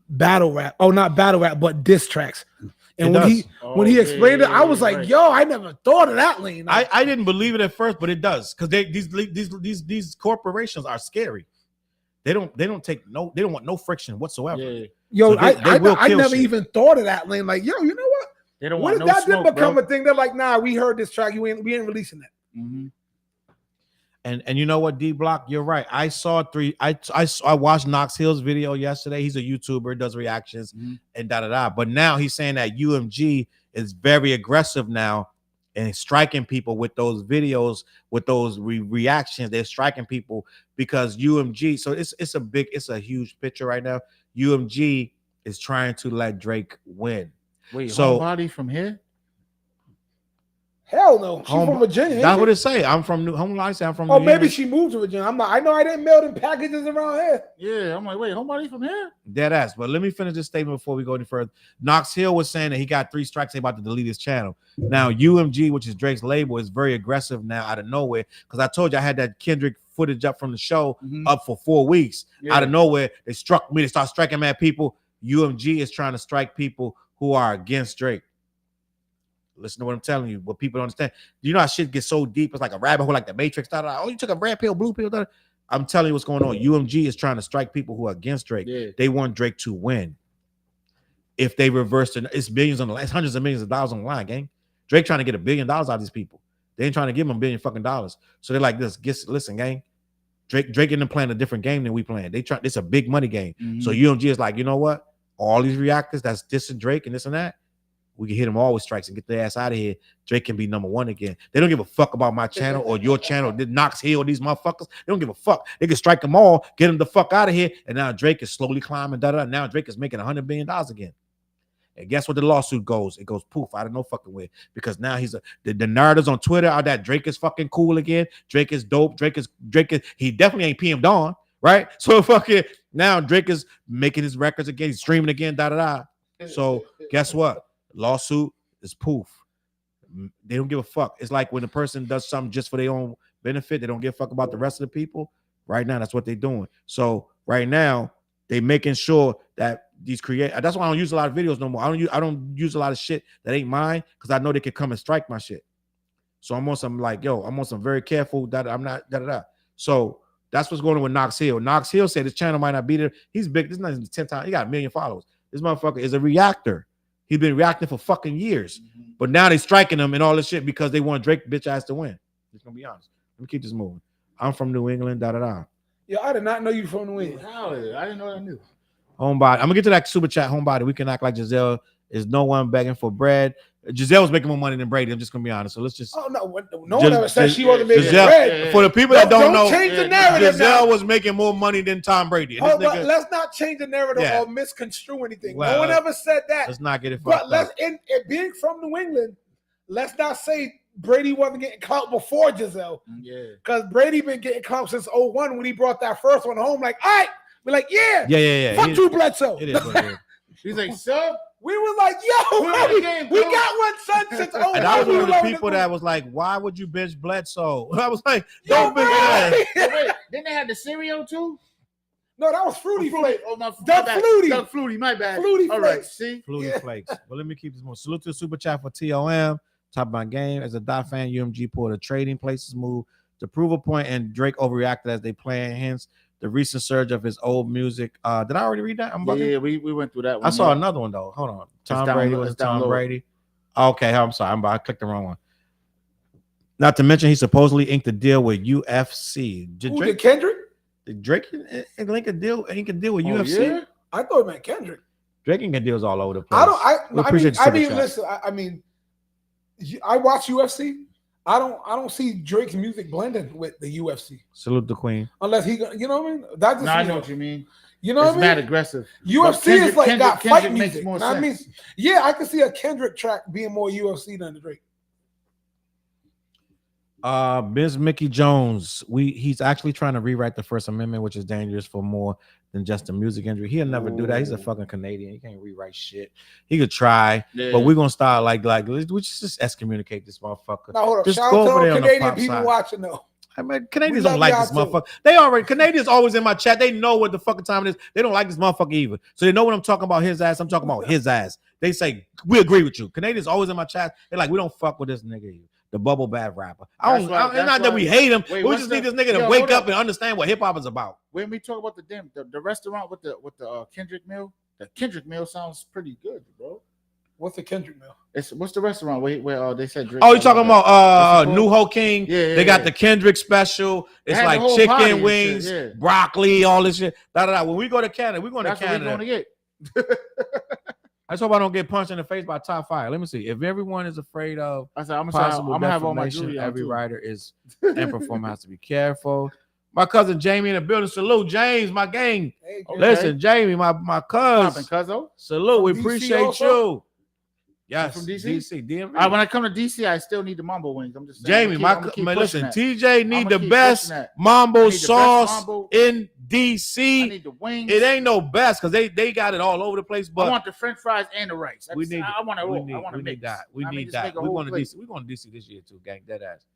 battle rap. Oh, not battle rap, but diss tracks. And when he explained it, I was like, right. "Yo, I never thought of that lane." I didn't believe it at first, but it does because these corporations are scary. They don't want no friction whatsoever. Yeah. Yo, So I never shit. even thought of that lane. Like, yo, you know what? They don't What want if no that smoke, didn't become bro. a thing? They're like, nah, we heard this track. We ain't releasing that. Mhm. And you know what, D Block, you're right. I watched Knox Hill's video yesterday. He's a YouTuber, does reactions and da. But now he's saying that UMG is very aggressive now and striking people with those videos, with those reactions. They're striking people because UMG. So it's a huge picture right now. UMG is trying to let Drake win. Wait, So- Homebody from here? Hell no, she's from Virginia. That's what it say. I'm from New England. I'm from. Oh, New maybe England. she moved to Virginia. I'm not. I know I didn't mail them packages around here. Yeah, I'm like, wait, Homebody from here? Dead ass. But let me finish this statement before we go any further. Knox Hill was saying that he got 3 strikes. They about to delete his channel. Now UMG, which is Drake's label, is very aggressive now out of nowhere. Because I told you I had that Kendrick footage up from the show up for 4 weeks. Out of nowhere, they struck me. They start striking mad people. UMG is trying to strike people who are against Drake. Listen to what I'm telling you. What people don't understand. You know how shit gets so deep. It's like a rabbit hole, like the Matrix. Oh, you took a red pill, blue pill. I'm telling you what's going on. UMG is trying to strike people who are against Drake. Yeah. They want Drake to win. If they reverse it, it's billions on the line. It's hundreds of millions of dollars on the line, gang. Drake trying to get $1 billion out of these people. They ain't trying to give them $1 billion fucking dollars. So they're like this. Listen, gang. Drake and them playing a different game than we playing. It's a big money game. So UMG is like, you know what? All these reactors that's dissing Drake and this and that, we can hit them all with strikes and get their ass out of here. Drake can be #1 again. They don't give a fuck about my channel or your channel. Did Knox Hill, these motherfuckers? They don't give a fuck. They can strike them all, get them the fuck out of here. And now Drake is slowly climbing. Now Drake is making $100 billion again. And guess what the lawsuit goes? It goes poof out of no fucking way. Because now the narratives on Twitter are that Drake is fucking cool again. Drake is dope. Drake is he definitely ain't PM Dawn, right? So fucking now Drake is making his records again, he's streaming again, So guess what? Lawsuit is poof. They don't give a fuck. It's like when a person does something just for their own benefit, they don't give a fuck about the rest of the people. Right now, that's what they're doing. So right now, they making sure that these that's why I don't use a lot of videos no more. I don't use a lot of shit that ain't mine because I know they could come and strike my shit. So I'm on some like, I'm on some very careful that I'm not So that's what's going on with Knox Hill. Knox Hill said his channel might not be there. He's big. This is not even 10 times. He got 1 million followers. This motherfucker is a reactor. He's been reacting for fucking years. But now they striking him and all this shit because they want Drake bitch ass to win. Just gonna be honest. Let me keep this moving. I'm from New England, Yo, I did not know you from New England. I didn't know that news. Homebody. I'm gonna get to that super chat. Homebody. We can act like Giselle is no one begging for bread. Giselle was making more money than Brady. I'm just gonna be honest. So let's just. Oh no, no one ever said she wasn't making Giselle, bread. for the people that don't know, change the narrative. Giselle was making more money than Tom Brady. But let's not change the narrative or misconstrue anything. No one ever said that. Let's not get it. But in being from New England, let's not say Brady wasn't getting clout before Giselle. Yeah, because Brady been getting clout since 01 when he brought that first one home. Like, all right, we're like, yeah. Fuck Drew Bledsoe. It is what it is. He's like, so. We were like, yo, we got one son since 01. And I was one of the people that was like, why would you bench Bledsoe? I was like, don't bench that. Wait, didn't they have the cereal too? No, that was Fruity Flakes. Oh, my Doug Flutie. Doug Flutie, my bad. Flutie All Flakes. right, see? Flutie Flakes. Well, let me keep this more. Salute to the super chat for TOM. Top of my game. As a Dot fan, UMG pulled a trading places move to prove a point, and Drake overreacted as they play. Hence, the recent surge of his old music. Did I already read that? Yeah, we went through that one. I saw another one though. Hold on. Tom Brady. Okay, I'm sorry. I clicked the wrong one. Not to mention, he supposedly inked a deal with UFC. Did Kendrick? Did Drake ink a deal with UFC? Yeah? I thought it meant Kendrick. Drake inking deals all over the place. Listen. I watch UFC. I don't see Drake's music blending with the UFC. Salute the Queen. Unless he, you know what I mean? That's just I know what you mean. You know what I mean? Mad aggressive. UFC is like got fight music. More I mean, yeah, I can see a Kendrick track being more UFC than the Drake. Ms. Mickey Jones. He's actually trying to rewrite the First Amendment, which is dangerous for more than just a music injury. He'll never do that. He's a fucking Canadian. He can't rewrite shit. He could try, but we're gonna start like we just excommunicate this motherfucker. Now hold on. Just Shout go out over to there Canadian on the people side. watching though. I mean, Canadians We don't love like y'all this too. motherfucker. They already Canadians always in my chat. They know what the fucking time it is. They don't like this motherfucker either. So they know when I'm talking about his ass. I'm talking about his ass. They say we agree with you. Canadians always in my chat. They're like, we don't fuck with this nigga either. The bubble bad rapper. It's not that we hate him. Wait, we just need this nigga to wake up and understand what hip hop is about. When we talk about the restaurant with the Kendrick meal, the Kendrick meal sounds pretty good, bro. What's the Kendrick meal? What's the restaurant where they said Drake? Oh, you talking about New Ho King? Yeah, they got the Kendrick special. It's like chicken wings, broccoli, all this shit. When we go to Canada, we're going to Canada. What we going to get. I just hope I don't get punched in the face by top 5. Let me see. If everyone is afraid of I'm possible gonna have all my jewelry every too. writer is and performer has to be careful. My cousin Jamie in the building. Salute, James, my gang. Hey, Listen, Jamie, my cousin. Salute, we DC appreciate also? you. Yes, from DC? DC, DMV. When I come to DC, I still need the Mambo wings. I'm just saying. Jamie, listen, that. TJ need the keep best pushing that. Mambo I need the sauce best Mambo. in I DC. need the wings. It ain't no best because they got it all over the place. But I want the French fries and the rice. I want it all. we I want to need mix that. We need just that. make a We're whole going to plate. DC. We're going to DC this year too, gang. Dead ass.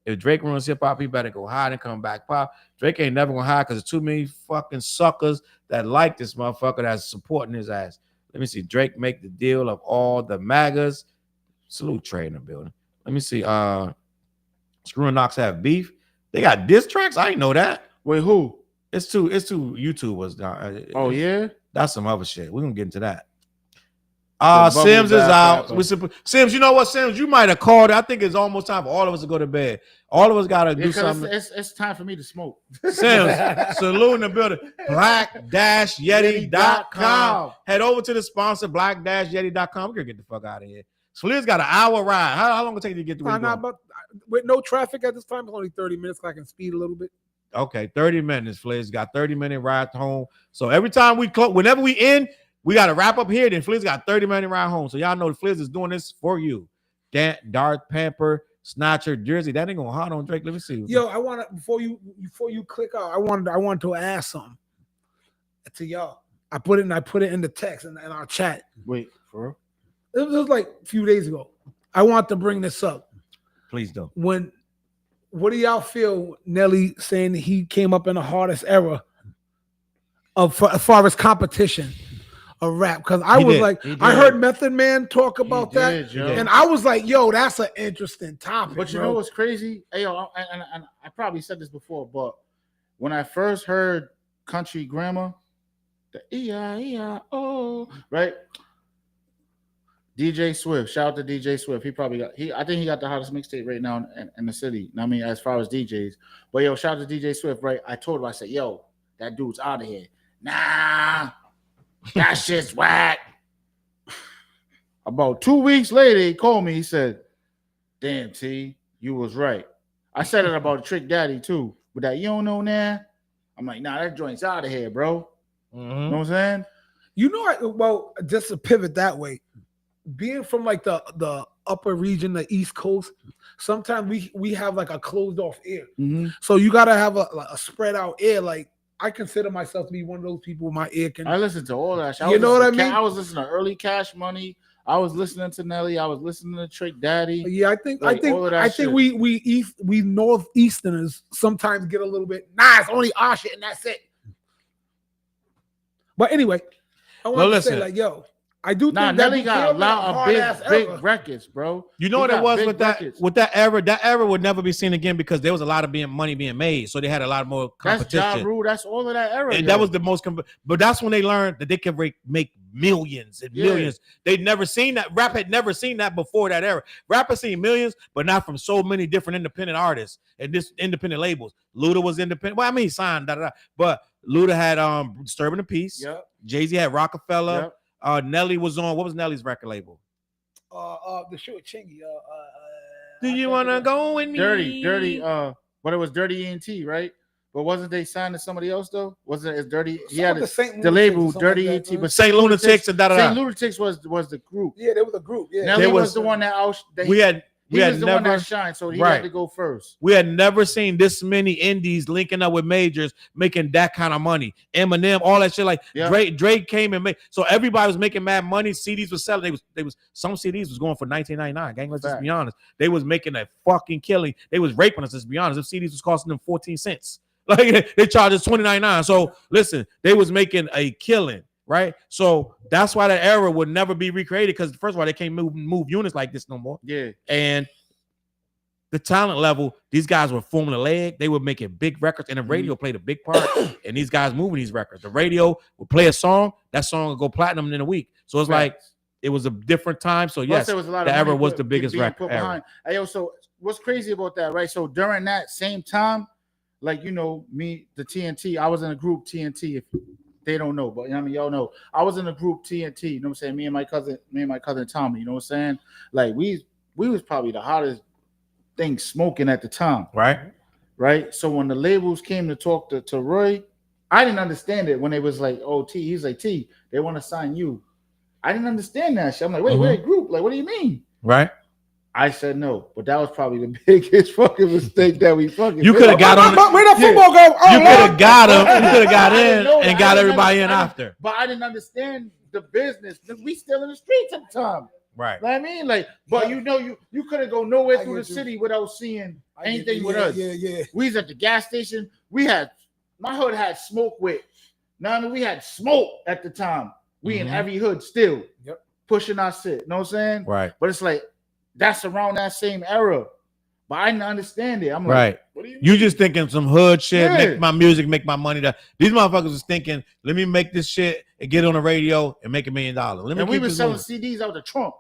If Drake runs hip hop, he better go hide and come back pop. Drake ain't never gonna hide because there's too many fucking suckers that like this motherfucker that's supporting his ass. Let me see. Drake make the deal of all the MAGAs. Salute Trey in the building. Let me see. Screw and Knox have beef. They got diss tracks. I didn't know that. Wait, who? It's two YouTubers. Oh yeah, that's some other shit. We're gonna get into that. The Sims is bubble out. bath Sims, you know what, Sims? You might have called it. I think it's almost time for all of us to go to bed. All of us gotta do something. It's time for me to smoke. Sims, salute in the building. Black-Yeti.com. Head over to the sponsor, Black-Yeti.com. We're gonna get the fuck out of here. Flizz got an hour ride. How long it take you to get to where you going? But with no traffic at this time, it's only 30 minutes. So I can speed a little bit. Okay, 30 minutes. Flizz got 30-minute ride home. So every time we close, whenever we end, we got to wrap up here. Then Flizz got 30-minute ride home. So y'all know Flizz is doing this for you. Darth Pamper, Snatcher, Jersey. That ain't gonna hard on Drake. Let me see. Yo, I want to before you click out. I wanted to ask something to y'all. I put it in the text in our chat. Wait, for real? It was like a few days ago. I want to bring this up. Please don't. What do y'all feel Nelly saying he came up in the hardest era as far as competition of rap? Because I heard Method Man talk about that, and I was like, yo, that's an interesting topic. But you know what's crazy? Hey, yo, and I probably said this before, but when I first heard Country Grammar, the E-I-E-I-O, right? DJ Swift, shout out to DJ Swift. I think he got the hottest mixtape right now in the city. I mean, as far as DJs. But yo, shout out to DJ Swift, right? I told him, I said, yo, that dude's out of here. Nah, that shit's whack. About 2 weeks later, he called me. He said, damn, T, you was right. I said it about Trick Daddy too. But that you don't know now, I'm like, nah, that joint's out of here, bro. You know what I'm saying? You know, just to pivot that way, being from like the upper region, the East Coast, sometimes we have like a closed off ear. So you gotta have a spread out ear. Like I consider myself to be one of those people with my ear can. I listen to all that shit. You know what I mean? I was listening to early Cash Money. I was listening to Nelly. I was listening to Trick Daddy. Yeah, I think we Northeasterners sometimes get a little bit. Nah, it's only our shit and that's it. But anyway, I want to say like, yo, I do think that Nelly got a lot of big records, bro. You know what it was with that era? That era would never be seen again because there was a lot of money being made, so they had a lot more competition. That's Ja Rule. That's all of that era. And that was the most. But that's when they learned that they could make millions and millions. They'd never seen that. Rap had never seen that before that era. Rap had seen millions, but not from so many different independent artists and this independent labels. Luda was independent. Well, I mean, signed, but Luda had Disturbing the Peace. Yep. Jay-Z had Rockefeller. Yep. Nelly was on. What was Nelly's record label? The show with Chingy. Do you wanna go with me? Dirty. But it was Dirty ENT, right? But wasn't they signed to somebody else though? Wasn't it Dirty? He had the label Dirty ENT, but Saint Lunatics and Saint Lunatics was the group. Yeah, they were the group. Yeah, Nelly was the one that we had He was the one that shined, so he had to go first. We had never seen this many indies linking up with majors, making that kind of money. Eminem, all that shit. Like Drake came and made. So everybody was making mad money. CDs was selling. They was some CDs was going for $19.99. Gang, let's just be honest. They was making a fucking killing. They was raping us. Let's be honest. If CDs was costing them 14 cents, like they charged us $29.99. So listen, they was making a killing. Right, so that's why that era would never be recreated because first of all, they can't move units like this no more. Yeah, and the talent level, these guys were forming a leg. They were making big records, and the radio played a big part. And these guys moving these records. The radio would play a song, that song would go platinum in a week. So it's like it was a different time. So yes, there was a lot the of era was the biggest record era. Hey, yo, so what's crazy about that, right? So during that same time, like me, the TNT, I was in a group TNT. If they don't know, but y'all know. I was in a group TNT, you know what I'm saying? Me and my cousin Tommy, you know what I'm saying? Like we was probably the hottest thing smoking at the time. Right? So when the labels came to talk to Roy, I didn't understand it when they was like, oh, T, he's like, T, they want to sign you. I didn't understand that shit. I'm like, wait, we're a group. Like, what do you mean? Right. I said no, but that was probably the biggest fucking mistake that we fucking You could have got on. Where the football go? You could have got him. You could have got in and got everybody in after. But I didn't understand the business. We still in the streets at the time. Right. Know what I mean? Like, but you couldn't go nowhere through the city without seeing anything with us. Yeah. We was at the gas station. My hood had smoke with. Now I mean, we had smoke at the time. We in every hood still pushing our shit. You know what I'm saying? Right. But it's like that's around that same era. But I didn't understand it. I'm like, what do you mean? You just thinking some hood shit, make my music, make my money. These motherfuckers was thinking, let me make this shit and get on the radio and make $1 million. And we were selling CDs out the trunk.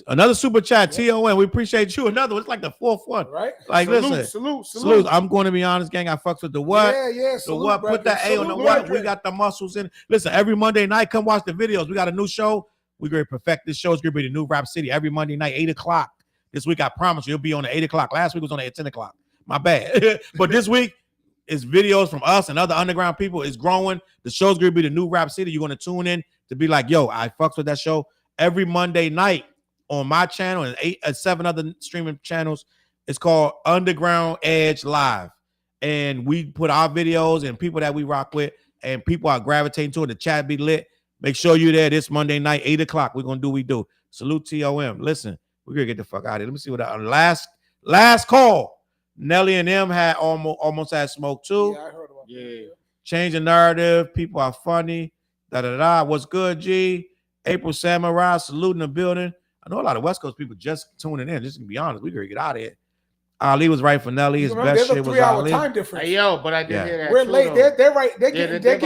Another super chat, TON. We appreciate you. Another one. It's like the fourth one. Right. Like, salute. I'm going to be honest, gang. I fucks with the what? Yeah. The what? Put that A on the what. We got the muscles in. Listen, every Monday night, come watch the videos. We got a new show. We're going to perfect this show. It's going to be the new Rap City every Monday night, 8 o'clock. This week, I promise you, it'll be on at 8 o'clock. Last week was on at 10 o'clock. My bad. But this week, it's videos from us and other underground people. It's growing. The show's going to be the new Rap City. You're going to tune in to be like, yo, I fucks with that show every Monday night on my channel and 7 other streaming channels. It's called Underground Edge Live. And we put our videos and people that we rock with and people are gravitating to it. The chat be lit. Make sure you're there this Monday night, 8 o'clock. We're going to do what we do. Salute TOM. Listen, we're going to get the fuck out of here. Let me see what our last call. Nelly and them had almost had smoke too. Yeah, I heard about that. Change the narrative. People are funny. What's good, G? April Samurai, saluting the building. I know a lot of West Coast people just tuning in. Just to be honest, we got to get out of here. Ali was right for Nelly. His best shit was Ali. Time difference. Hey, yo, but I did hear that. We're late. They're right. They're getting to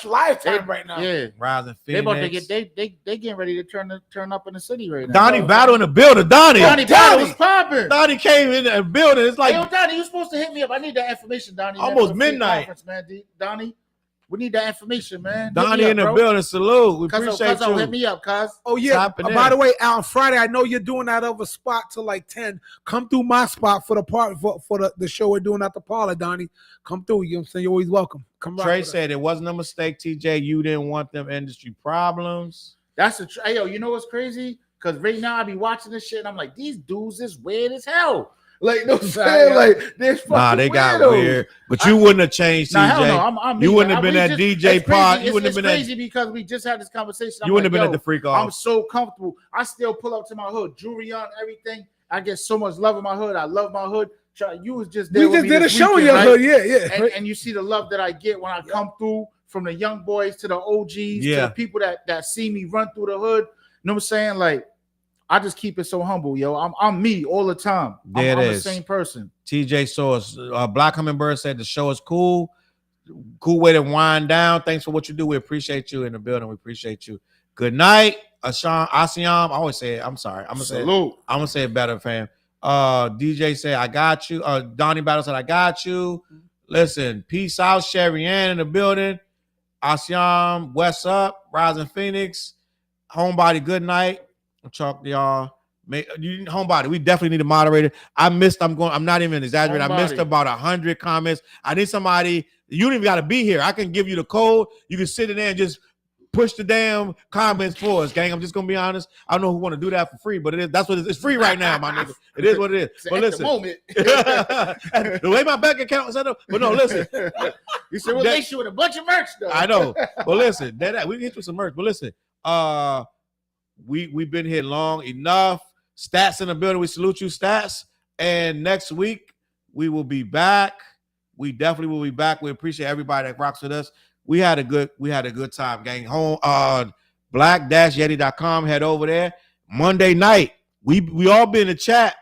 the live time right now. Yeah, Rising Phoenix. They about to get they getting ready to turn up in the city right now. Donnie battle in the building. Donnie battle was popping. Donnie came in the building. It's like, hey, yo, Donnie, you supposed to hit me up. I need that information, Donnie. Almost midnight, man. Donnie. We need that information, man. Donnie in the building. Salute. We appreciate you. Hit me up, cuz. Oh, yeah. By the way, on Friday, I know you're doing that other spot till like 10. Come through my spot for the part for the show we're doing at the parlor, Donnie. Come through. You know what I'm saying? You're always welcome. Come Trey said it wasn't a mistake, TJ. You didn't want them industry problems. That's hey, yo, you know what's crazy? Because right now I be watching this shit and I'm like, these dudes is weird as hell. Like, no saying, like, they're fucking they got weirdos. weird. But you wouldn't have changed, TJ. No, you wouldn't have been at DJ Pod. You wouldn't have been crazy because we just had this conversation. You wouldn't have been at the freak off. I'm so comfortable. I still pull up to my hood, jewelry on, everything. I get so much love in my hood. I love my hood. You was just there. We just did a show in your hood, yeah. And you see the love that I get when I come through, from the young boys to the OGs to the people that see me run through the hood. You know what I'm saying? Like, I just keep it so humble, yo. I'm me all the time. I'm the same person. TJ Source, Black Hummingbird said the show is cool. Cool way to wind down. Thanks for what you do. We appreciate you in the building. We appreciate you. Good night, Asiam. I always say it. I'm sorry. I'm gonna say it better, fam. DJ said I got you. Donnie Battle said I got you. Listen, peace out, Sherry Ann in the building. Asiam, West Up, Rising Phoenix, Homebody. Good night. I'm talking to y'all. Homebody, we definitely need a moderator. I'm not even exaggerating. Homebody. I missed about 100 comments. I need somebody. You don't even got to be here. I can give you the code. You can sit in there and just push the damn comments for us, gang. I'm just gonna be honest. I don't know who want to do that for free, but that's what it's free right now, my nigga. It is what it is. But listen, the way my bank account is set up. But no, listen. You said release you with a bunch of merch, though. I know. But listen, we can hit you some merch. But listen, we've been here long enough. Stats in the building. We salute you, Stats. And next week we will be back. We definitely will be back. We appreciate everybody that rocks with us. We had a good time, gang. Home black-yeti.com. Head over there. Monday night. We all be in the chat.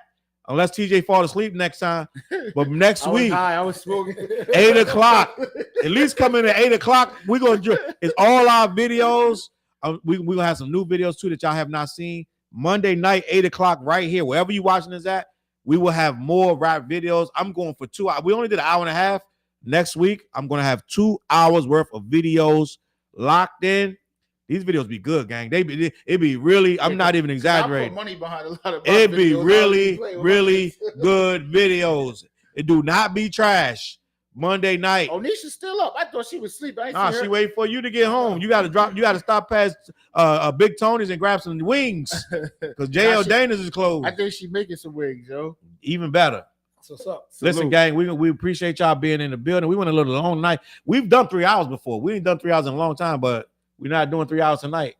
Unless TJ fall asleep next time. But next week, I was smoking. 8 o'clock. At least come in at 8 o'clock. We're going to it's all our videos. We're going to have some new videos too that y'all have not seen. Monday night, 8 o'clock, right here. Wherever you watching this at, we will have more rap videos. I'm going for 2 hours. We only did an hour and a half. Next week, I'm going to have 2 hours worth of videos locked in. These videos be good, gang. It be really, I'm not even exaggerating. I put money behind a lot of it be really, really good videos. It do not be trash. Monday night. Oh, Nisha's still up. I thought she was asleep. She wait for you to get home. You got to stop past Big Tony's and grab some wings because JL Dana's is closed. I think she's making some wings, yo. Even better. That's what's up. Listen, gang, we appreciate y'all being in the building. We went a little long night. We've done 3 hours before. We ain't done 3 hours in a long time, but we're not doing 3 hours tonight.